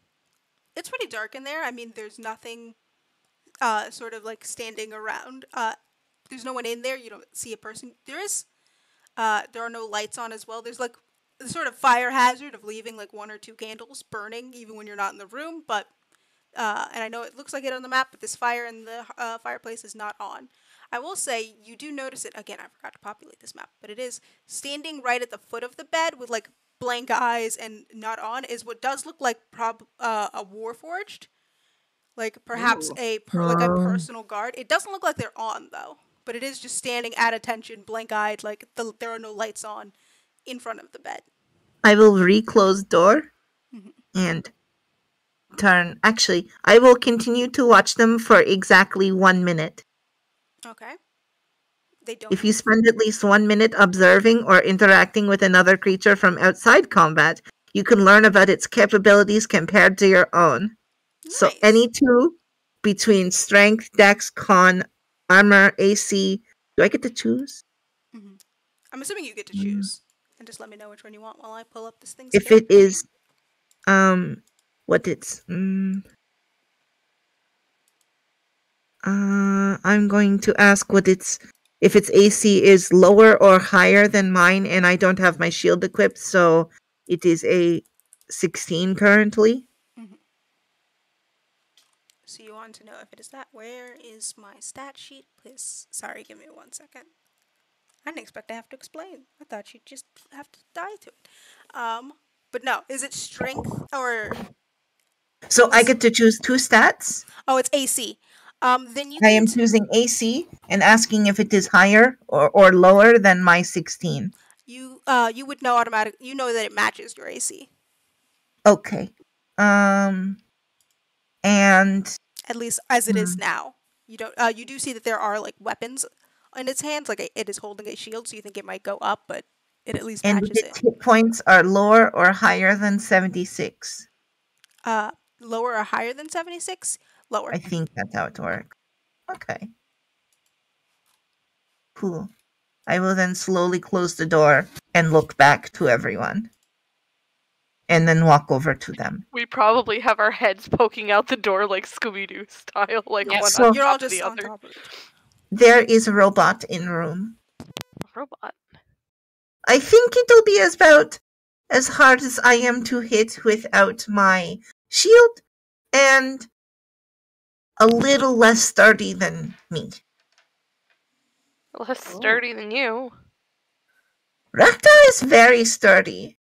It's pretty dark in there. I mean, there's nothing sort of like standing around. There's no one in there. You don't see a person. There are no lights on as well. There's like the sort of fire hazard of leaving like one or two candles burning even when you're not in the room. But and I know it looks like it on the map, but this fire in the fireplace is not on. I will say you do notice it again. I forgot to populate this map, but it is standing right at the foot of the bed with like blank eyes and not on is what does look like a warforged, like perhaps a personal guard. It doesn't look like they're on though, but it is just standing at attention, blank eyed, like there are no lights on, in front of the bed. I will reclose door and turn. Actually, I will continue to watch them for exactly 1 minute. Okay. They don't. If you spend at least 1 minute observing or interacting with another creature from outside combat, you can learn about its capabilities compared to your own. Nice. So any two between strength, dex, con, armor, AC. Do I get to choose? I'm assuming you get to choose, and just let me know which one you want while I pull up this thing. If it is, what it's, I'm going to ask what it's. If its AC is lower or higher than mine, and I don't have my shield equipped, so it is a 16 currently. So you want to know if it is that. Where is my stat sheet, please? Sorry, give me 1 second. I didn't expect to have to explain. I thought you'd just have to die to it. But no, is it strength or... So I get to choose 2 stats? Oh, it's AC. Then you I am choosing AC and asking if it is higher or lower than my 16. You would know automatically. You know that it matches your AC. Okay. And at least as it is now. You don't. You do see that there are like weapons in its hands. Like it is holding a shield, so you think it might go up, but it at least matches it. Its hit points are lower or higher than 76. Lower or higher than 76? Lower. I think that's how it works. Okay. Cool. I will then slowly close the door and look back to everyone. And then walk over to them. We probably have our heads poking out the door like Scooby-Doo style, like one So on You're all top of just the on other. top of it. There is a robot in room. Robot. I think it'll be about as hard as I am to hit without my shield, and a little less sturdy than me. Less sturdy than you. Rakta is very sturdy.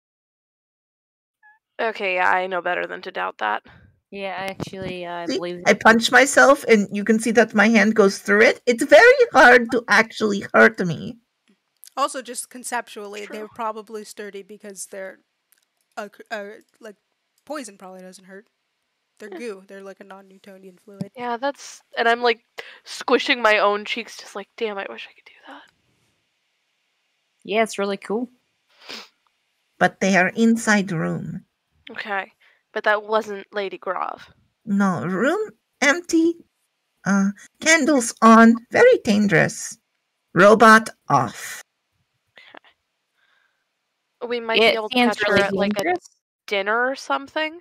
Okay, yeah, I know better than to doubt that. Yeah, actually, I See, believe I punch myself, and you can see that my hand goes through it. It's very hard to actually hurt me. Also, just conceptually, True. they're probably sturdy because they're like poison probably doesn't hurt. They're goo. They're like a non-Newtonian fluid. Yeah, that's... And I'm like squishing my own cheeks, just like, damn, I wish I could do that. Yeah, it's really cool. But they are inside room. Okay, but that wasn't Lady Grav. No, room empty. Candles on. Very dangerous. Robot off. We might Yeah, be it able to sounds catch her really at like a dangerous. dinner or something.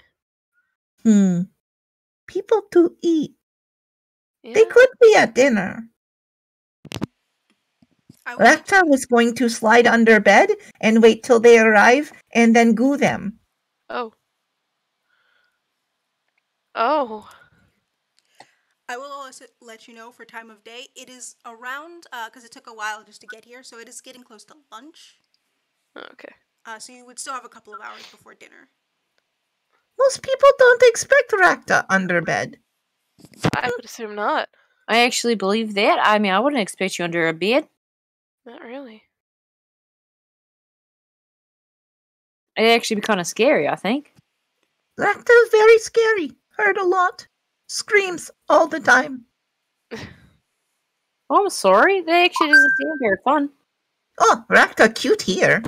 People to eat. Yeah. They could be at dinner. I will let Rakta you- was going to slide under bed and wait till they arrive and then goo them. Oh. Oh. I will also let you know for time of day. It is around because it took a while just to get here, so it is getting close to lunch. Okay. So you would still have a couple of hours before dinner. Most people don't expect Rakta under bed. I would assume not. I actually believe that. I mean, I wouldn't expect you under a bed. Not really. It'd actually be kind of scary, I think. Rakta's very scary. Heard a lot. Screams all the time. Oh, I'm sorry. That actually doesn't seem very fun. Oh, Rakta cute here.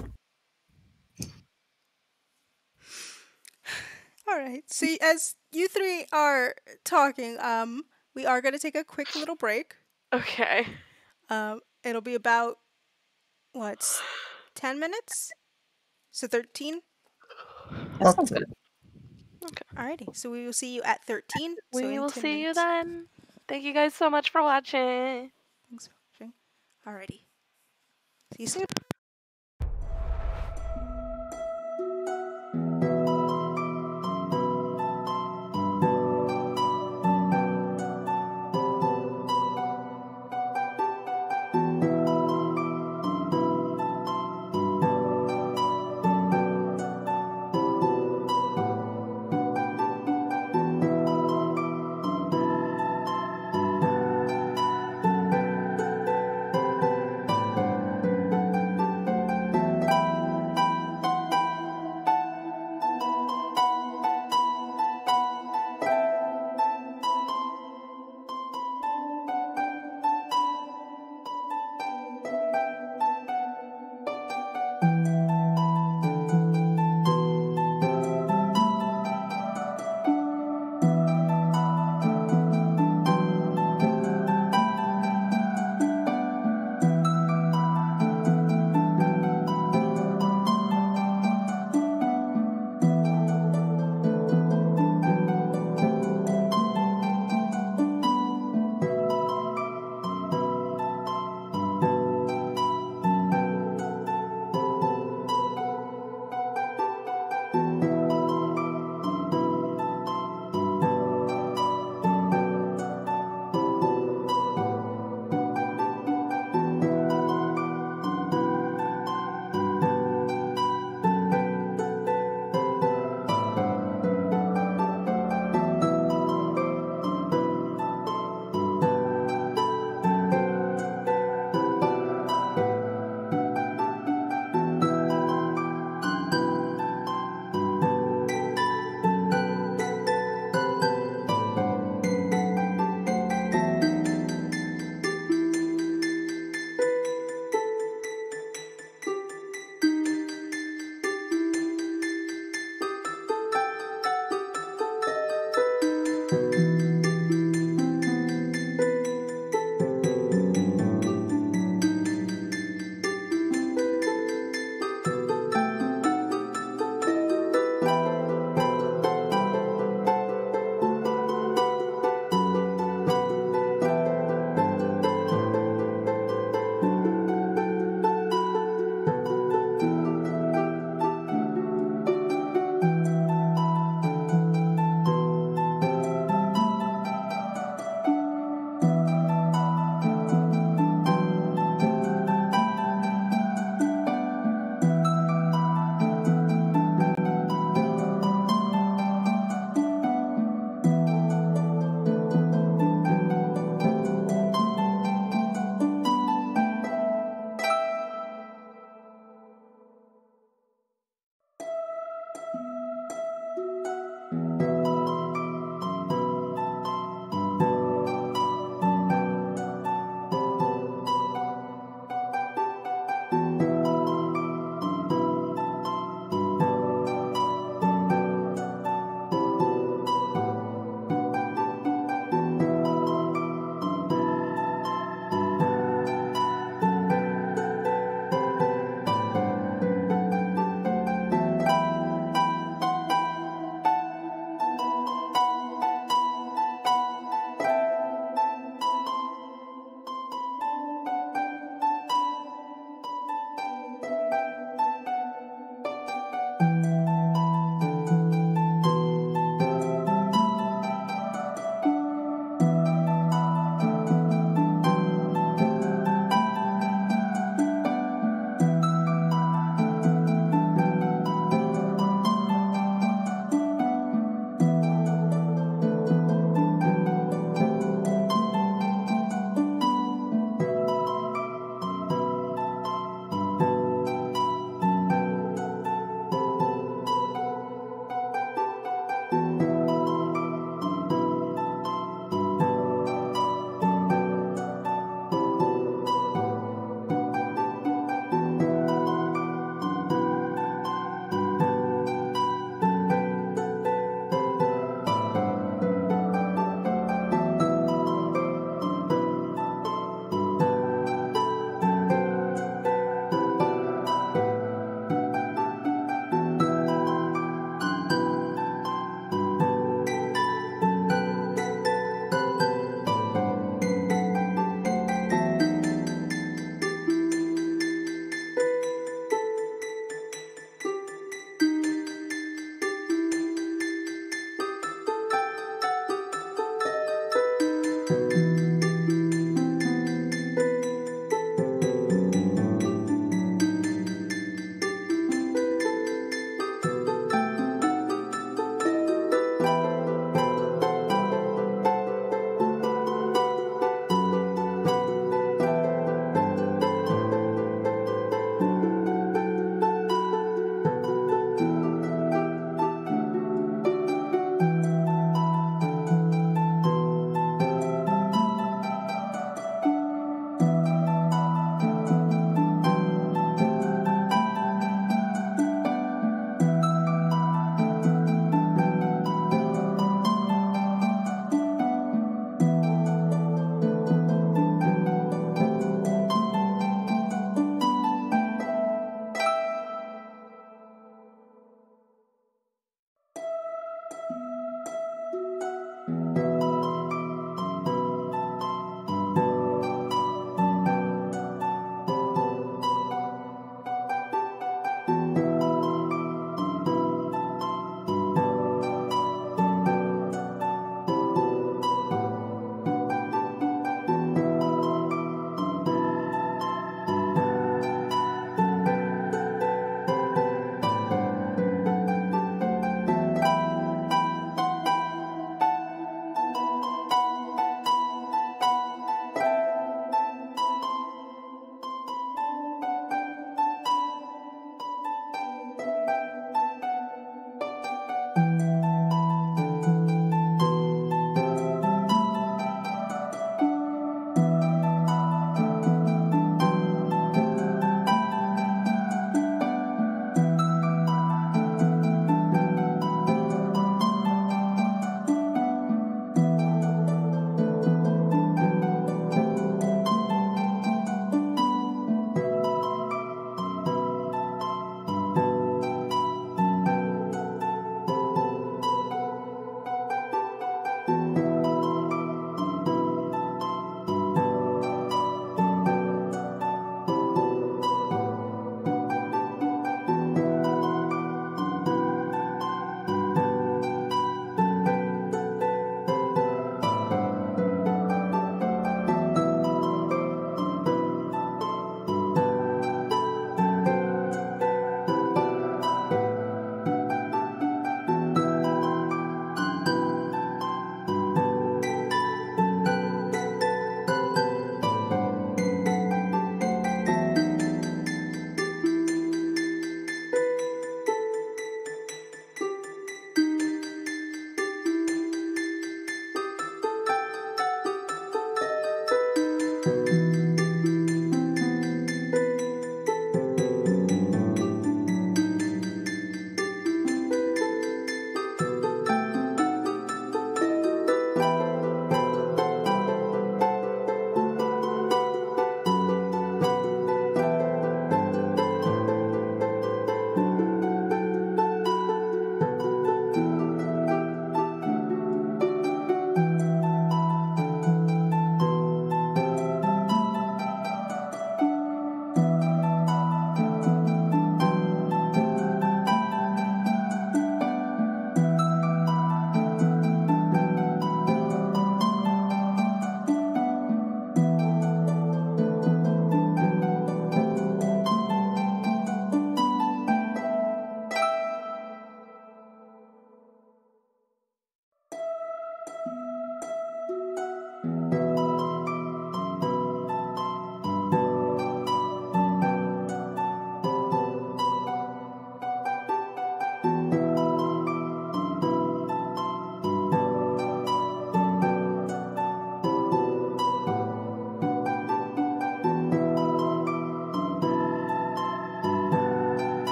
All right. So as you three are talking, we are going to take a quick little break. Okay. It'll be about what, 10 minutes? So 13. That sounds good. Alrighty. So we will see you at 13. So We in will 10 see you minutes. then. Thank you guys so much for watching. Thanks for watching. Alrighty. See you soon.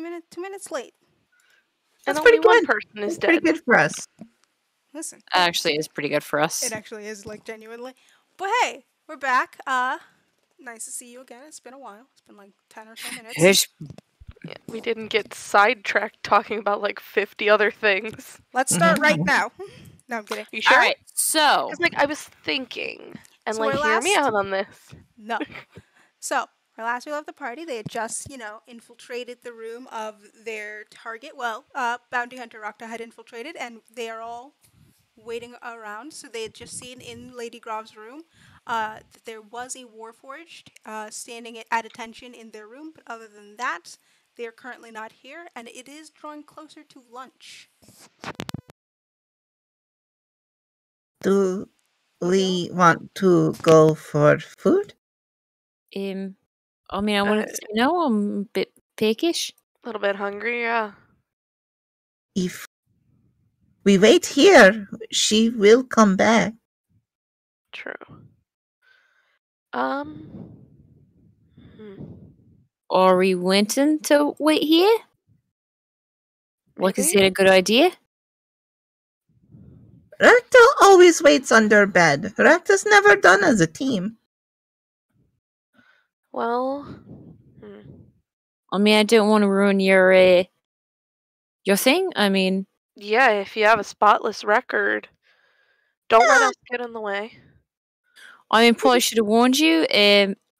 2 minutes late. That's and pretty only one good. person is That's pretty dead. good for us. Listen, Actually, it's pretty good for us. it actually is, like, genuinely. But hey, we're back. Nice to see you again. It's been a while. It's been like 10 or so minutes. Here's- Yeah, we didn't get sidetracked talking about like 50 other things. Let's start right now. No, I'm kidding. You sure? All right, so It's like I was thinking, and So like our hear me last- out on this. No. So, our last we left the party, they had just, infiltrated the room of their target. Well, Bounty Hunter Rakta had infiltrated, and they are all waiting around. So they had just seen in Lady Grav's room that there was a Warforged standing at attention in their room. But other than that, they are currently not here, and it is drawing closer to lunch. Do we want to go for food? I mean, I wanted to say no. I'm a bit peckish. A little bit hungry, yeah. If we wait here, she will come back. True. Are we wanting to wait here? Like, is it a good idea? Rakta always waits under bed. Rakta's never done as a team. Well, I mean, I don't want to ruin your thing. I mean, yeah, if you have a spotless record, don't let us get in the way. probably should have warned you.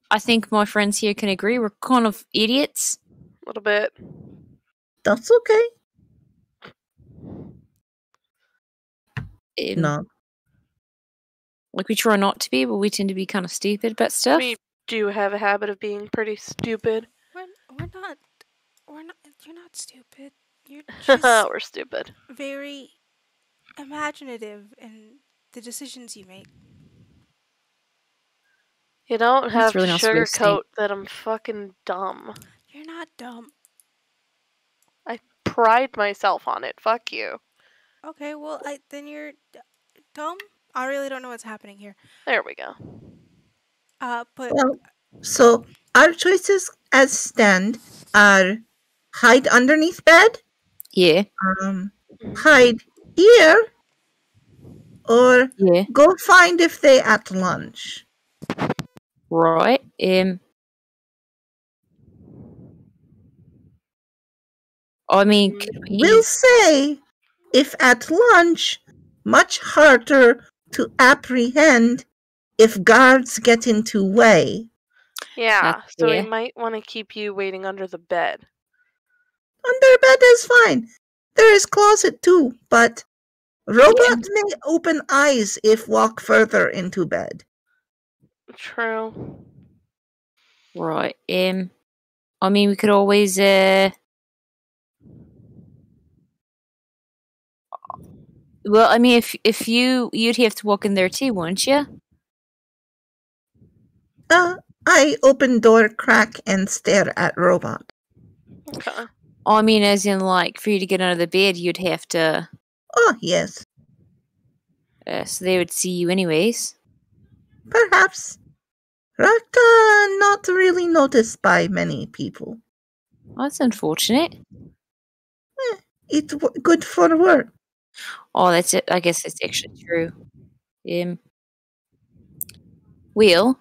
I think my friends here can agree. We're kind of idiots. A little bit. That's okay. No. Like, we try not to be, but we tend to be kind of stupid about stuff. We do have a habit of being pretty stupid. We're not. You're not stupid. You're just We're stupid. very imaginative in the decisions you make. You don't have really to nice way of saying- sugarcoat that I'm fucking dumb. You're not dumb. I pride myself on it. Fuck you. Okay, well, then you're dumb. I really don't know what's happening here. There we go. But Well, so our choices as stand are hide underneath bed, Yeah, hide here, or yeah, go find if they at lunch. right. I mean, could we We'll say if at lunch, much harder to apprehend if guards get into way. Yeah, so yeah. we might want to keep you waiting under the bed. Under bed is fine. There is closet too, but robot may open eyes if walk further into bed. True. Right. I mean, we could always well, I mean, if you'd have to walk in there too, wouldn't you? I open door crack and stare at robot. Okay. I mean, as in, like, for you to get under the bed, you'd have to. Oh, yes. So they would see you anyways. Perhaps. Rakta not really noticed by many people. That's unfortunate. It's good for work. Oh, that's it. I guess that's actually true. Well,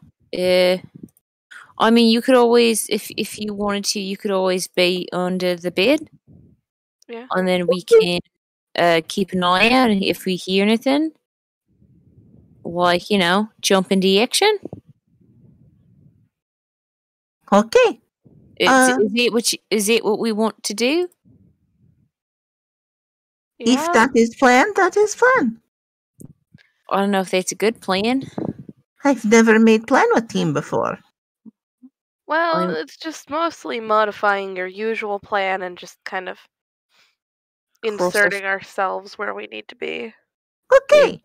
I mean, you could always, if you wanted to, you could always be under the bed. Yeah. And then we can keep an eye out, and if we hear anything, like, jump into action. Okay. Is it what we want to do? If Yeah. that is planned, that is fun. I don't know if that's a good plan. I've never made plan with team before. Well, I'm- it's just mostly modifying your usual plan and just kind of inserting ourselves where we need to be. Okay.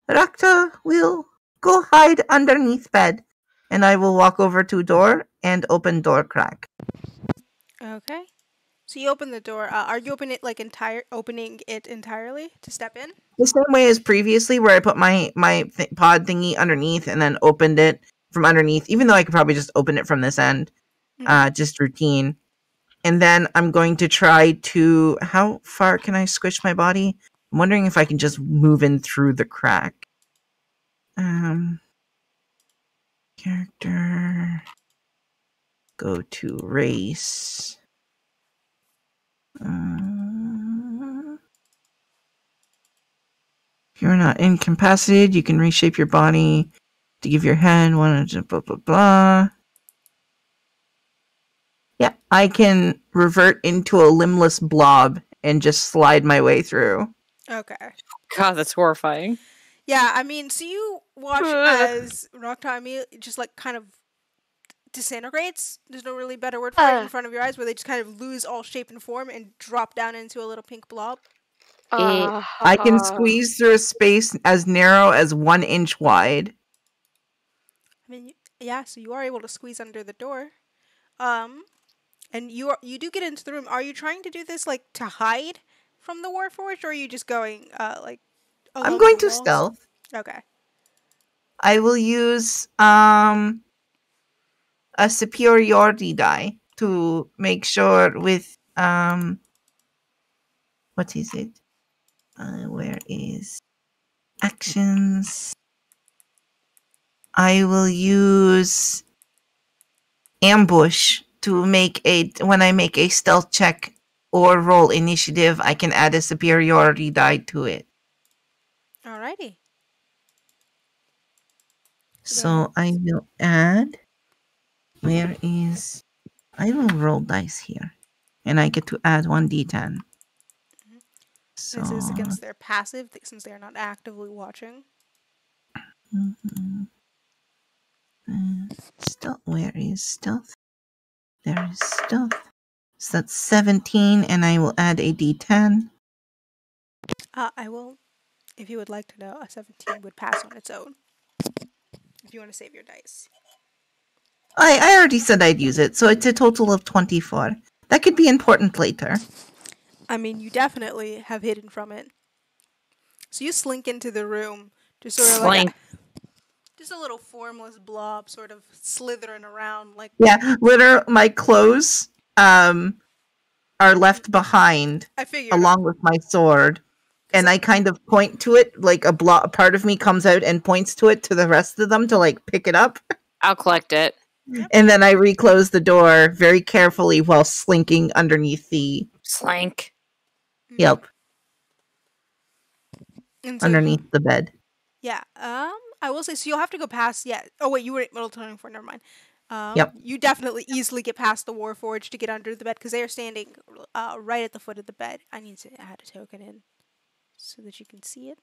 Rakta will go hide underneath bed, and I will walk over to door and open door crack. okay. So you open the door. Are you opening it entirely to step in? The same way as previously, where I put my pod thingy underneath and then opened it from underneath, even though I could probably just open it from this end. Mhm. Just routine. And then I'm going to try to... How far can I squish my body? I'm wondering if I can just move in through the crack. Character... Go to race. If you're not incapacitated, you can reshape your body to give your head one blah blah blah. Yeah, I can revert into a limbless blob and just slide my way through. Okay. God, that's horrifying. Yeah, I mean, so you watch as Roktami just like kind of disintegrates. There's no really better word for it in front of your eyes, where they just kind of lose all shape and form and drop down into a little pink blob. I can squeeze through a space as narrow as 1 inch wide. I mean, yeah, so you are able to squeeze under the door. And you do get into the room. Are you trying to do this like to hide from the Warforged, or are you just going like? I'm going to stealth. Okay. I will use a superiority die to make sure with what is it? Where is actions? I will use ambush to make when I make a stealth check or roll initiative, I can add a superiority die to it. Alrighty. So I will add. Where is? I will roll dice here, and I get to add 1d10. So this is against their passive, since they are not actively watching. Stealth. Where is stealth? There is stealth. So that's 17, and I will add a d10. I will, if you would like to know, a 17 would pass on its own. If you want to save your dice. I already said I'd use it, so it's a total of 24. That could be important later. I mean, you definitely have hidden from it. So you slink into the room, just sort of like just a little formless blob, sort of slithering around like. Yeah, my clothes are left behind. I figured. Along with my sword, and I kind of point to it, like a part of me comes out and points to it to the rest of them to like pick it up. I'll collect it. Yep. And then I reclose the door very carefully while slinking underneath the... Slink. Yep. And so underneath the bed. Yeah. I will say, so you'll have to go past, yeah. Oh, wait, you were at Middle 24, never mind. Yep. You definitely easily get past the Warforged to get under the bed, because they are standing right at the foot of the bed. I need to add a token in so that you can see it.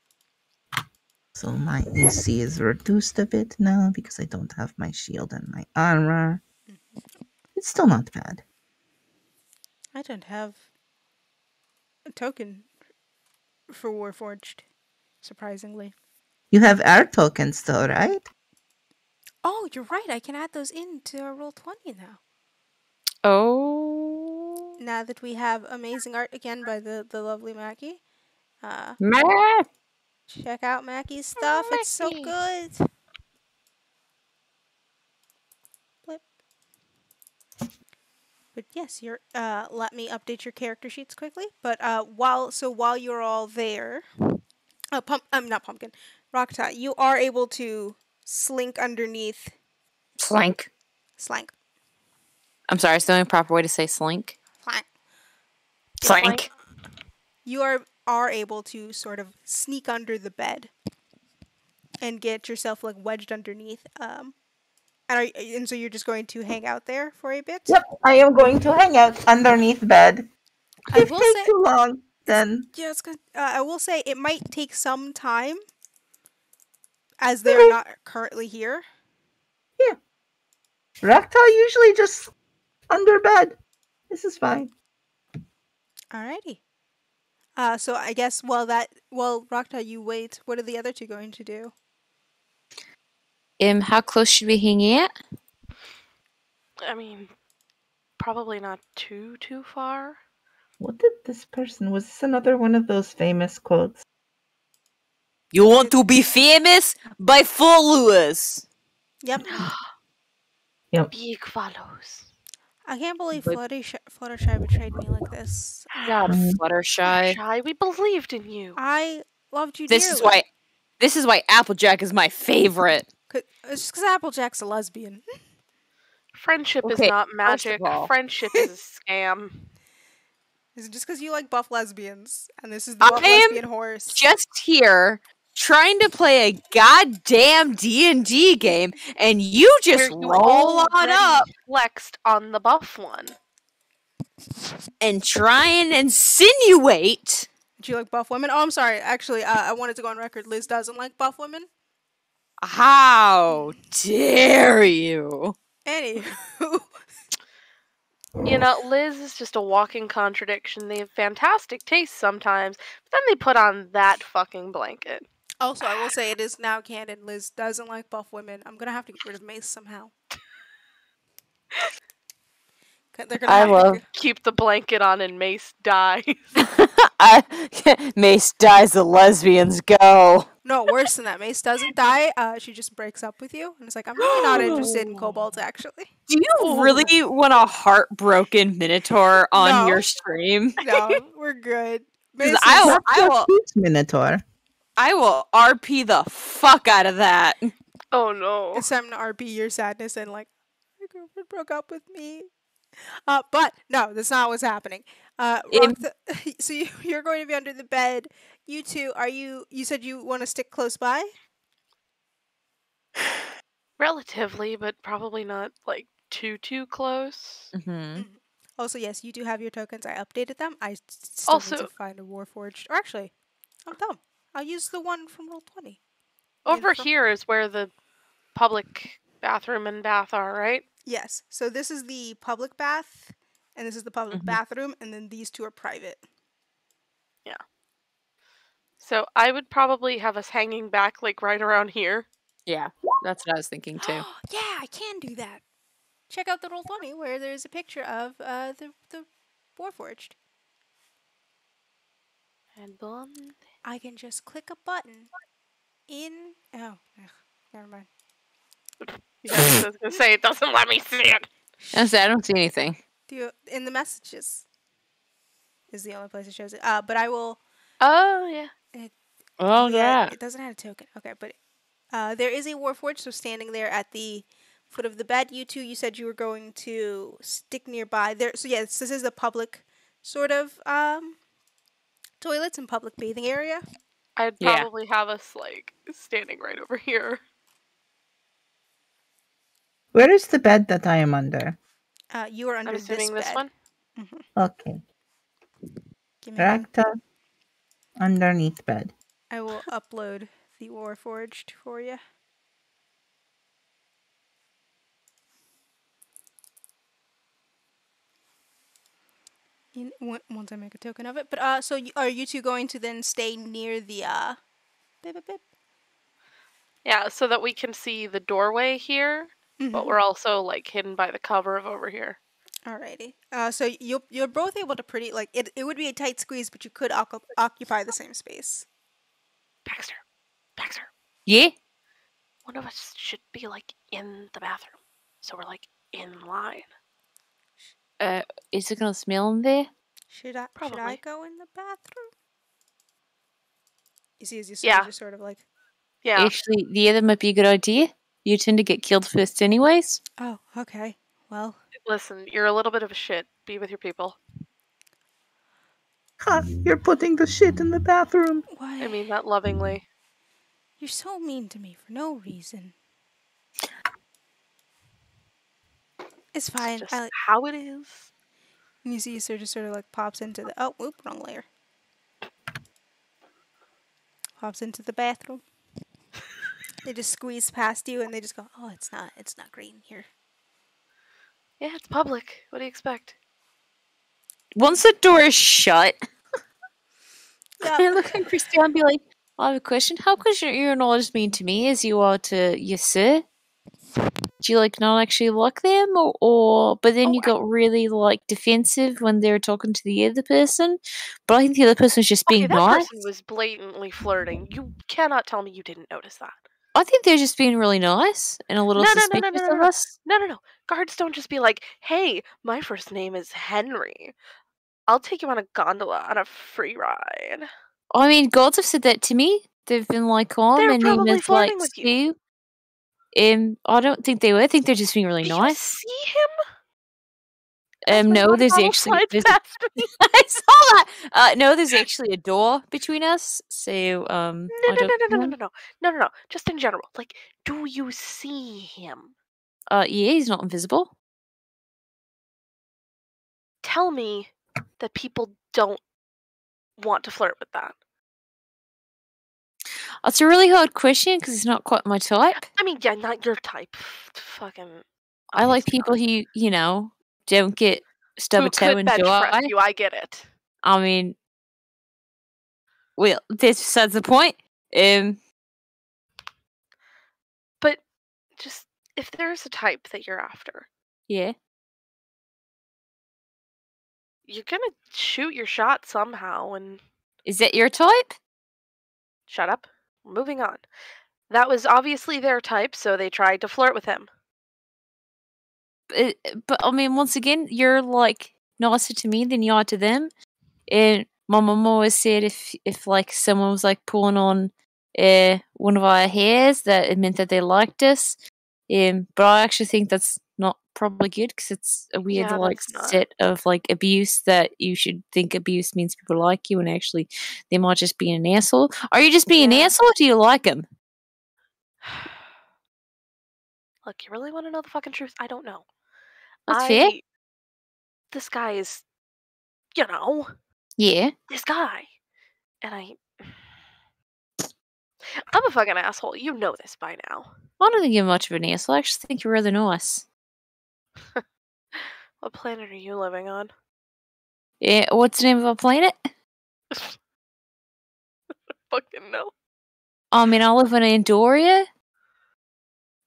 So my AC is reduced a bit now because I don't have my shield and my armor. It's still not bad. I don't have a token for Warforged, surprisingly. You have our tokens though, right? Oh, you're right. I can add those into our Roll20 now. Oh. Now that we have amazing art again by the lovely Mackie. Check out Mackie's stuff. It's so good. Blip. But yes, you're. Let me update your character sheets quickly. But while you're all there, not Pumpkin, Rocktot, you are able to slink underneath. Slink. Slank. I'm sorry, it's the only proper way to say slink. Slank. Slink. You are able to sort of sneak under the bed and get yourself like wedged underneath. And so you're just going to hang out there for a bit? Yep, I am going to hang out underneath bed. If it takes too long, then... Yeah, I will say it might take some time, as they're not currently here. Yeah. Rakta usually just under bed. This is fine. Alrighty. So I guess while Rakta, you wait, what are the other two going to do? How close should we hang out? I mean, probably not too far. What did this person... Was this another one of those famous quotes? You want to be famous? By followers. Yep. Yep. Big follows. I can't believe But- Fluttershy betrayed me like this. God, Fluttershy. Shy, we believed in you. I loved you This is why Applejack is my favorite. It's just because Applejack's a lesbian. Friendship is Okay, not first magic. of all- Friendship is a scam. Is it just because you like buff lesbians? And this is the I buff am lesbian horse. Just here trying to play a goddamn D&D game, and you just Where you roll on already up flexed on the buff one. and try and insinuate. Do you like buff women? Oh, I'm sorry. Actually, I wanted to go on record. Liz doesn't like buff women. How dare you? Anywho. You know, Liz is just a walking contradiction. They have fantastic taste sometimes, but then they put on that fucking blanket. Also, I will say it is now canon. Liz doesn't like buff women. I'm gonna have to get rid of Mace somehow. They're gonna have to Keep the blanket on and Mace dies. Mace dies, the lesbians go. No, worse than that. Mace doesn't die. She just breaks up with you, and it's like I'm really not interested in kobolds. Actually, Do you really want a heartbroken minotaur on No. your stream? no, we're good. Mace 'Cause is- I will Minotaur. I will RP the fuck out of that. Oh no. It's time to RP your sadness and like my girlfriend broke up with me. But no, that's not what's happening. So you're going to be under the bed. You two, you said you want to stick close by? Relatively, but probably not like too close. Mm-hmm. Also, yes, you do have your tokens. I updated them. I still need Also- to find a Warforged. Or actually, I'm dumb. I'll use the one from Roll20. Over from- here is where the public bathroom and bath are, right? Yes. So this is the public bath, and this is the public Mhm. bathroom, and then these two are private. So I would probably have us hanging back like right around here. Yeah, that's what I was thinking too. Yeah, I can do that. Check out the Roll20 where there's a picture of the Warforged. And then I can just click a button in. Oh, never mind. I was gonna say it doesn't let me see it. I don't see anything. In the messages is the only place it shows it. But I will. Oh yeah. Oh yeah. It doesn't have a token. Okay, but there is a Warforged, so standing there at the foot of the bed. You two, you said you were going to stick nearby there. So yes, this is the public sort of toilets and public bathing area. I'd Yeah. probably have us like standing right over here. Where is the bed that I am under? You are under I'm assuming this bed. one. Okay. Give me one. Ragta underneath bed. I will upload the Warforged for you. Once I make a token of it. But so are you two going to then stay near the bip, bip, bip? Yeah, so that we can see the doorway here, but Mhm. we're also like hidden by the cover of over here. Alrighty. So you're both able to pretty like it would be a tight squeeze, but you could occupy the same space. Baxter. Yeah. One of us should be like in the bathroom. So we're like in line. Is it gonna smell in there? Should I Probably. go in the bathroom? You see, as you Yeah. just sort of like, Yeah. Actually, yeah, that might be a good idea. You tend to get killed first, anyways. oh, okay. Well, Listen, you're a little bit of a shit. Be with your people. Ha! You're putting the shit in the bathroom. why? I mean that lovingly. You're so mean to me for no reason. It's fine. Just how it is. And you see, so just sort of like pops into the wrong layer. Pops into the bathroom. They just squeeze past you, and they just go, "Oh, it's not green here." Yeah, it's public. What do you expect? Once the door is shut, Yeah. I look at Christelle and be like, I have a question. How come you're not as mean to me as you are to Easse? Do you like not actually like them, or but then you got really like defensive when they were talking to the other person? But I think the other person was just being Okay, that nice. person was blatantly flirting. You cannot tell me you didn't notice that. I think they're just being really nice and a little No. suspicious of us. No. Guards don't just be like, hey, my first name is Henry. I'll take you on a gondola on a free ride. I mean, guards have said that to me. They've been like, "Oh, They're my name probably is flirting with you. Stu." I don't think they would. I think they're just being really Do you nice. see him? As my No, water there's bottle actually slides past me. I saw that. No, there's actually a door between us. So I don't. No. Just in general. Like, do you see him? Yeah, he's not invisible. Tell me that people don't want to flirt with that. It's a really hard question because it's not quite my type. I mean, yeah, not your type. Fucking. I like obviously people not. who don't get stub Who a toe could in bench dry. press you? I get it. I mean, well, that's besides the point. But just if there's a type that you're after, Yeah. you're gonna shoot your shot somehow. And Is that your type? shut up. We're moving on. That was obviously their type, so they tried to flirt with him. But I mean, once again, you're like nicer to me than you are to them. And my mum always said if like someone was like pulling on one of our hairs, that it meant that they liked us. But I actually think that's not probably good because it's a weird Yeah, like that's not. set of like abuse that you should think abuse means people like you, and actually they might just be an asshole. Are you just being an Yeah. asshole, or do you like them? Look, you really want to know the fucking truth? I don't know. That's fair. This guy is, Yeah. this guy. And I'm a fucking asshole. You know this by now. I don't think you're much of an asshole. I actually think you're really nice. What planet are you living on? Yeah. What's the name of our planet? Fucking no. I mean, I live in Andoria.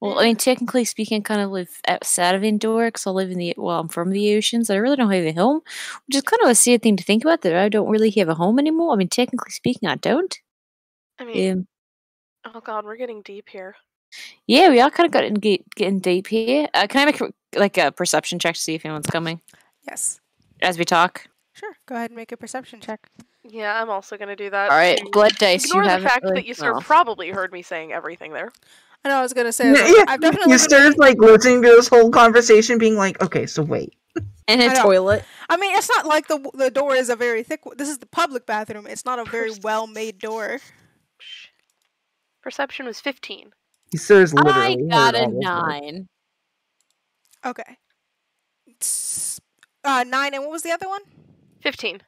Well, I Yeah. mean, technically speaking, I kind of live outside of Andoria because I live I'm from the oceans. I really don't have a home, which is kind of a sad thing to think about, that I don't really have a home anymore. I mean, technically speaking, I don't. I mean, oh god, we're getting deep here. Yeah, we are kind of getting deep here. Can I make a perception check to see if anyone's coming Yes. as we talk? Sure. Go ahead and make a perception check. Yeah, I'm also gonna do that. All right, to blood dice. Ignore you the haven't fact really, that you sir probably heard me saying everything there. I know I was gonna say. Yeah, I've definitely. you started like listening to this whole conversation, being like, "Okay, so wait." in a I know. toilet. I mean, it's not like the door is a very thick. This is the public bathroom. It's not a very well made door. Perception was 15. He stirs I literally. got heard a all this stuff. 9. Okay. 9, and what was the other one? 15.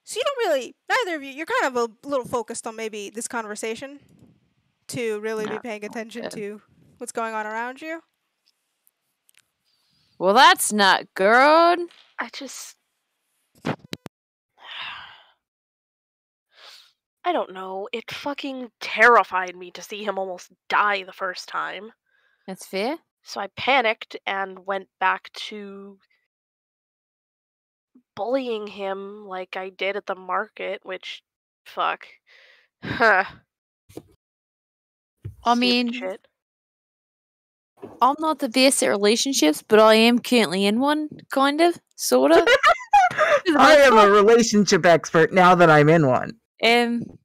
So you don't really, neither of you, you're kind of a little focused on maybe this conversation to really be No, paying attention good. to what's going on around you. Well, that's not good. I just... I don't know. It fucking terrified me to see him almost die the first time. That's fair. So I panicked and went back to bullying him like I did at the market, which, fuck. Huh. I Stupid mean, shit. I'm not the best at relationships, but I am currently in one, kind of, sort of. I am a relationship expert now that I'm in one. And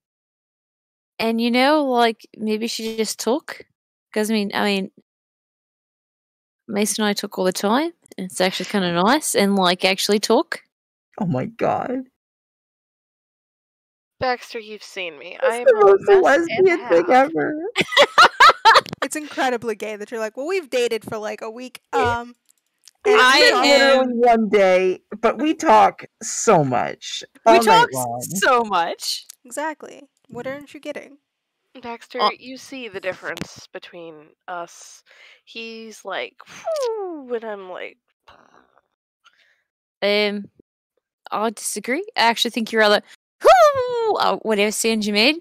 like maybe she just took, because I mean, Mason and I talk all the time. And it's actually kind of nice, and like actually talk. Oh my god. Baxter, you've seen me. That's I am the a most mess and lesbian thing half. ever. It's incredibly gay that you're like, well, we've dated for like a week. I Literally one day, but we talk so much. We all night talk long. so much. Exactly. What aren't you getting? Baxter, you see the difference between us. He's like, whoo, and I'm like, I disagree. I actually think you're rather whatever sound you made.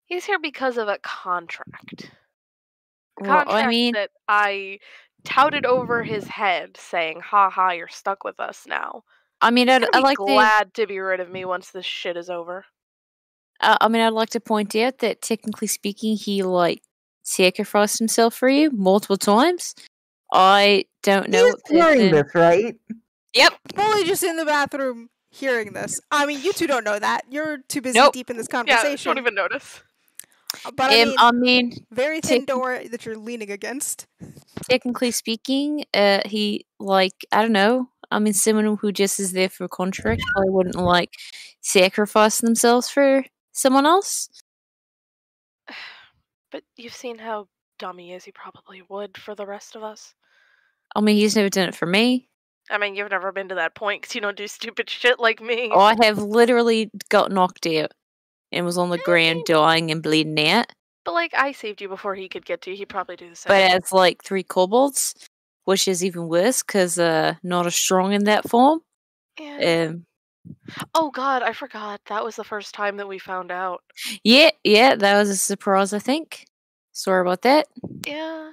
He's here because of a contract. A Well, contract I mean, that I touted over his head, saying, "Ha ha, you're stuck with us now." I mean, He's I gonna be like glad to be rid of me once this shit is over. I mean, I'd like to point out that technically speaking, he like sacrificed himself for you multiple times. I don't know He's what hearing person. this, right? Yep. Molly just in the bathroom hearing this. I mean, you two don't know that. You're too busy Nope. deep in this Yeah, conversation. don't even notice. But I mean, very thin tec- door that you're leaning against. technically speaking, he like I don't know. I mean, someone who just is there for a contract probably wouldn't like sacrifice themselves for someone else. But you've seen how dumb he is. He probably would for the rest of us. I mean, he's never done it for me. I mean, you've never been to that point because you don't do stupid shit like me. I have literally got knocked out and was on the ground dying and bleeding out. But like, I saved you before he could get to you. He'd probably do the same. But as like 3 kobolds, which is even worse because not as strong in that form. Yeah. Oh god, I forgot. That was the first time that we found out. Yeah, that was a surprise. I think. Sorry about that. Yeah.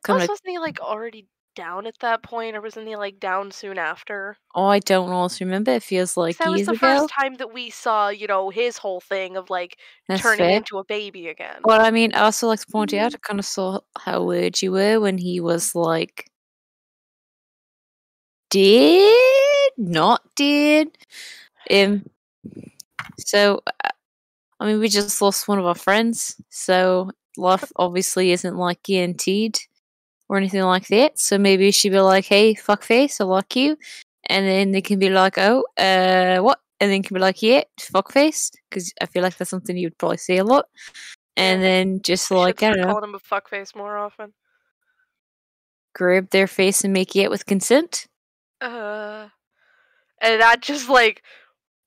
Coming Plus, wasn't he like already down at that point, or wasn't he like down soon after? I don't always remember. It feels like That was years the ago. first time that we saw, his whole thing of like That's turning fair. into a baby again. But I mean, I also like to point out, I kind of saw how weird you were when he was like dead, not dead. So I mean, we just lost one of our friends, so life obviously isn't like guaranteed or anything like that. So maybe she'd be like, "Hey, fuckface, I like you," and then they can be like, "Oh, what?" And then can be like, "Yeah, fuckface," because I feel like that's something you'd probably say a lot. And then just like, I don't know, calling him a fuckface more often. grab their face and make it with consent. And that just like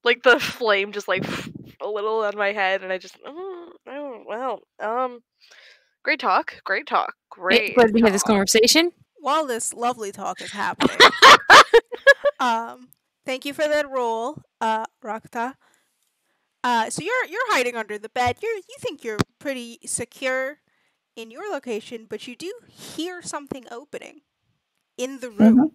the flame just like a little on my head, and I just great talk. Yeah, glad we had this conversation. While this lovely talk is happening, thank you for that roll, Rakta. So you're hiding under the bed. You think you're pretty secure in your location, but you do hear something opening in the room.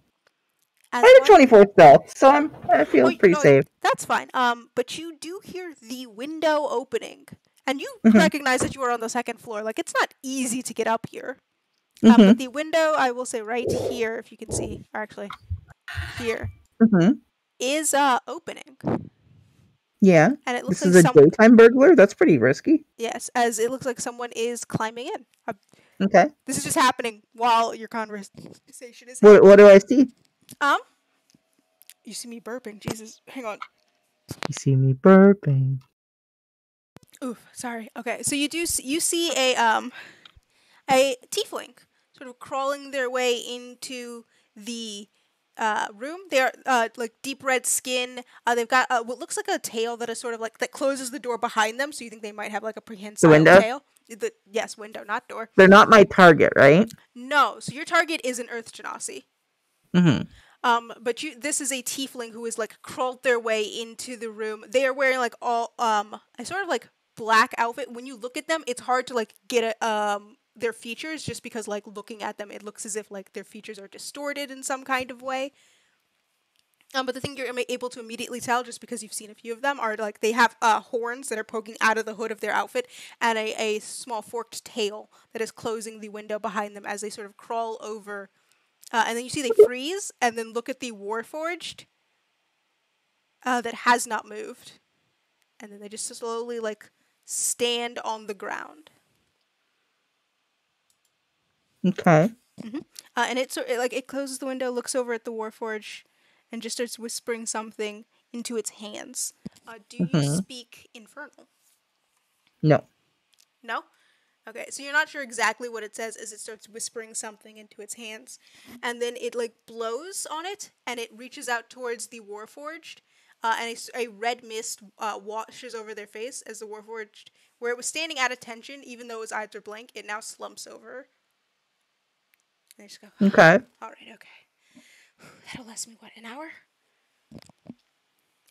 I had a 24 stealth, so I feel pretty no, safe. That's fine. But you do hear the window opening, and you recognize that you are on the second floor. Like, it's not easy to get up here. But the window, I will say right here, if you can see, or actually here, is opening. Yeah. And it looks this is a daytime burglar? That's pretty risky. Yes, as it looks like someone is climbing in. Okay. This is just happening while your conversation is What do I see? You see me burping. Jesus, hang on. You see me burping. Oof, sorry. Okay, so you see a tiefling sort of crawling their way into the room. They're like deep red skin. They've got what looks like a tail that is sort of like that closes the door behind them. So you think they might have like a prehensile tail. Yes, window, not door. They're not my target, right? No. So your target is an Earth Genasi. But this is a tiefling who is like crawled their way into the room. They are wearing like all a sort of like black outfit. When you look at them, it's hard to like get their features just because like looking at them, it looks as if like their features are distorted in some kind of way. But the thing you're able to immediately tell, just because you've seen a few of them, are like they have horns that are poking out of the hood of their outfit and a small forked tail that is closing the window behind them as they sort of crawl over. And then you see they freeze and then look at the Warforged that has not moved. And then they just slowly like stand on the ground. Okay. And it closes the window, looks over at the Warforged, and just starts whispering something into its hands. Do you speak Infernal? No. No? Okay, so you're not sure exactly what it says as it starts whispering something into its hands. And then it like blows on it, and it reaches out towards the Warforged, and a red mist washes over their face as the Warforged, where it was standing at attention, even though its eyes are blank, it now slumps over. And they just go, okay. Alright, okay. That'll last me, what, an hour?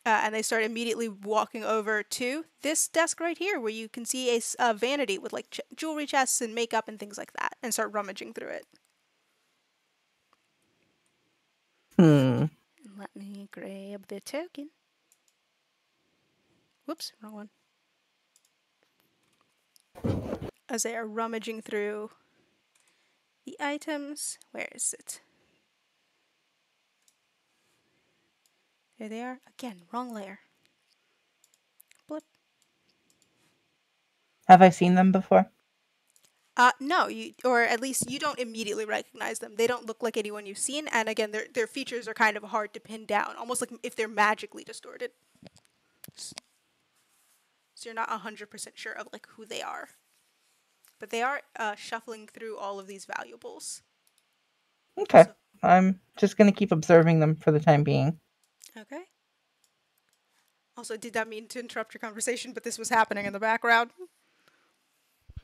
And they start immediately walking over to this desk right here, where you can see a vanity with like jewelry chests and makeup and things like that, and start rummaging through it. Let me grab the token. Whoops, wrong one. as they are rummaging through the items. Where is it? There they are. Again, wrong layer. Blip. Have I seen them before? No, or at least you don't immediately recognize them. They don't look like anyone you've seen, and again, their features are kind of hard to pin down, almost like if they're magically distorted. So you're not 100% sure of like who they are. But they are shuffling through all of these valuables. Okay. So, I'm just going to keep observing them for the time being. Okay. Also, did not mean to interrupt your conversation, but this was happening in the background.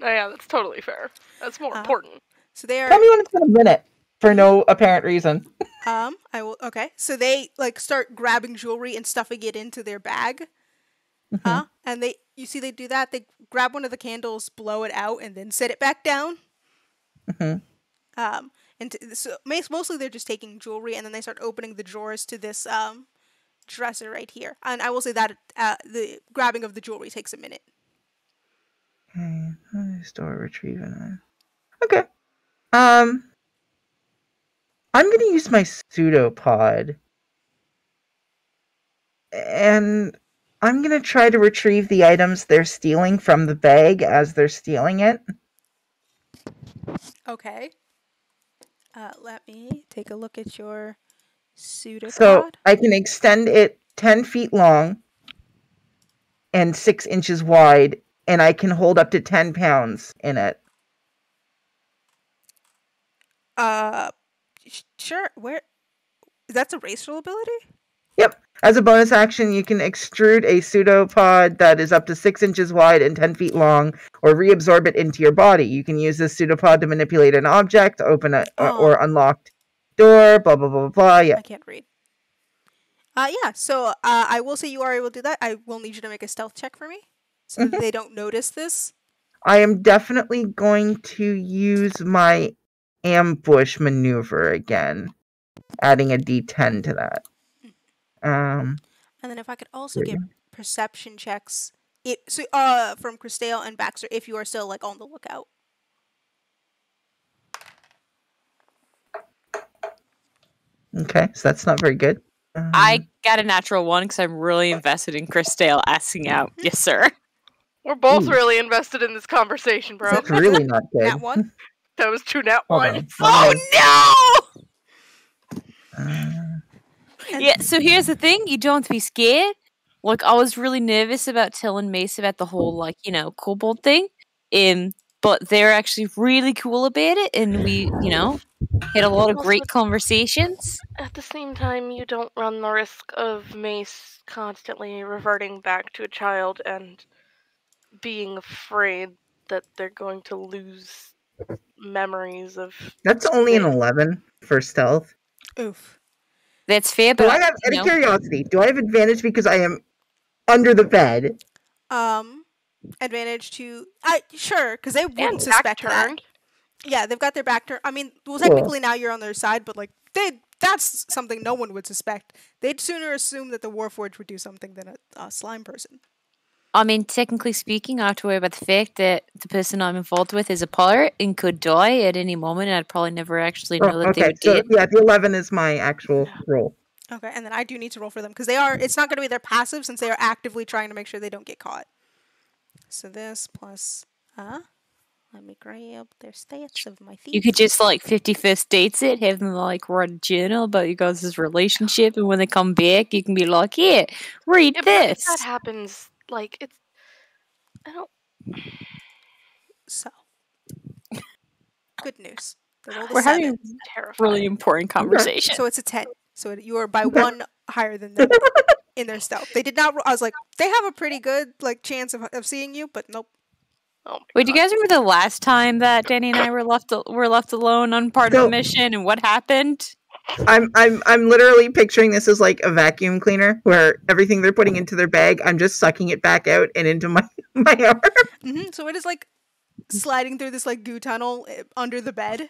Oh, yeah, that's totally fair. That's more important. So they are. Tell me when it's been a minute for no apparent reason. I will. Okay. So they like start grabbing jewelry and stuffing it into their bag. And you see they do that. They grab one of the candles, blow it out, and then set it back down. So mostly they're just taking jewelry, and then they start opening the drawers to this dresser right here. And I will say that the grabbing of the jewelry takes a minute. Store retrieving. Okay. I'm gonna use my pseudopod, and I'm gonna try to retrieve the items they're stealing from the bag as they're stealing it. Okay. Let me take a look at your pseudopod. So I can extend it 10 feet long and 6 inches wide, and I can hold up to 10 pounds in it. Sure. Where? That's a racial ability? Yep. As a bonus action, you can extrude a pseudopod that is up to 6 inches wide and 10 feet long, or reabsorb it into your body. You can use this pseudopod to manipulate an object, open a or unlocked door, blah, blah, blah, blah, blah. Yeah. I can't read. Yeah, so I will say you are able to do that. I will need you to make a stealth check for me, so that they don't notice this. I am definitely going to use my ambush maneuver again, adding a d10 to that. And then if I could also get perception checks from Christale and Baxter if you are still like on the lookout. Okay, so that's not very good. I got a natural 1 because I'm really invested in Christale asking out. Yes, sir. We're both really invested in this conversation, bro. That's really not good. Nat 1? That was 2 nat 1. Oh no! Yeah, so here's the thing, you don't have to be scared. Like, I was really nervous about telling Mace about the whole, kobold thing. But they're actually really cool about it, and we, had a lot of great conversations. At the same time, you don't run the risk of Mace constantly reverting back to a child and being afraid that they're going to lose memories of... That's only an 11 for stealth. Oof. That's fair, but... Do I have any curiosity? Do I have advantage because I am under the bed? Advantage to... Sure, because they wouldn't suspect that. Yeah, they've got their back turned. I mean, well, technically now you're on their side, but, that's something no one would suspect. They'd sooner assume that the Warforged would do something than a slime person. I mean, technically speaking, I have to worry about the fact that the person I'm involved with is a pirate and could die at any moment, and I'd probably never actually know that they were dead. Yeah, the 11 is my actual roll. Okay, and then I do need to roll for them, because it's not going to be their passive, since they are actively trying to make sure they don't get caught. So this plus, let me grab their stats of my thief. You could just 51st dates it, have them write a journal about you guys' relationship, and when they come back, you can be like, "Yeah, read this." But if that happens, I don't. So, good news. We're having a really important conversation. So it's a 10. So you are by 1 higher than them in their stealth. They did not. I was like, they have a pretty good chance of seeing you, but nope. Oh wait, do you guys remember the last time that Danny and I were left alone on part of the mission, and what happened? I'm literally picturing this as a vacuum cleaner where everything they're putting into their bag, I'm just sucking it back out and into my arm. Mm-hmm. So it is sliding through this goo tunnel under the bed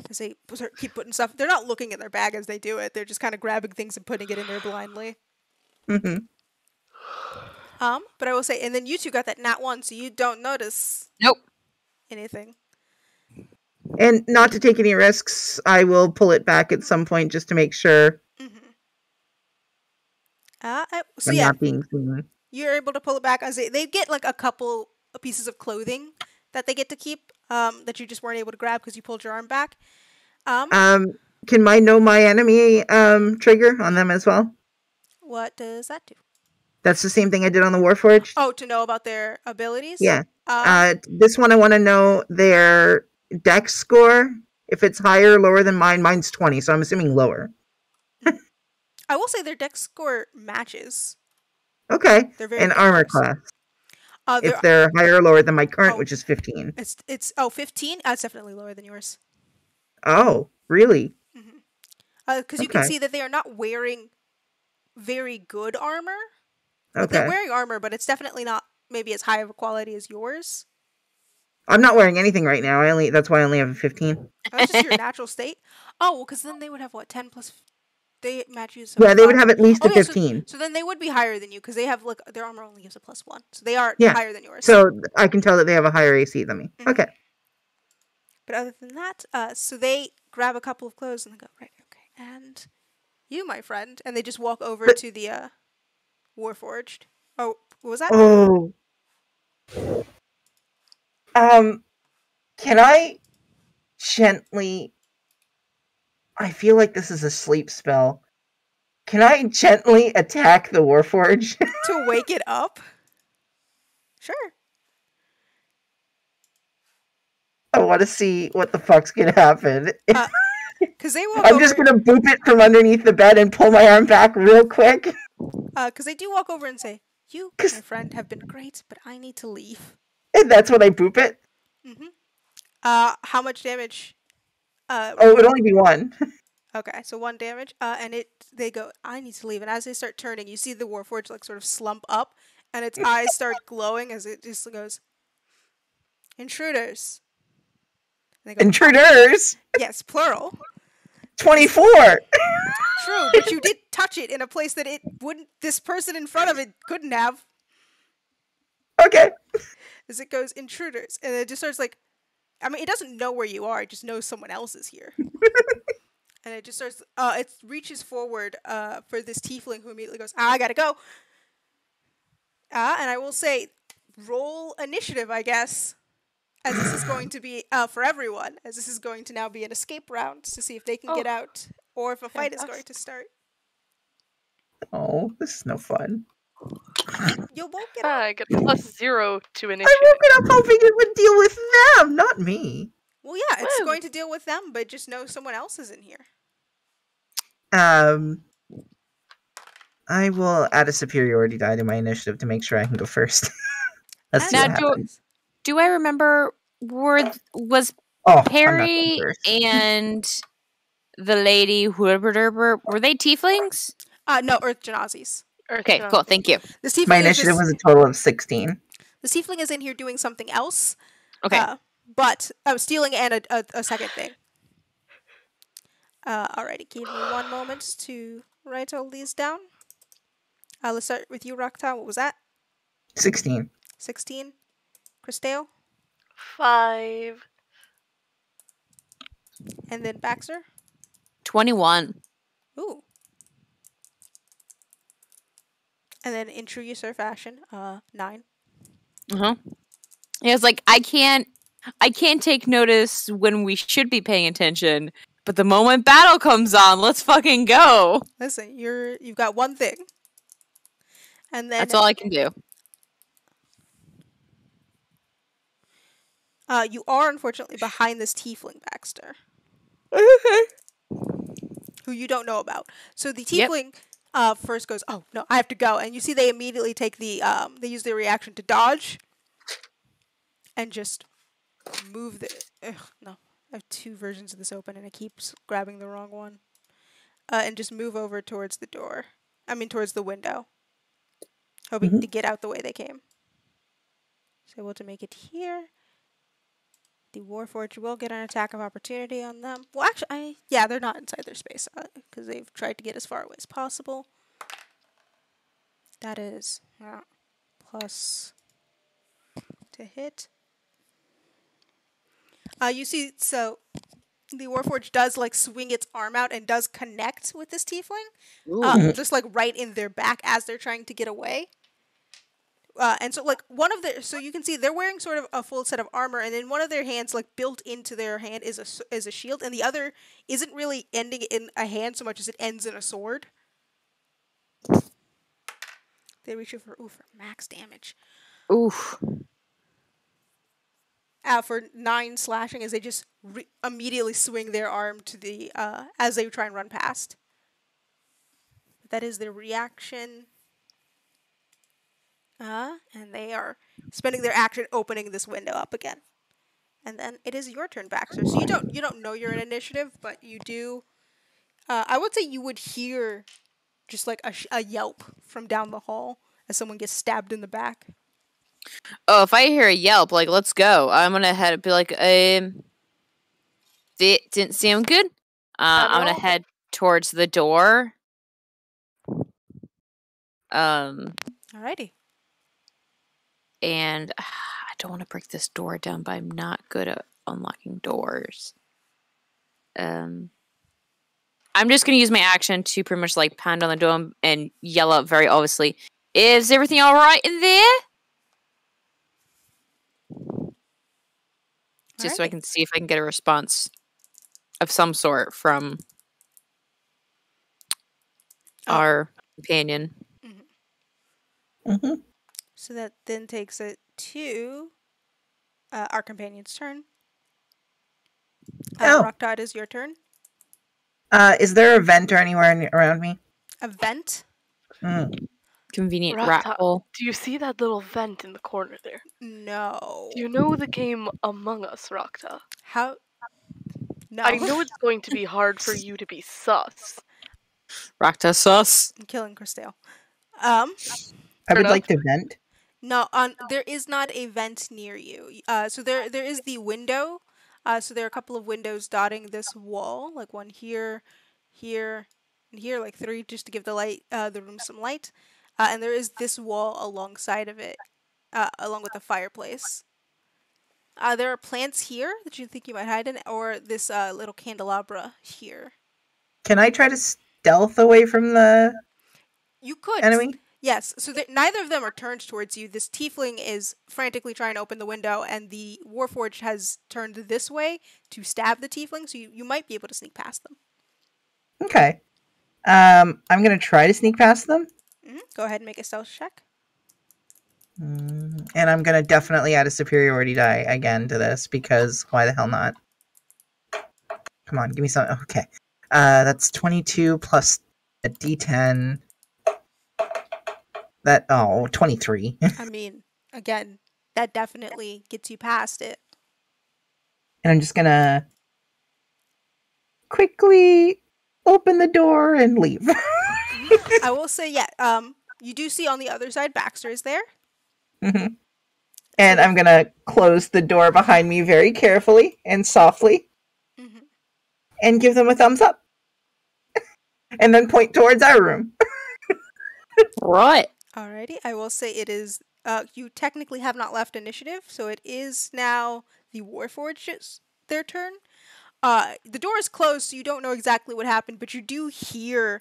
as they keep putting stuff. They're not looking at their bag as they do it. They're just kind of grabbing things and putting it in there blindly. Mm-hmm. But I will say, and then you two got that nat 1, so you don't notice. Nope. anything. And not to take any risks, I will pull it back at some point just to make sure So I'm yeah, not being seen. you're able to pull it back. As they get like a couple of pieces of clothing that they get to keep that you just weren't able to grab because you pulled your arm back. Can my know my enemy trigger on them as well? What does that do? That's the same thing I did on the Warforged. Oh, to know about their abilities? Yeah. This one I want to know their dex score. If it's higher or lower than mine, mine's 20, so I'm assuming lower. I will say their dex score matches. Okay. They're very And good armor rolls. class. They're- If they're higher or lower than my current, Oh. which is 15. It's 15. That's definitely lower than yours. Oh, really? Because you can Okay. see that they are not wearing very good armor. Like, Okay. they're wearing armor, but it's definitely not maybe as high of a quality as yours. I'm not wearing anything right now. That's why I only have a 15. That's just your natural state. Oh, well, because then they would have what, 10 plus. They match you. Yeah, they would 75. have at least Oh, a yeah, 15. So then they would be higher than you because they have like their armor only gives a +1, so they are Yeah. higher than yours. So I can tell that they have a higher AC than me. Okay. But other than that, so they grab a couple of clothes and they go, right, okay, and you, my friend, and they just walk over to the Warforged. Oh, what was that? Oh. Can I gently... I feel like this is a sleep spell. Can I gently attack the Warforged? To wake it up? Sure. I want to see what the fuck's gonna happen. Because they walk I'm over. just gonna boop it from underneath the bed and pull my arm back real quick. Because they do walk over and say, "You, my friend, have been great, but I need to leave." And that's when I boop it. How much damage? Oh, it would only be one. Okay, so 1 damage. And they go, "I need to leave." And as they start turning, you see the Warforged like sort of slump up, and its eyes start glowing as it just goes, "Intruders." And they go, Intruders! yes, plural. 24! True, but you did touch it in a place that it wouldn't. This person in front of it couldn't have. Okay. As it goes, intruders, and it just starts like, I mean, it doesn't know where you are. It just knows someone else is here. And it just starts. It reaches forward for this tiefling who immediately goes, "I gotta go." And I will say, roll initiative, I guess, as this is going to be for everyone, as this is going to now be an escape round to see if they can get out or if a fight is going to start. Oh, this is no fun. You'll both get out. I get +0 to I initiative. woke it up hoping it would deal with them, not me. Well, yeah, it's Woo. going to deal with them, but just know someone else is in here. I will add a superiority die to my initiative to make sure I can go first. Let's see Now, what happens. do I remember was Oh, I'm not going Perry first. and the lady were they tieflings? No, Earth Genazis. Okay, cool. Thank you. The tiefling My is initiative just- was a total of 16. The tiefling is in here doing something else. Okay. But stealing and a second thing. Alrighty, give me one moment to write all these down. Let's start with you, Rakta. What was that? 16. 16. Christale. 5. And then Baxter. 21. Ooh. And then in true usurp fashion, 9. Uh-huh. Yeah, it's like I can't take notice when we should be paying attention, but the moment battle comes on, let's fucking go. Listen, you've got one thing. And then That's all I can do. you are unfortunately behind this tiefling, Baxter, who you don't know about. So the Yep. tiefling first goes, "Oh no, I have to go," and you see they immediately take the they use their reaction to dodge and just move the. No, I have 2 versions of this open, and it keeps grabbing the wrong one. And just move over towards the door. I mean, towards the window, hoping to get out the way they came. So able to make it here. The Warforged will get an attack of opportunity on them. Well, actually, they're not inside their space because they've tried to get as far away as possible. That is plus to hit. You see, so the Warforged does like swing its arm out and does connect with this tiefling, just like right in their back as they're trying to get away. And so like so you can see they're wearing sort of a full set of armor, and in one of their hands, like built into their hand, is a shield, and the other isn't really ending in a hand so much as it ends in a sword. They reach it for max damage. Oof. For 9 slashing, as they just immediately swing their arm to the as they try and run past. That is their reaction. And they are spending their action opening this window up again. And then it is your turn, Baxter. So you don't know you're in initiative, but you do. I would say you would hear just like a yelp from down the hall as someone gets stabbed in the back. Oh, if I hear a yelp, like, let's go, I'm gonna head and be like, didn't sound good. I'm gonna head towards the door. Alrighty. And I don't want to break this door down, but I'm not good at unlocking doors. I'm just gonna use my action to pretty much like pound on the door and yell out very obviously, "Is everything all right in there?" Just so I can see if I can get a response of some sort from our companion. Mm-hmm. So that then takes it to our companion's turn. Rockdot, is your turn. Is there a vent or anywhere around me? A vent? Convenient rat hole. Do you see that little vent in the corner there? No. Do you know the game Among Us, Rakta? How? No. I know it's going to be hard for you to be sus. Rakta sus. I'm killing Christelle. I would like to vent. No, there is not a vent near you. So there is the window. So there are a couple of windows dotting this wall, like one here, here, and here, like 3, just to give the room some light. And there is this wall alongside of it, along with the fireplace. There are plants here that you think you might hide in, or this little candelabra here. Can I try to stealth away from the enemy? Yes, so neither of them are turned towards you. This tiefling is frantically trying to open the window, and the Warforged has turned this way to stab the tiefling, so you might be able to sneak past them. Okay. I'm going to try to sneak past them. Go ahead and make a stealth check. And I'm going to definitely add a superiority die again to this, because why the hell not? Come on, give me some. Okay. That's 22 plus a d10. 23. I mean, again, that definitely gets you past it. And I'm just gonna quickly open the door and leave. I will say, you do see on the other side Baxter is there. Mm-hmm. And I'm gonna close the door behind me very carefully and softly, and give them a thumbs up. And then point towards our room. Right. Alrighty, I will say it is, you technically have not left initiative, so it is now the Warforged, their turn. The door is closed, so you don't know exactly what happened, but you do hear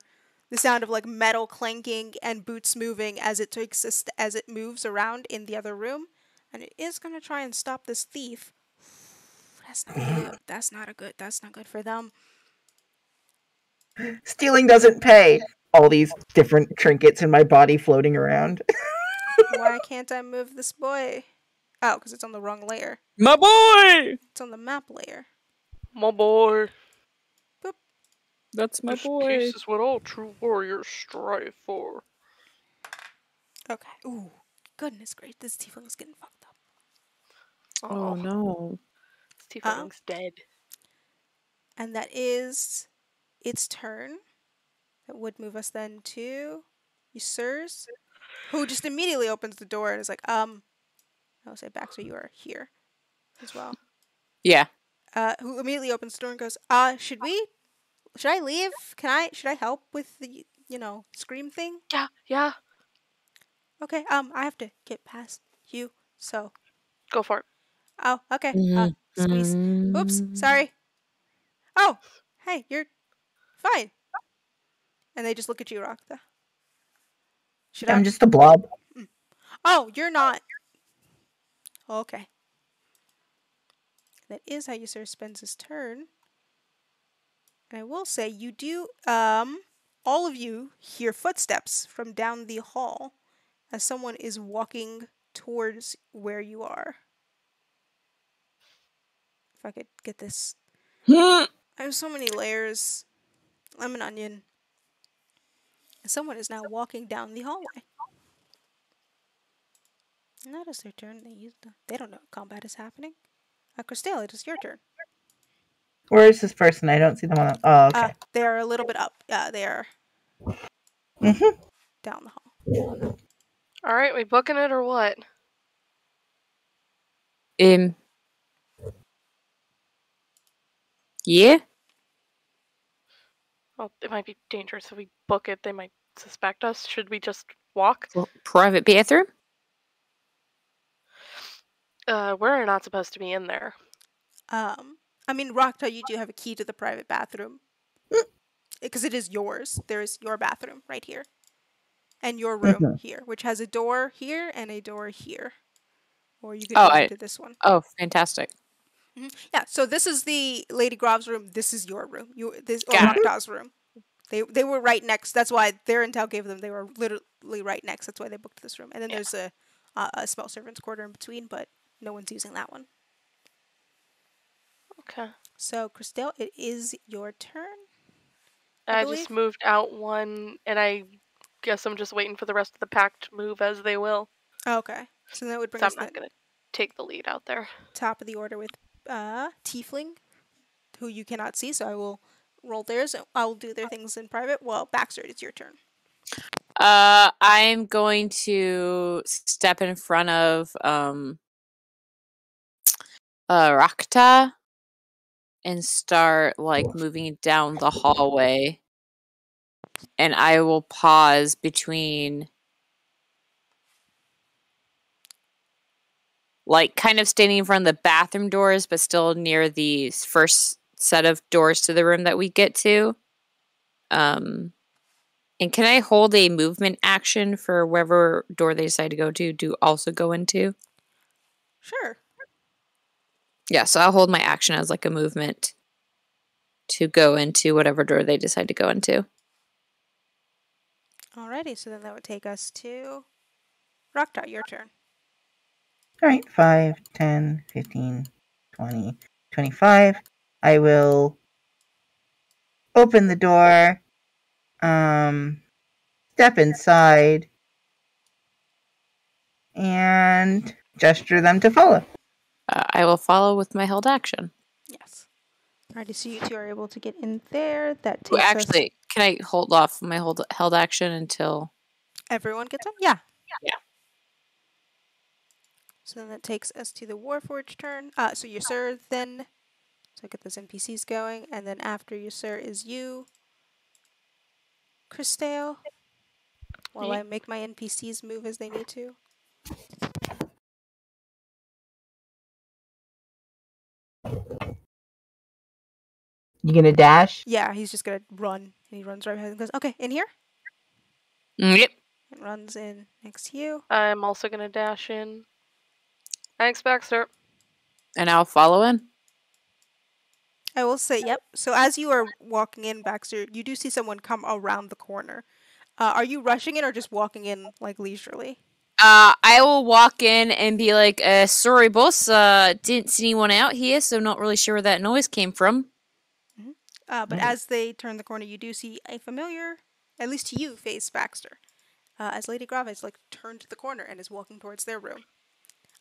the sound of like metal clanking and boots moving as it moves around in the other room, and it is gonna try and stop this thief. That's not good for them. Stealing doesn't pay. All these different trinkets in my body floating around. Why can't I move this boy? Oh, because it's on the wrong layer. My boy! It's on the map layer. My boy. Boop. That's my boy. Peace is what all true warriors strive for. Okay. Ooh, goodness gracious, this tiefling is getting fucked up. Oh no. This tiefling's dead. And that is its turn. That would move us then to Easse, who just immediately opens the door and is like, I'll say Baxter, you are here as well. Yeah. Who immediately opens the door and goes, should I leave? Should I help with the, scream thing? Yeah. Okay, I have to get past you, so. Go for it. Oh, okay. Squeeze. Oops, sorry. Oh, hey, you're fine. And they just look at you, Rakta. Should I? I'm just a blob. Oh, you're not. Okay. That is how User spends his turn. And I will say, you do, all of you hear footsteps from down the hall as someone is walking towards where you are. If I could get this. I have so many layers. I'm an onion. And someone is now walking down the hallway. And that is their turn. They don't know combat is happening. Christelle, it is your turn. Where is this person? I don't see them on. Oh, okay. They are a little bit up. They are Mm-hmm. down the hall. All right, we booking it or what? Yeah. Well, it might be dangerous if we book it. They might suspect us. Should we just walk? Private bathroom? We're not supposed to be in there. I mean, Rakta, you do have a key to the private bathroom. Because it is yours. There is your bathroom right here. And your room here, which has a door here and a door here. Or you could go into this one. Oh, fantastic. Yeah, so this is the Lady Grav's room. This is your room. Got it. Rakta's room. They were right next. That's why their intel gave them. They were literally right next. That's why they booked this room. And then there's a small servant's quarter in between, but no one's using that one. Okay. So, Christelle, it is your turn. I just moved out one, and I guess I'm just waiting for the rest of the pack to move as they will. Okay. So that would bring So us I'm not going to take the lead out there. Top of the order with Tiefling, who you cannot see, so I will roll theirs. I will do their things in private. Well, Baxter, it's your turn. I'm going to step in front of Rakta and start moving down the hallway. And I will pause between kind of standing in front of the bathroom doors, but still near the first set of doors to the room that we get to. And can I hold a movement action for wherever door they decide to also go into? Sure. Yeah, so I'll hold my action as a movement to go into whatever door they decide to go into. Alrighty, so then that would take us to Rakta, your turn. Alright, 5, 10, 15, 20, 25. I will open the door, step inside, and gesture them to follow. I will follow with my held action. Yes. Alrighty, so you two are able to get in there. That takes actually, can I hold off my held action until everyone gets in? Yeah. Yeah. So then that takes us to the Warforged turn. So User then. So get those NPCs going, and then after User is you, Christelle. While I make my NPCs move as they need to. You gonna dash? Yeah, he's just gonna run. And he runs right ahead and goes, okay, in here? Yep. And runs in next to you. I'm also going to dash in. Thanks, Baxter. And I'll follow in. I will say, yep. So as you are walking in, Baxter, you do see someone come around the corner. Are you rushing in or just walking in, leisurely? I will walk in and be like, sorry, boss, didn't see anyone out here, so not really sure where that noise came from. But as they turn the corner, you do see a familiar, at least to you, face Baxter. As Lady Grav has turned to the corner and is walking towards their room.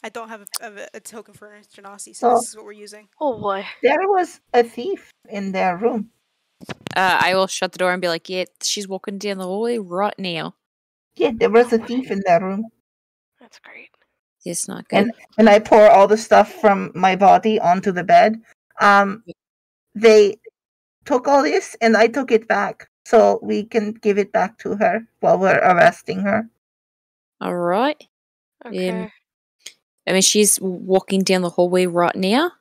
I don't have a token for an Genasi, so this is what we're using. Oh boy. There was a thief in their room. I will shut the door and be like, yeah, she's walking down the hallway right now. Yeah, there was a thief in their room. That's great. It's not good. And I pour all the stuff from my body onto the bed. They took all this, and I took it back, so we can give it back to her while we're arresting her. All right. Okay. I mean, she's walking down the hallway right now.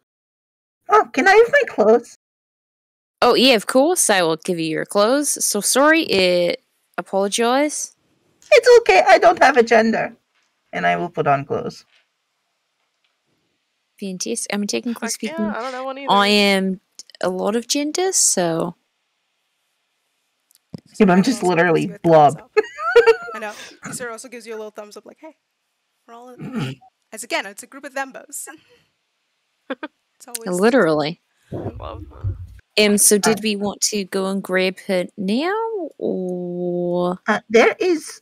Oh, can I have my clothes? Oh, yeah, of course. I will give you your clothes. So sorry. Apologize. It's okay. I don't have a gender. And I will put on clothes. Fantastic. I mean, technically Fuck speaking, yeah, I don't know one either. I am a lot of genders, so. Yeah, but I'm Sarah just also literally gives you a thumbs blob. up. I know. Sarah also gives you a little thumbs up, like, hey, we're all. As again, it's a group of thembos. It's always Literally. Love that. So did we want to go and grab her now, or? There is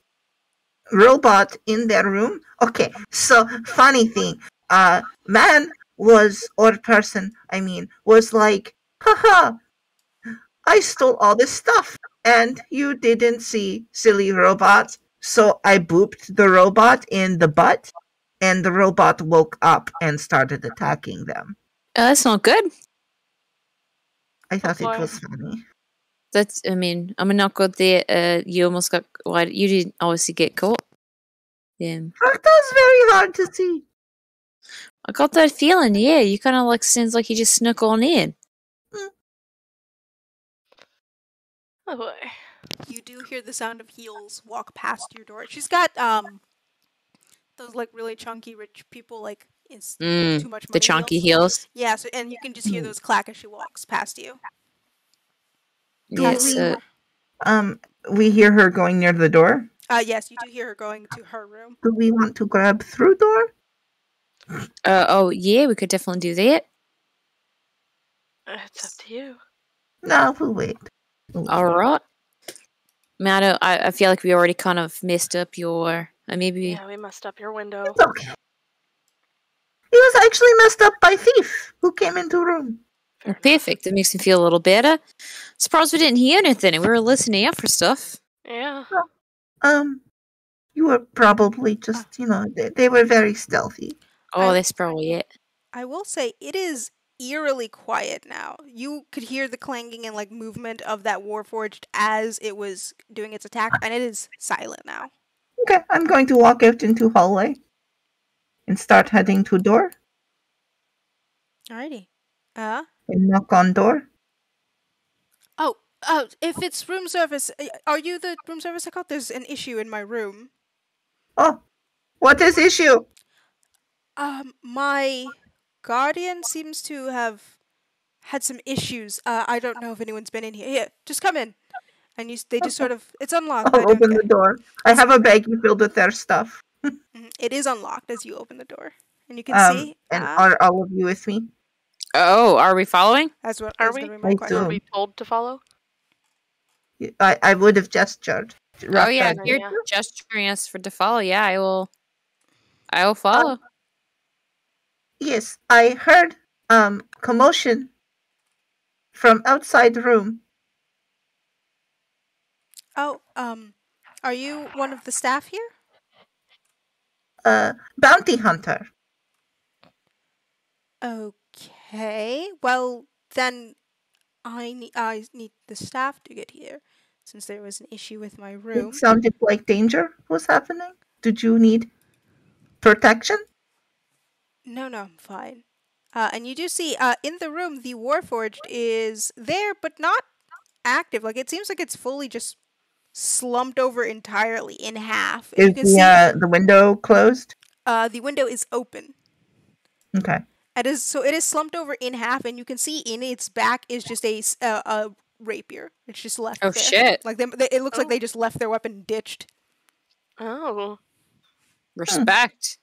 robot in their room. Okay, so funny thing. Man was, or person, I mean, was like, haha, I stole all this stuff and you didn't see, silly robot. So I booped the robot in the butt and the robot woke up and started attacking them. That's not good. I thought it Why? was funny. I mean, not good there. You almost got. Well, you didn't obviously get caught. Yeah. That was very hard to see. I got that feeling. Yeah, you kind of like sounds like you just snuck on in. Oh boy. You do hear the sound of heels walk past your door. She's got those like really chunky rich people like it's too much money. The chunky heels. Yeah, so, and you can just hear those clack as she walks past you. Yes. We hear her going near the door. Yes, you do hear her going to her room. Do we want to grab through door? Oh yeah, we could definitely do that. It's up to you. No, we'll wait. All right. I feel like we already kind of messed up your. Maybe. Yeah, we messed up your window. It's okay. It was actually messed up by thief who came into room. Well, perfect. That makes me feel a little better. Surprised we didn't hear anything and we were listening out for stuff. Yeah. You were probably just, they were very stealthy. Oh, that's probably it. I will say it is eerily quiet now. You could hear the clanging and like movement of that warforged as it was doing its attack, and it is silent now. Okay, I'm going to walk out into hallway and start heading to door Alrighty. and knock on door. Oh, if it's room service, are you the room service I called? There's an issue in my room. Oh, what is issue? My guardian seems to have had some issues. I don't know if anyone's been in here. Here, just come in. And they just sort of, it's unlocked. I'll open the door. I have a baggie filled with their stuff. It is unlocked as you open the door. And you can see. And are all of you with me? Oh, are we following? That's what Are was we? gonna be my question. Are we told to follow? I would have gestured. Oh yeah, Rough if you're idea. gesturing us to follow, yeah, I will follow. Yes, I heard commotion from outside the room. Oh, are you one of the staff here? Bounty hunter. Okay. Well, then I need the staff to get here, since there was an issue with my room. It sounded like danger was happening. Did you need protection? No, I'm fine. And you do see, in the room, the Warforged is there, but not active. Like, it seems like it's fully just slumped over entirely in half. And Is you can see the window closed? the window is open. Okay. It is slumped over in half, and you can see in its back is just a rapier. It's just left there. Oh shit! Like it looks like they just left their weapon ditched. Oh. Respect.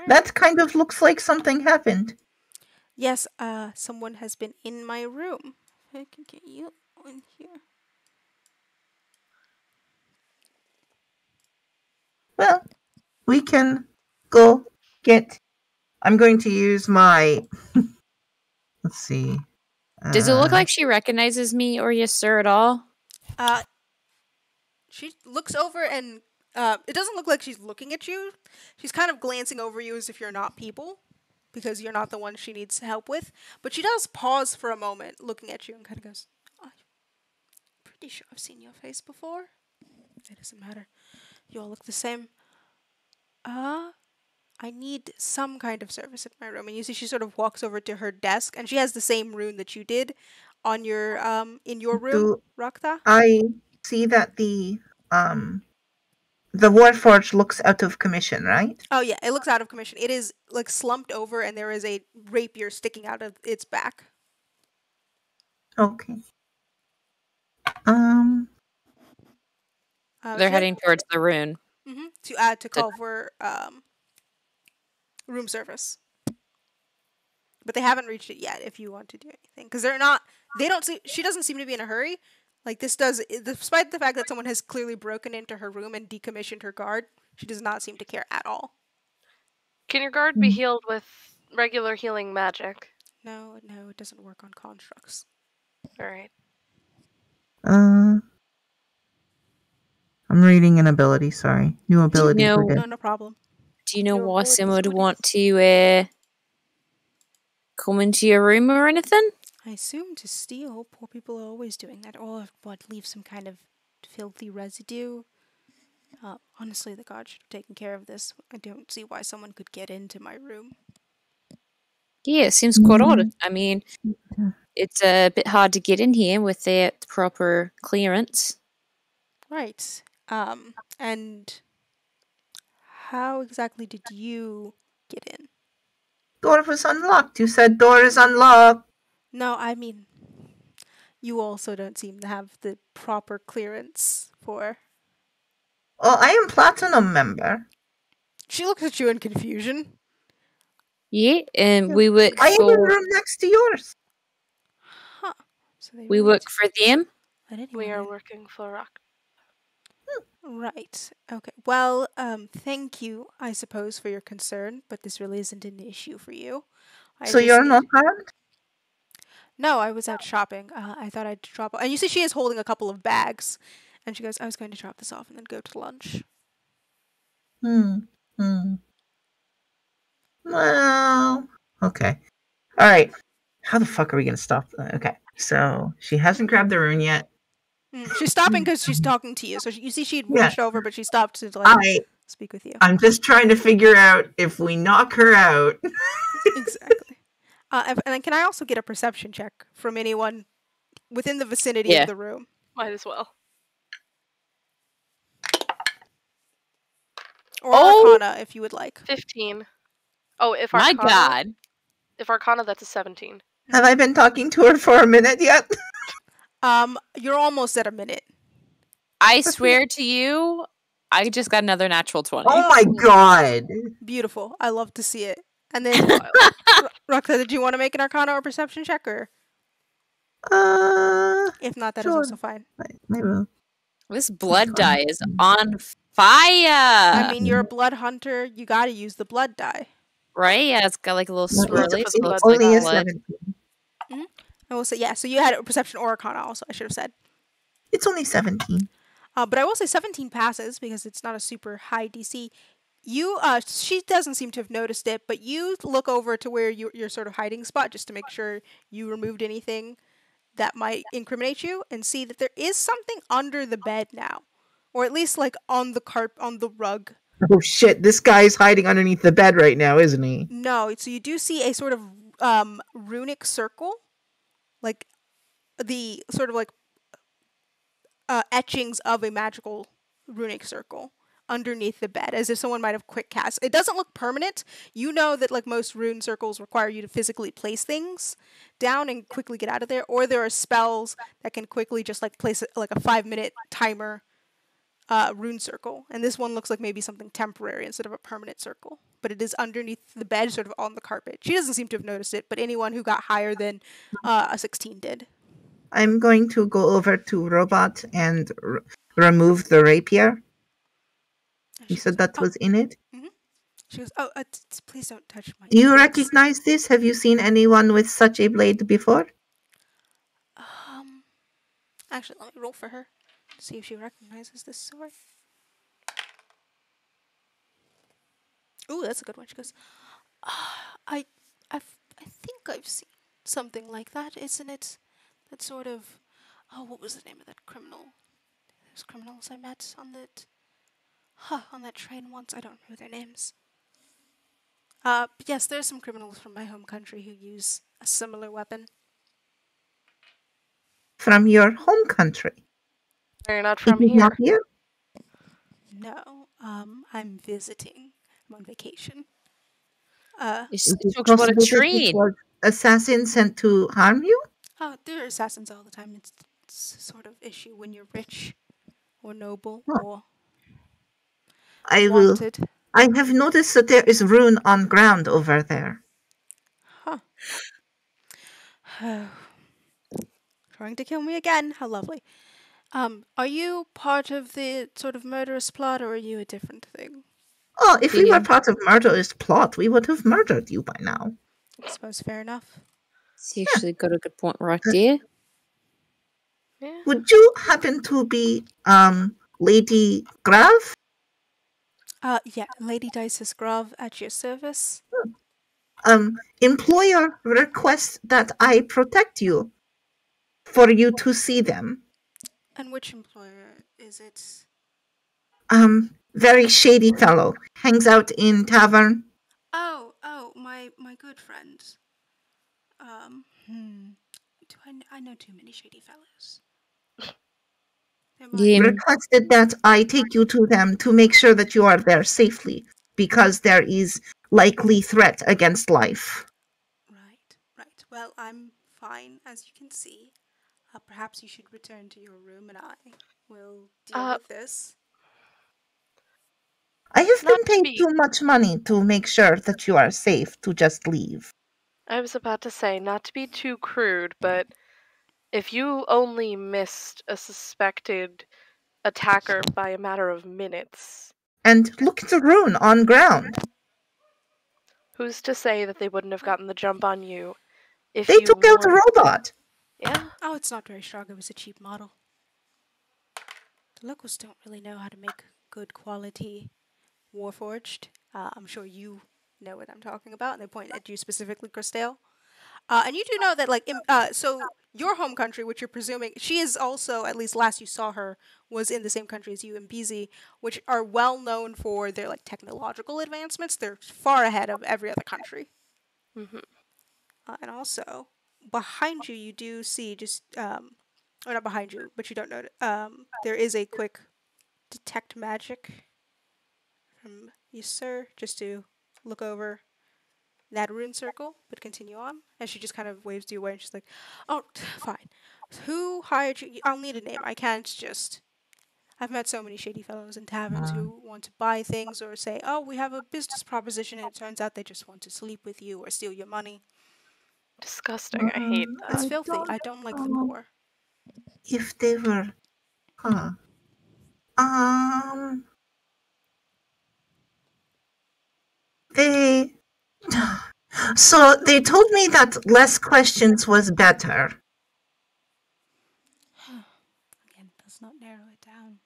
That kind of looks like something happened. Yes, someone has been in my room. I can get you in here. Well, we can go get. I'm going to use my. Let's see. Does it look like she recognizes me or yes, sir, at all? She looks over and it doesn't look like she's looking at you. She's kind of glancing over you as if you're not people, because you're not the one she needs help with. But she does pause for a moment, looking at you, and kind of goes, "I'm pretty sure I've seen your face before." It doesn't matter. You all look the same. I need some kind of service in my room. And you see she sort of walks over to her desk, and she has the same rune that you did on your in your room, Do Raktha. I see that the Warforge looks out of commission, right? Oh yeah, it looks out of commission. It is like slumped over, and there is a rapier sticking out of its back. Okay. They're heading towards the rune. To call for room service. But they haven't reached it yet if you want to do anything. Because she doesn't seem to be in a hurry. Like this does, despite the fact that someone has clearly broken into her room and decommissioned her guard, she does not seem to care at all. Can your guard be healed with regular healing magic? No, it doesn't work on constructs. Alright. I'm reading an ability, sorry. New ability. know- No problem. Do you know Your why abilities someone would would- want to come into your room or anything? I assume to steal. Poor people are always doing that. Or leave some kind of filthy residue. Honestly, the guard should have taken care of this. I don't see why someone could get into my room. Yeah, it seems quite odd. I mean, it's a bit hard to get in here without proper clearance. Right. And how exactly did you get in? Door was unlocked. You said door is unlocked. No, I mean, you also don't seem to have the proper clearance for... Oh, I am Platinum member. She looks at you in confusion. Yeah, and we work I am in the for room next to yours. Huh. So they we really work for them. let anyone We are in. working for Rock. Right. Okay. Well, thank you, I suppose, for your concern, but this really isn't an issue for you. So you're not armed? No, I was out shopping. I thought I'd drop... And you see she is holding a couple of bags. And she goes, I was going to drop this off and then go to lunch. Well, okay. All right. How the fuck are we gonna stop? Okay. So she hasn't grabbed the rune yet. She's stopping because she's talking to you. So you see she'd Yeah. rushed over, but she stopped to speak with you. I'm just trying to figure out if we knock her out. Exactly. And then can I also get a perception check from anyone within the vicinity Yeah. of the room? Might as well. Or Oh! Arcana, if you would like. 15. Oh, if My Arcana... God. If Arcana, that's a 17. Have I been talking to her for a minute yet? You're almost at a minute. I swear to you, I just got another natural 20. Oh my god. Beautiful. I love to see it. And then, Roxa, did you want to make an Arcana or perception check, or if not, that is Sure. also fine. I will. This blood dye is on fire. I mean, you're a blood hunter. You got to use the blood die. Right? Yeah, it's got like a little swirly. It's so it looks Only like a blood. 17. I will say, yeah. So you had a perception or Arcana, also. I should have said. It's only 17. But I will say 17 passes because it's not a super high DC. She doesn't seem to have noticed it, but you look over to where your sort of hiding spot just to make sure you removed anything that might incriminate you, and see that there is something under the bed now, or at least like on the rug. Oh shit, this guy's hiding underneath the bed right now, isn't he? No, so you do see a sort of runic circle, like the sort of like etchings of a magical runic circle underneath the bed, as if someone might have quick cast. It doesn't look permanent. You know that like most rune circles require you to physically place things down and quickly get out of there, or there are spells that can quickly just like place like a 5-minute timer rune circle, and this one looks like maybe something temporary instead of a permanent circle, but it is underneath the bed, sort of on the carpet. She doesn't seem to have noticed it, but anyone who got higher than a 16 did. I'm going to go over to Robot and remove the rapier. You said that was in it? She goes, please don't touch my... Do you recognize this? Have you seen anyone with such a blade before? Actually, let me roll for her to see if she recognizes this sword. Ooh, that's a good one. She goes, I think I've seen something like that, isn't it? That sort of... Oh, what was the name of that criminal? Those criminals I met on that... on that train once. I don't remember their names. But yes, there are some criminals from my home country who use a similar weapon. From your home country. You're not It from is not here. here? No, I'm visiting. I'm on vacation. It's Is it talks about a possible that it train. was assassins sent to harm you? Oh, there are assassins all the time. It's a sort of issue when you're rich or noble Huh. or I will. wanted. I have noticed that there is ruin on ground over there. Huh. Trying to kill me again. How lovely. Are you part of the sort of murderous plot, or are you a different thing? Oh, if we were Yeah. part of murderous plot, we would have murdered you by now. I suppose fair enough. It's actually got a good point right there. Yeah. Would you happen to be Lady Grav? Yeah, Lady Dices Grav at your service. Employer requests that I protect you for you to see them. And which employer is it? Very shady fellow. Hangs out in tavern. Oh, my good friend. I know too many shady fellows. There might Yeah. Requested that I take you to them to make sure that you are there safely, because there is likely threat against life. Right. Well, I'm fine, as you can see. Perhaps you should return to your room and I will deal with this. I have Not been to paid be- too much money to make sure that you are safe to just leave. I was about to say, not to be too crude, but if you only missed a suspected attacker by a matter of minutes, And look at the rune on ground. who's to say that they wouldn't have gotten the jump on you if They you took out a weren't- robot. Yeah. Oh, it's not very strong. It was a cheap model. The locals don't really know how to make good quality Warforged. I'm sure you know what I'm talking about, and they point at you specifically, Christale. And you do know that, so your home country, which you're presuming, she is also, at least last you saw her, was in the same country as you in BZ, which are well known for their technological advancements. They're far ahead of every other country. Mm-hmm. And also, behind you, you do see or not behind you, but you don't know. There is a quick detect magic from you, sir, just to look over that rune circle, but continue on. And she just kind of waves you away, and she's like, "Oh, fine. Who hired you? I'll need a name. I can't just." I've met so many shady fellows in taverns who want to buy things or say, "Oh, we have a business proposition," and it turns out they just want to sleep with you or steal your money. Disgusting. I hate that. It's filthy. I don't like the poor. If they were... Huh. They... So they told me that less questions was better. Again, does not narrow it down.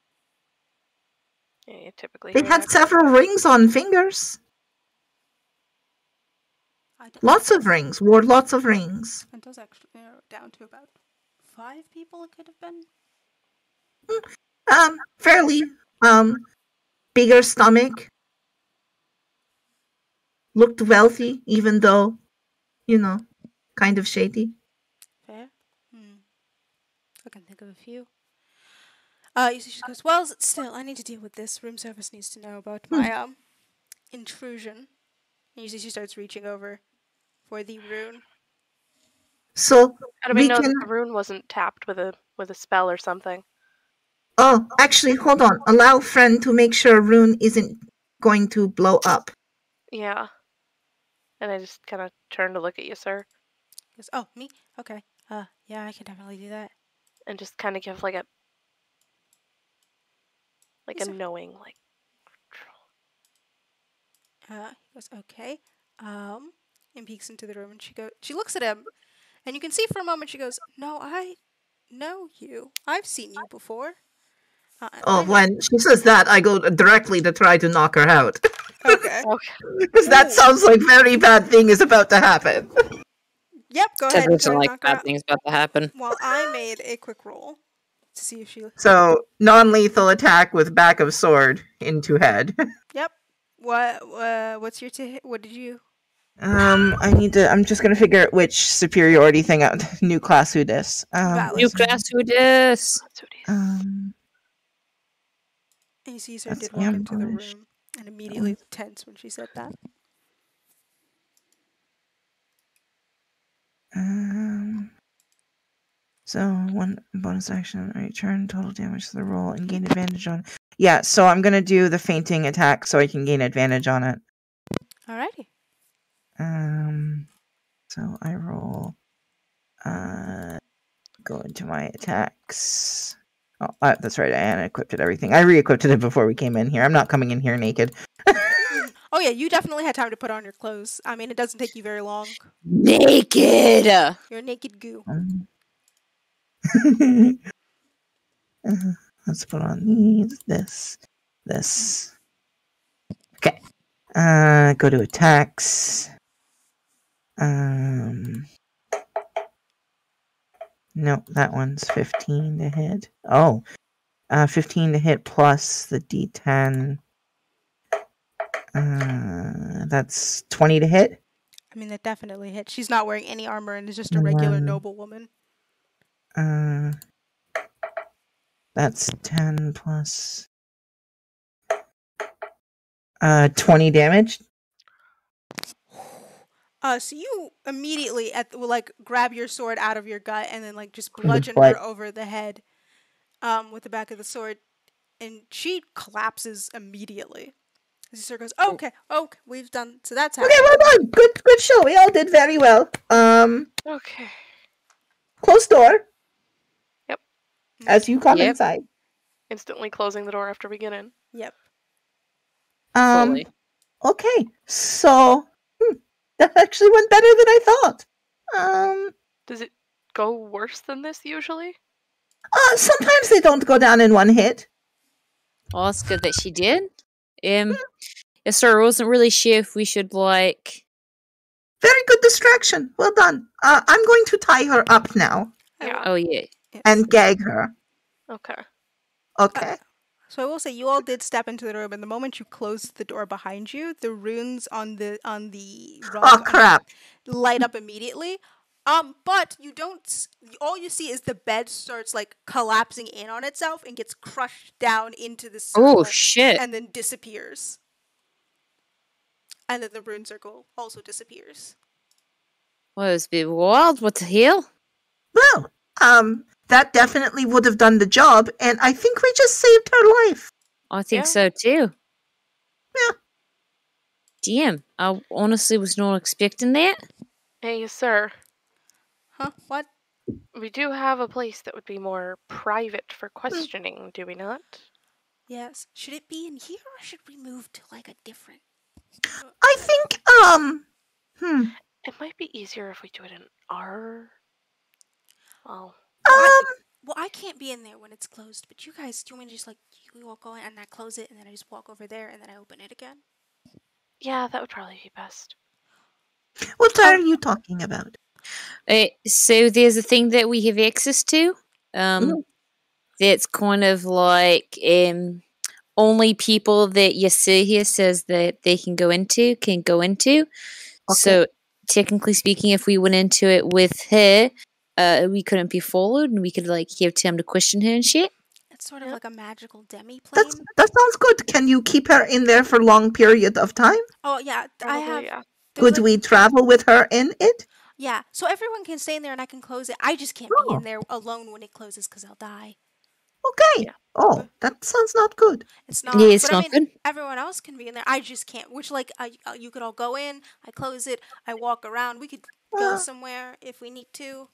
Yeah, you typically They hear had that. several rings on fingers. Lots of rings. Wore lots of rings. It does actually narrow it down to about 5 people it could have been. Fairly, bigger stomach. Looked wealthy, even though, kind of shady. Fair. I can think of a few. She goes, "Well, still, I need to deal with this. Room service needs to know about my intrusion." And you see she starts reaching over for the rune. So How do we know can... that the rune wasn't tapped with a spell or something? Oh, actually, hold on. Allow friend to make sure rune isn't going to blow up. Yeah. And I just kind of turn to look at you, sir, He goes, "Oh, me? Okay. Yeah, I can definitely do that." and just kind of give like a Yes, sir. knowing He goes, "Okay." And peeks into the room, and she looks at him, and you can see for a moment she goes, "No, I know you. I've seen you before." When she says that, I go directly to try to knock her out. Okay. Because that sounds like very bad thing is about to happen. Yep, go That ahead and doesn't try to like knock her bad out. things about to happen. Well, I made a quick roll to see if she... So, non-lethal attack with back of sword into head. Yep. What's your what did you? I'm just gonna figure out which superiority thing out. New class who dis. Valid. New class who dis? That's what it is. Um, And Caesar That's did walk into the ambush. room and immediately tense when she said that. So one bonus action, return total damage to the roll and gain advantage on. Yeah, so I'm gonna do the fainting attack so I can gain advantage on it. Alrighty. So I roll. Go into my attacks. Oh, that's right. I unequipped everything. I re-equipped it before we came in here. I'm not coming in here naked. Oh yeah, you definitely had time to put on your clothes. I mean, it doesn't take you very long. Naked. You're a naked goo. Let's put on these. This. Okay. Go to attacks. No, that one's 15 to hit. Oh, 15 to hit plus the D10. That's 20 to hit. I mean, that definitely hits. She's not wearing any armor and is just a regular noble woman. That's 10 plus 20 damage. So you immediately will like grab your sword out of your gut and then like just bludgeon her over the head, with the back of the sword, and she collapses immediately. Caesar goes, okay, we've done. So that's happening. Okay, well done. Good show. We all did very well. Okay. Close door. Yep. As you come inside. Instantly closing the door after we get in. Yep. Fully. Okay, so that actually went better than I thought. Does it go worse than this usually? Sometimes they don't go down in one hit. Well, it's good that she did. Yes, sir. I wasn't really sure if we should like. Very good distraction. Well done. I'm going to tie her up now. Yeah. Oh yeah. And gag her. Okay. Okay. So I will say you all did step into the room, and the moment you closed the door behind you, the runes on the rug Crap. light up immediately. But you don't. All you see is the bed starts like collapsing in on itself and gets crushed down into the circle. Oh shit! And then disappears. And then the rune circle also disappears. Well, it's a bit wild. What the hell? Well, that definitely would have done the job, and I think we just saved her life. I think so too. Yeah. Damn, I honestly was not expecting that. Hey, sir. Huh? What? We do have a place that would be more private for questioning, do we not? Yes. Should it be in here, or should we move to like a different? I think, It might be easier if we do it in our... Well... Well, I can't be in there when it's closed, but you guys, do you want me to just like, you all go in and I close it, and then I just walk over there, and then I open it again? Yeah, that would probably be best. What are you talking about? So there's a thing that we have access to. That's kind of like only people that you see here says that they can go into. Okay. So technically speaking, if we went into it with her, we couldn't be followed, and we could like have time to question her and shit. It's sort of like a magical demi-plane. That sounds good. Can you keep her in there for a long period of time? Oh yeah, Probably, I have. yeah. Could we travel with her in it? Yeah, so everyone can stay in there and I can close it. I just can't be in there alone when it closes because I'll die. Okay. Yeah. Oh, that sounds not good. It's not. Yeah, it's but not I mean, good. everyone else can be in there. I just can't. Which like, you could all go in. I close it. I walk around. We could go somewhere if we need to.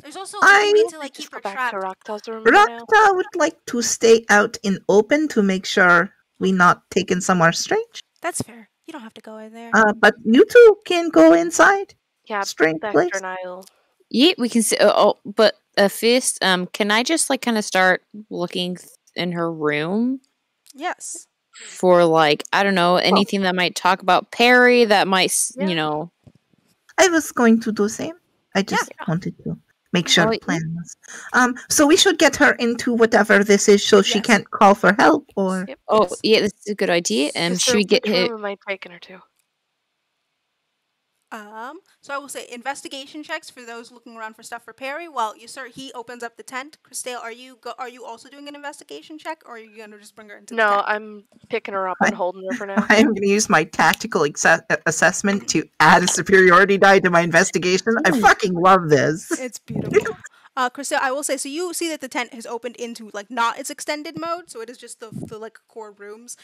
There's also we need to like Just keep go her back trapped. to Rakta's room right now. Rakta would like to stay out in open to make sure we're not taken somewhere strange. That's fair. You don't have to go in there. But you two can go inside. Yeah, Strange the place. extra Nile. Yeah, we can see. But first, can I just like kind of start looking in her room Yes. for like I don't know anything that might talk about Perry that might Yeah. you know. I was going to do the same. I just wanted to make sure Oh, the plan was. So we should get her into whatever this is, so she Yes. can't call for help, or Yep. Oh, Yes. yeah, this is a good idea. Should we get Which her? room am I taking her to? So I will say investigation checks for those looking around for stuff for Perry. While he opens up the tent. Christale, are you also doing an investigation check, or are you gonna just bring her into the No, tent? I'm picking her up and holding her for now. I am going to use my tactical assessment to add a superiority die to my investigation. I fucking love this. It's beautiful. Christelle, I will say, so you see that the tent has opened into like not its extended mode, so it is just the like core rooms.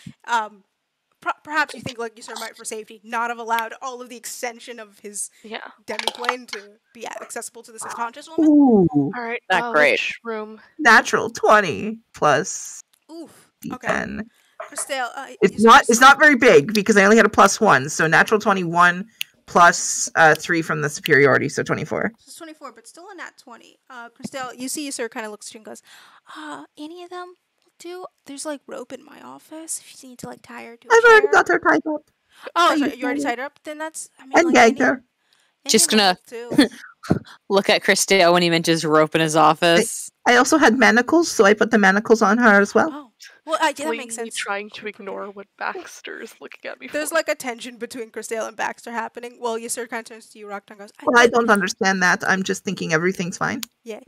Perhaps you think like you might for safety not have allowed all of the extension of his Yeah. demiplane to be accessible to this unconscious woman. Ooh, All right. Not great. Which room? natural 20 plus Oof. D10. Okay. Christelle, It's not very big because I only had a +1, so natural 21 plus 3 from the superiority, so 24. It's 24, but still a nat 20. Christelle, you see Sir kind of looks at you and goes, any of them will do. There's like rope in my office if you need to like tie her to a I've chair. already got her tied up. Oh, sorry, you already tied her up? Then that's, I mean, And like, gagged her. any Just of them gonna will do. look at Christelle when he mentions rope in his office. I also had manacles, so I put the manacles on her as well. Oh, well, yeah, that makes Blatantly sense. trying to ignore what Baxter is looking at me There's for. like a tension between Christelle and Baxter happening. Well, Yasir kind of turns to you, Rockton goes, Well, I don't understand that. I'm just thinking everything's fine. Yeah.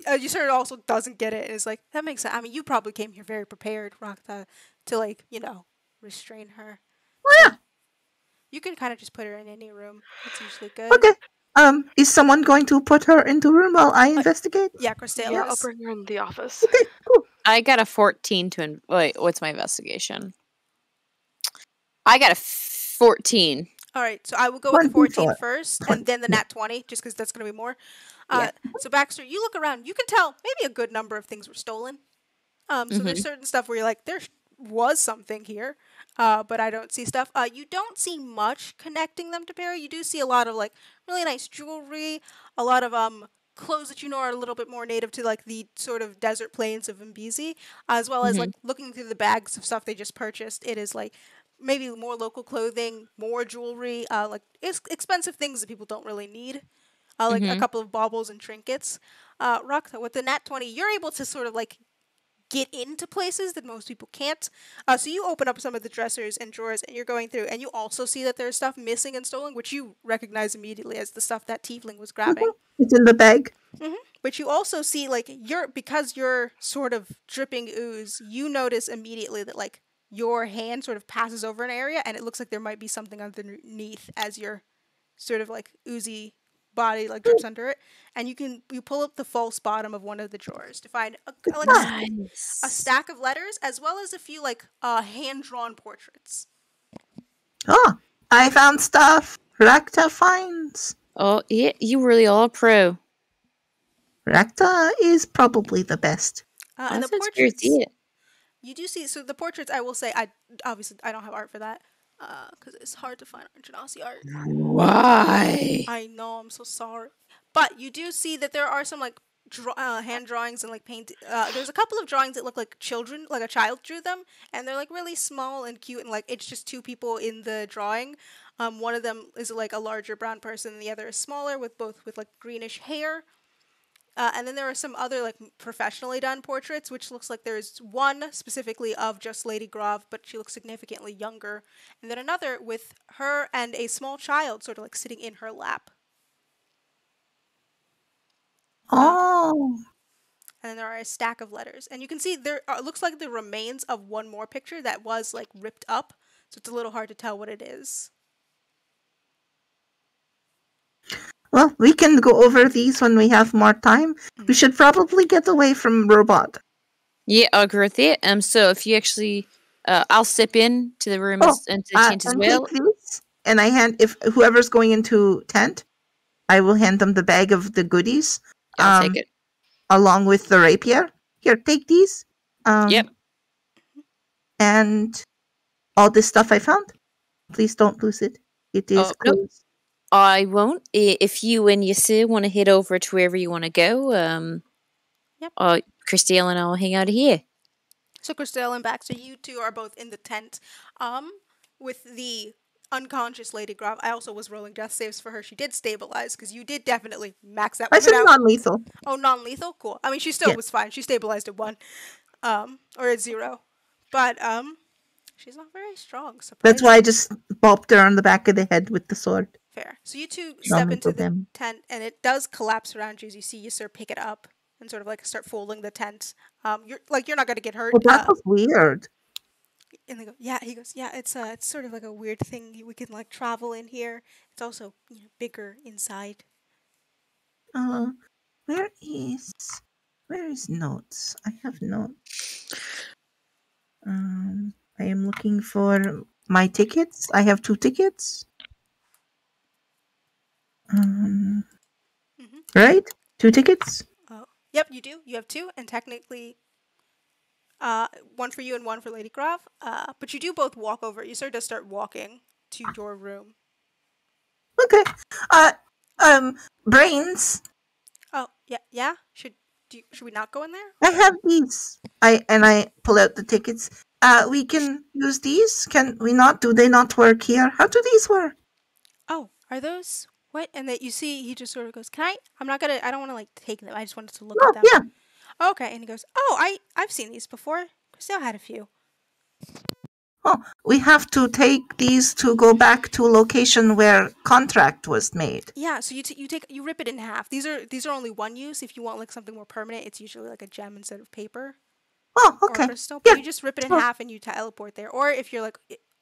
Yasir also doesn't get it and is like, that makes sense. I mean, you probably came here very prepared, Rockton, to like, restrain her. Oh, yeah. You can kind of just put her in any room. It's usually good. Okay. Is someone going to put her into a room while I investigate? Yeah, Christelle Yeah, I'll is. bring her in the office. Okay, cool. I got a 14 to wait. What's my investigation? I got a 14. All right, so I will go with the 1d4. 14 first, and then the nat 20, just because that's going to be more. So Baxter, you look around. You can tell maybe a good number of things were stolen. So there's certain stuff where you're like, there was something here, but I don't see stuff. You don't see much connecting them to Perry. You do see a lot of like really nice jewelry, a lot of clothes that are a little bit more native to like the sort of desert plains of Mbizi, as well as like looking through the bags of stuff they just purchased. It is like maybe more local clothing, more jewelry, like expensive things that people don't really need. Like a couple of baubles and trinkets. Rakta, with the nat 20, you're able to sort of like get into places that most people can't. So you open up some of the dressers and drawers and you're going through, and you also see that there's stuff missing and stolen, which you recognize immediately as the stuff that tiefling was grabbing. It's in the bag. But you also see, like, because you're sort of dripping ooze, you notice immediately that, like, your hand sort of passes over an area, and it looks like there might be something underneath as your sort of, like, oozy body, like, drips under it. And you pull up the false bottom of one of the drawers to find, a stack of letters, as well as a few, like, hand-drawn portraits. Oh, I found stuff. Rakta finds. Oh, yeah, you really are a pro. Rakta is probably the best. And the That's portraits, it. you do see, so the portraits, I will say, I don't have art for that, because it's hard to find Genasi art. Why? I know, I'm so sorry. But you do see that there are some, like, hand drawings and, like, paint. There's a couple of drawings that look like children, like a child drew them, and they're, like, really small and cute, and, like, it's just two people in the drawing. One of them is, like, a larger brown person, and the other is smaller, with like, greenish hair. And then there are some other, like, professionally done portraits, which looks like there's one specifically of just Lady Grav, but she looks significantly younger. And then another with her and a small child sort of, like, sitting in her lap. Oh. And then there are a stack of letters. And you can see there looks like the remains of one more picture that was, like, ripped up. So it's a little hard to tell what it is. Well, we can go over these when we have more time. We should probably get away from Robot. Yeah, I agree with that. So if you actually, I'll step in to the room into the tent as and well. take these, and if whoever's going into tent, I will hand them the bag of the goodies. I'll take it. Along with the rapier. Here, take these. Yep. And all this stuff I found. Please don't lose it. It is nope. closed. I won't. If you and Easse want to head over to wherever you want to go, Christelle and I'll hang out here. So Christelle and Baxter, you two are both in the tent, with the unconscious Lady Grav. I also was rolling death saves for her. She did stabilize because you did definitely max that I woman said out. non-lethal. Oh, non-lethal, cool. I mean, she still Yeah. was fine. She stabilized at 1, or at 0, but she's not very strong. That's why I Surprisingly. just bopped her on the back of the head with the sword. Fair. So you two step Non-lethal into the damage. tent, and it does collapse around you as you see Easse pick it up and sort of like start folding the tent. You're not gonna get hurt. Well, that was weird. And they go, yeah. He goes, yeah. It's sort of like a weird thing. We can like travel in here. It's also bigger inside. Where is notes? I have notes. I am looking for my tickets. I have 2 tickets. Right? 2 tickets. Yep, you do. You have 2, and technically, 1 for you and 1 for Lady Grav. But you do both walk over. You sort of start walking to your room. Okay. Brains. Oh, yeah. Should we not go in there? I have these. I pull out the tickets. We can use these. Can we not? Do they not work here? How do these work? Oh, are those what? And that you see, he just sort of goes, "Can I? I'm not gonna. I don't want to like take them. I just wanted to look Oh, at them." yeah. Okay, and he goes, "Oh, I've seen these before. Still had a few." Oh, we have to take these to go back to location where contract was made. Yeah, so you rip it in half. These are only one use. If you want like something more permanent, it's usually like a gem instead of paper. Oh, Or okay. crystal. But Yeah. you just rip it in Oh. half and you teleport there. Or if you're like,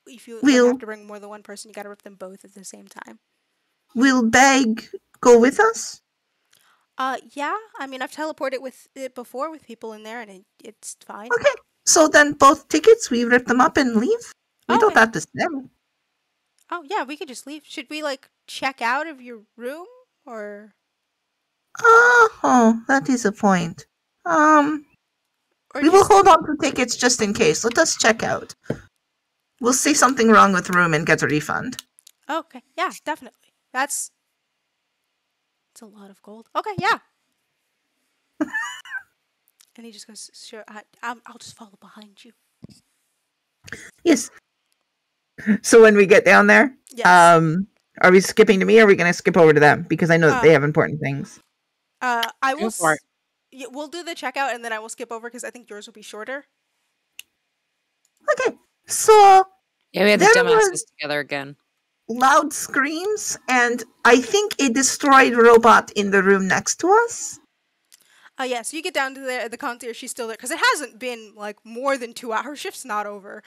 if you We'll- have to bring more than one person, you gotta rip them both at the same time. Will Bag go with us? Yeah. I mean, I've teleported with it before with people in there, and it's fine. Okay. So then both tickets, we rip them up and leave? We don't Okay. have to sell. Oh yeah, we could just leave. Should we like check out of your room or? Oh, that is a point. Or We will just, hold on to tickets just in case. Let us check out. We'll say something wrong with room and get a refund. Okay. Yeah, definitely. It's a lot of gold. Okay. Yeah. And he just goes, "Sure. I'll just follow behind you." Yes. So when we get down there, Yes. are we skipping to me, or are we going to skip over to them? Because I know that they have important things. I will. Go for it. Yeah, we'll do the checkout, and then I will skip over because I think yours will be shorter. Okay. So Yeah, we had the There dumbasses was- together again. loud screams, and I think a destroyed robot in the room next to us. Yeah, so you get down to the concierge, she's still there, because it hasn't been, like, more than 2 hours. Her shift's not over.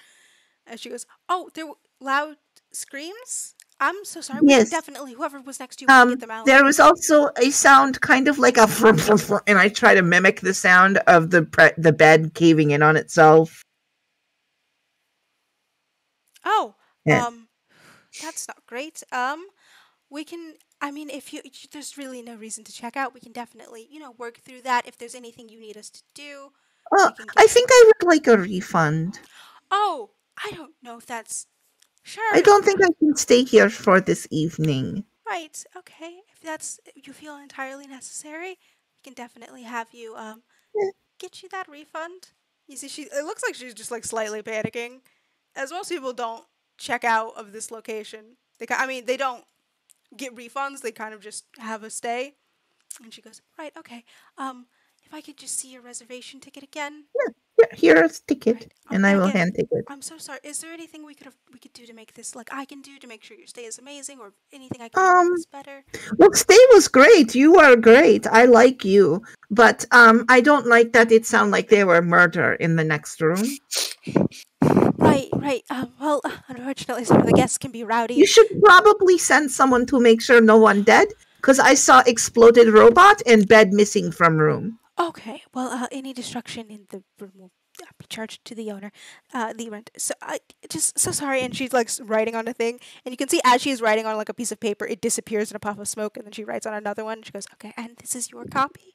And she goes, "Oh, there were loud screams? I'm so sorry. We Yes. can definitely, whoever was next to you, we can get them out." There was also a sound kind of like a And I try to mimic the sound of the bed caving in on itself. Oh, Yeah. that's not great. We can, I mean, if there's really no reason to check out, we can definitely, work through that. If there's anything you need us to do. Oh, can I get- think I would like a refund. Oh, I don't know if that's, sure. I don't think I can stay here for this evening. Right, okay. If you feel entirely necessary, we can definitely have you, get you that refund. You see, it looks like she's just, like, slightly panicking. As most people don't check out of this location. They don't get refunds, they kind of just have a stay. And she goes, "Right, okay. If I could just see your reservation ticket again." Here's ticket, Right. and I will again, hand ticket. I'm so sorry. Is there anything we could do to make this, like, I can do to make sure your stay is amazing, or anything I can do to make this better? Well, stay was great. You are great. I like you, but I don't like that it sounded like there were murder in the next room. Right. Well, unfortunately, some of the guests can be rowdy. You should probably send someone to make sure no one dead, because I saw exploded robot and bed missing from room. Okay. Well, any destruction in the room will be charged to the owner, the rent. So I just so sorry. And she's like writing on a thing, and you can see as she's writing on like a piece of paper, it disappears in a puff of smoke, and then she writes on another one. She goes, "Okay, and this is your copy."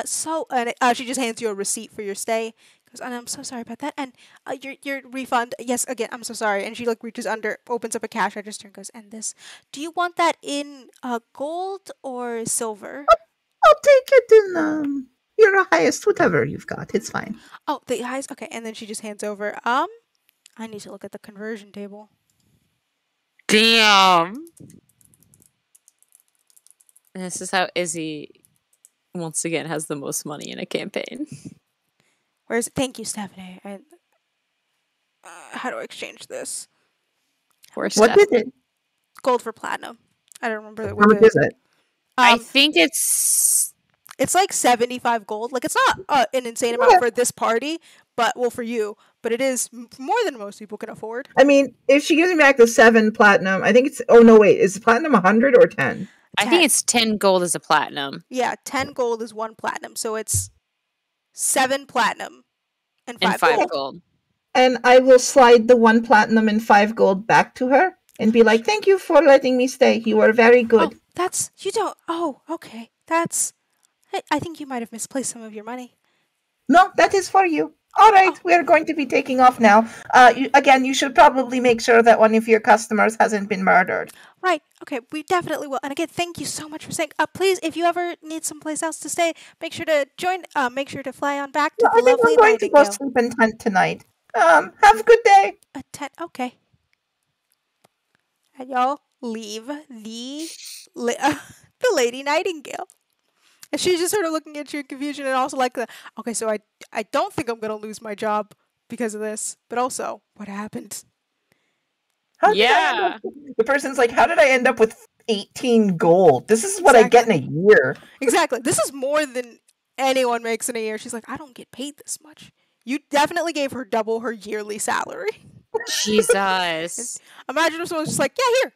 She just hands you a receipt for your stay. Goes, "And I'm so sorry about that. And your refund. Yes, again, I'm so sorry." And she like reaches under, opens up a cash register, and goes, "And this. Do you want that in gold or silver?" I'll take it in your highest, whatever you've got. It's fine. Oh, the highest. Okay, and then she just hands over. I need to look at the conversion table. Damn. And this is how Izzy, once again, has the most money in a campaign. Where's thank you, Stephanie. And how do I exchange this? Poor What Steph. is it? Gold for platinum. I don't remember How what much it is is. it? I think it's... It's like 75 gold. Like, it's not an insane amount for this party, but, well, for you. But it is more than most people can afford. I mean, if she gives me back the 7 platinum, I think it's... Oh, no, wait. Is platinum 100 or 10? I think it's 10 gold as a platinum. Yeah, 10 gold is 1 platinum. So it's 7 platinum and 5 And 5 gold. gold. And I will slide the 1 platinum and 5 gold back to her and be like, thank you for letting me stay. You were very good. Oh, that's... You don't... Oh, okay. That's... I think you might have misplaced some of your money. No, that is for you. All right, we are going to be taking off now. You should probably make sure that one of your customers hasn't been murdered. Right. Okay, we definitely will. And again, thank you so much for saying. Please, if you ever need someplace else to stay, make sure to join. Make sure to fly on back to No, the I think lovely I'm going to go Nightingale. sleep in tent tonight. Have a good day. Okay. And y'all leave the Lady Nightingale. And she's just sort of looking at you in confusion and also like okay, so I don't think I'm gonna lose my job because of this, but also what happened? How did I end up? The person's like, how did I end up with 18 gold? This is what I get in a year. Exactly. This is more than anyone makes in a year. She's like, I don't get paid this much. You definitely gave her double her yearly salary. Jesus. Imagine if someone's just like, yeah, here.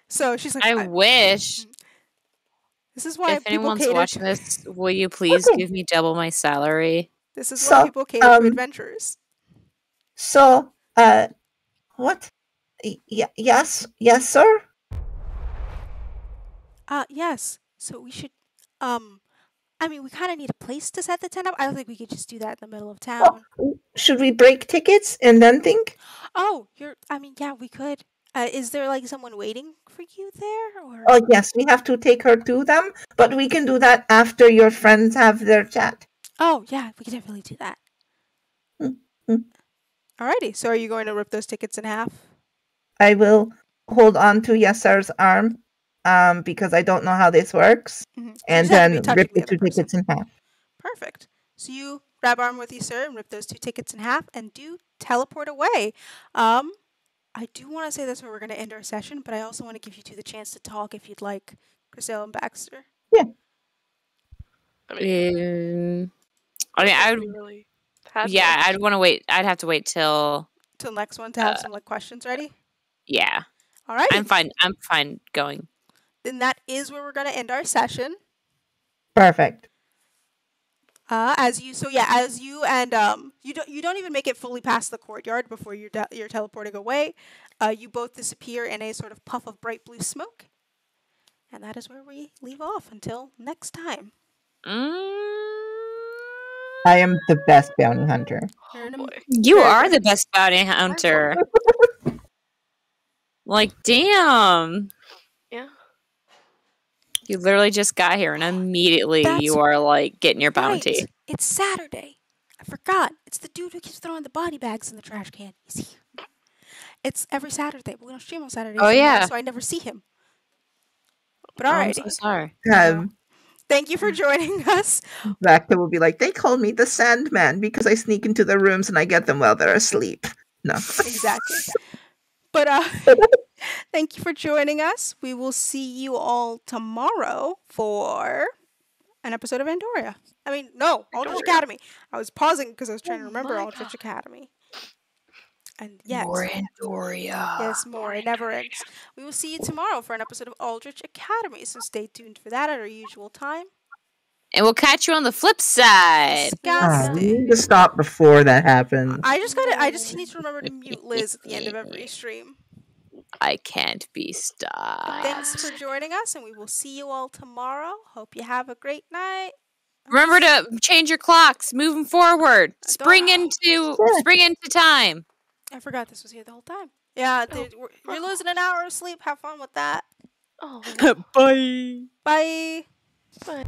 So she's like, I wish. This is why if anyone's cater watching this, will you please give me double my salary? This is why people cater to adventurers. So, what? Yes, sir? Yes. So we should, I mean, we kind of need a place to set the tent up. I don't think we could just do that in the middle of town. Well, should we break tickets and then think? Oh, yeah, we could. Is there like someone waiting for you there? Or? Oh, yes, we have to take her to them, but we can do that after your friends have their chat. Oh, yeah, we can definitely do that. Mm-hmm. Alrighty, so are you going to rip those tickets in half? I will hold on to Yasser's arm, because I don't know how this works, and then rip the 2 tickets in half. Perfect. So you grab arm with Easse and rip those 2 tickets in half and do teleport away. I do want to say that's where we're going to end our session, but I also want to give you 2 the chance to talk if you'd like, Chriselle and Baxter. Yeah. I'd want to wait. I'd have to wait till next one to have some questions ready. Yeah. All right. I'm fine going. Then that is where we're going to end our session. Perfect. As you and you don't even make it fully past the courtyard before you're teleporting away. You both disappear in a sort of puff of bright blue smoke, and that is where we leave off until next time. I am the best bounty hunter. You are the best bounty hunter. Like, damn. Yeah. You literally just got here and immediately you are like getting your bounty. Right. It's Saturday. I forgot. It's the dude who keeps throwing the body bags in the trash can. He's here. It's every Saturday. We're going to stream on Saturday. Oh, yeah. So I never see him. But alrighty. I'm so sorry. Thank you for joining us. Vacta will be like, they call me the Sandman because I sneak into the rooms and I get them while they're asleep. No. Exactly. But thank you for joining us. We will see you all tomorrow for an episode of Andoria. I mean, no, Aldrich Academy. I was pausing because I was trying to remember Aldrich Academy. And yes. More Andoria. Yes, more. It never ends. We will see you tomorrow for an episode of Aldrich Academy, so stay tuned for that at our usual time. And we'll catch you on the flip side. We need to stop before that happens. I just need to remember to mute Liz at the end of every stream. I can't be stopped. But thanks for joining us, and we will see you all tomorrow. Hope you have a great night. Remember to change your clocks, moving forward. Spring into time. I forgot this was here the whole time. Yeah, you're losing an hour of sleep. Have fun with that. Oh. Bye. Bye. Bye.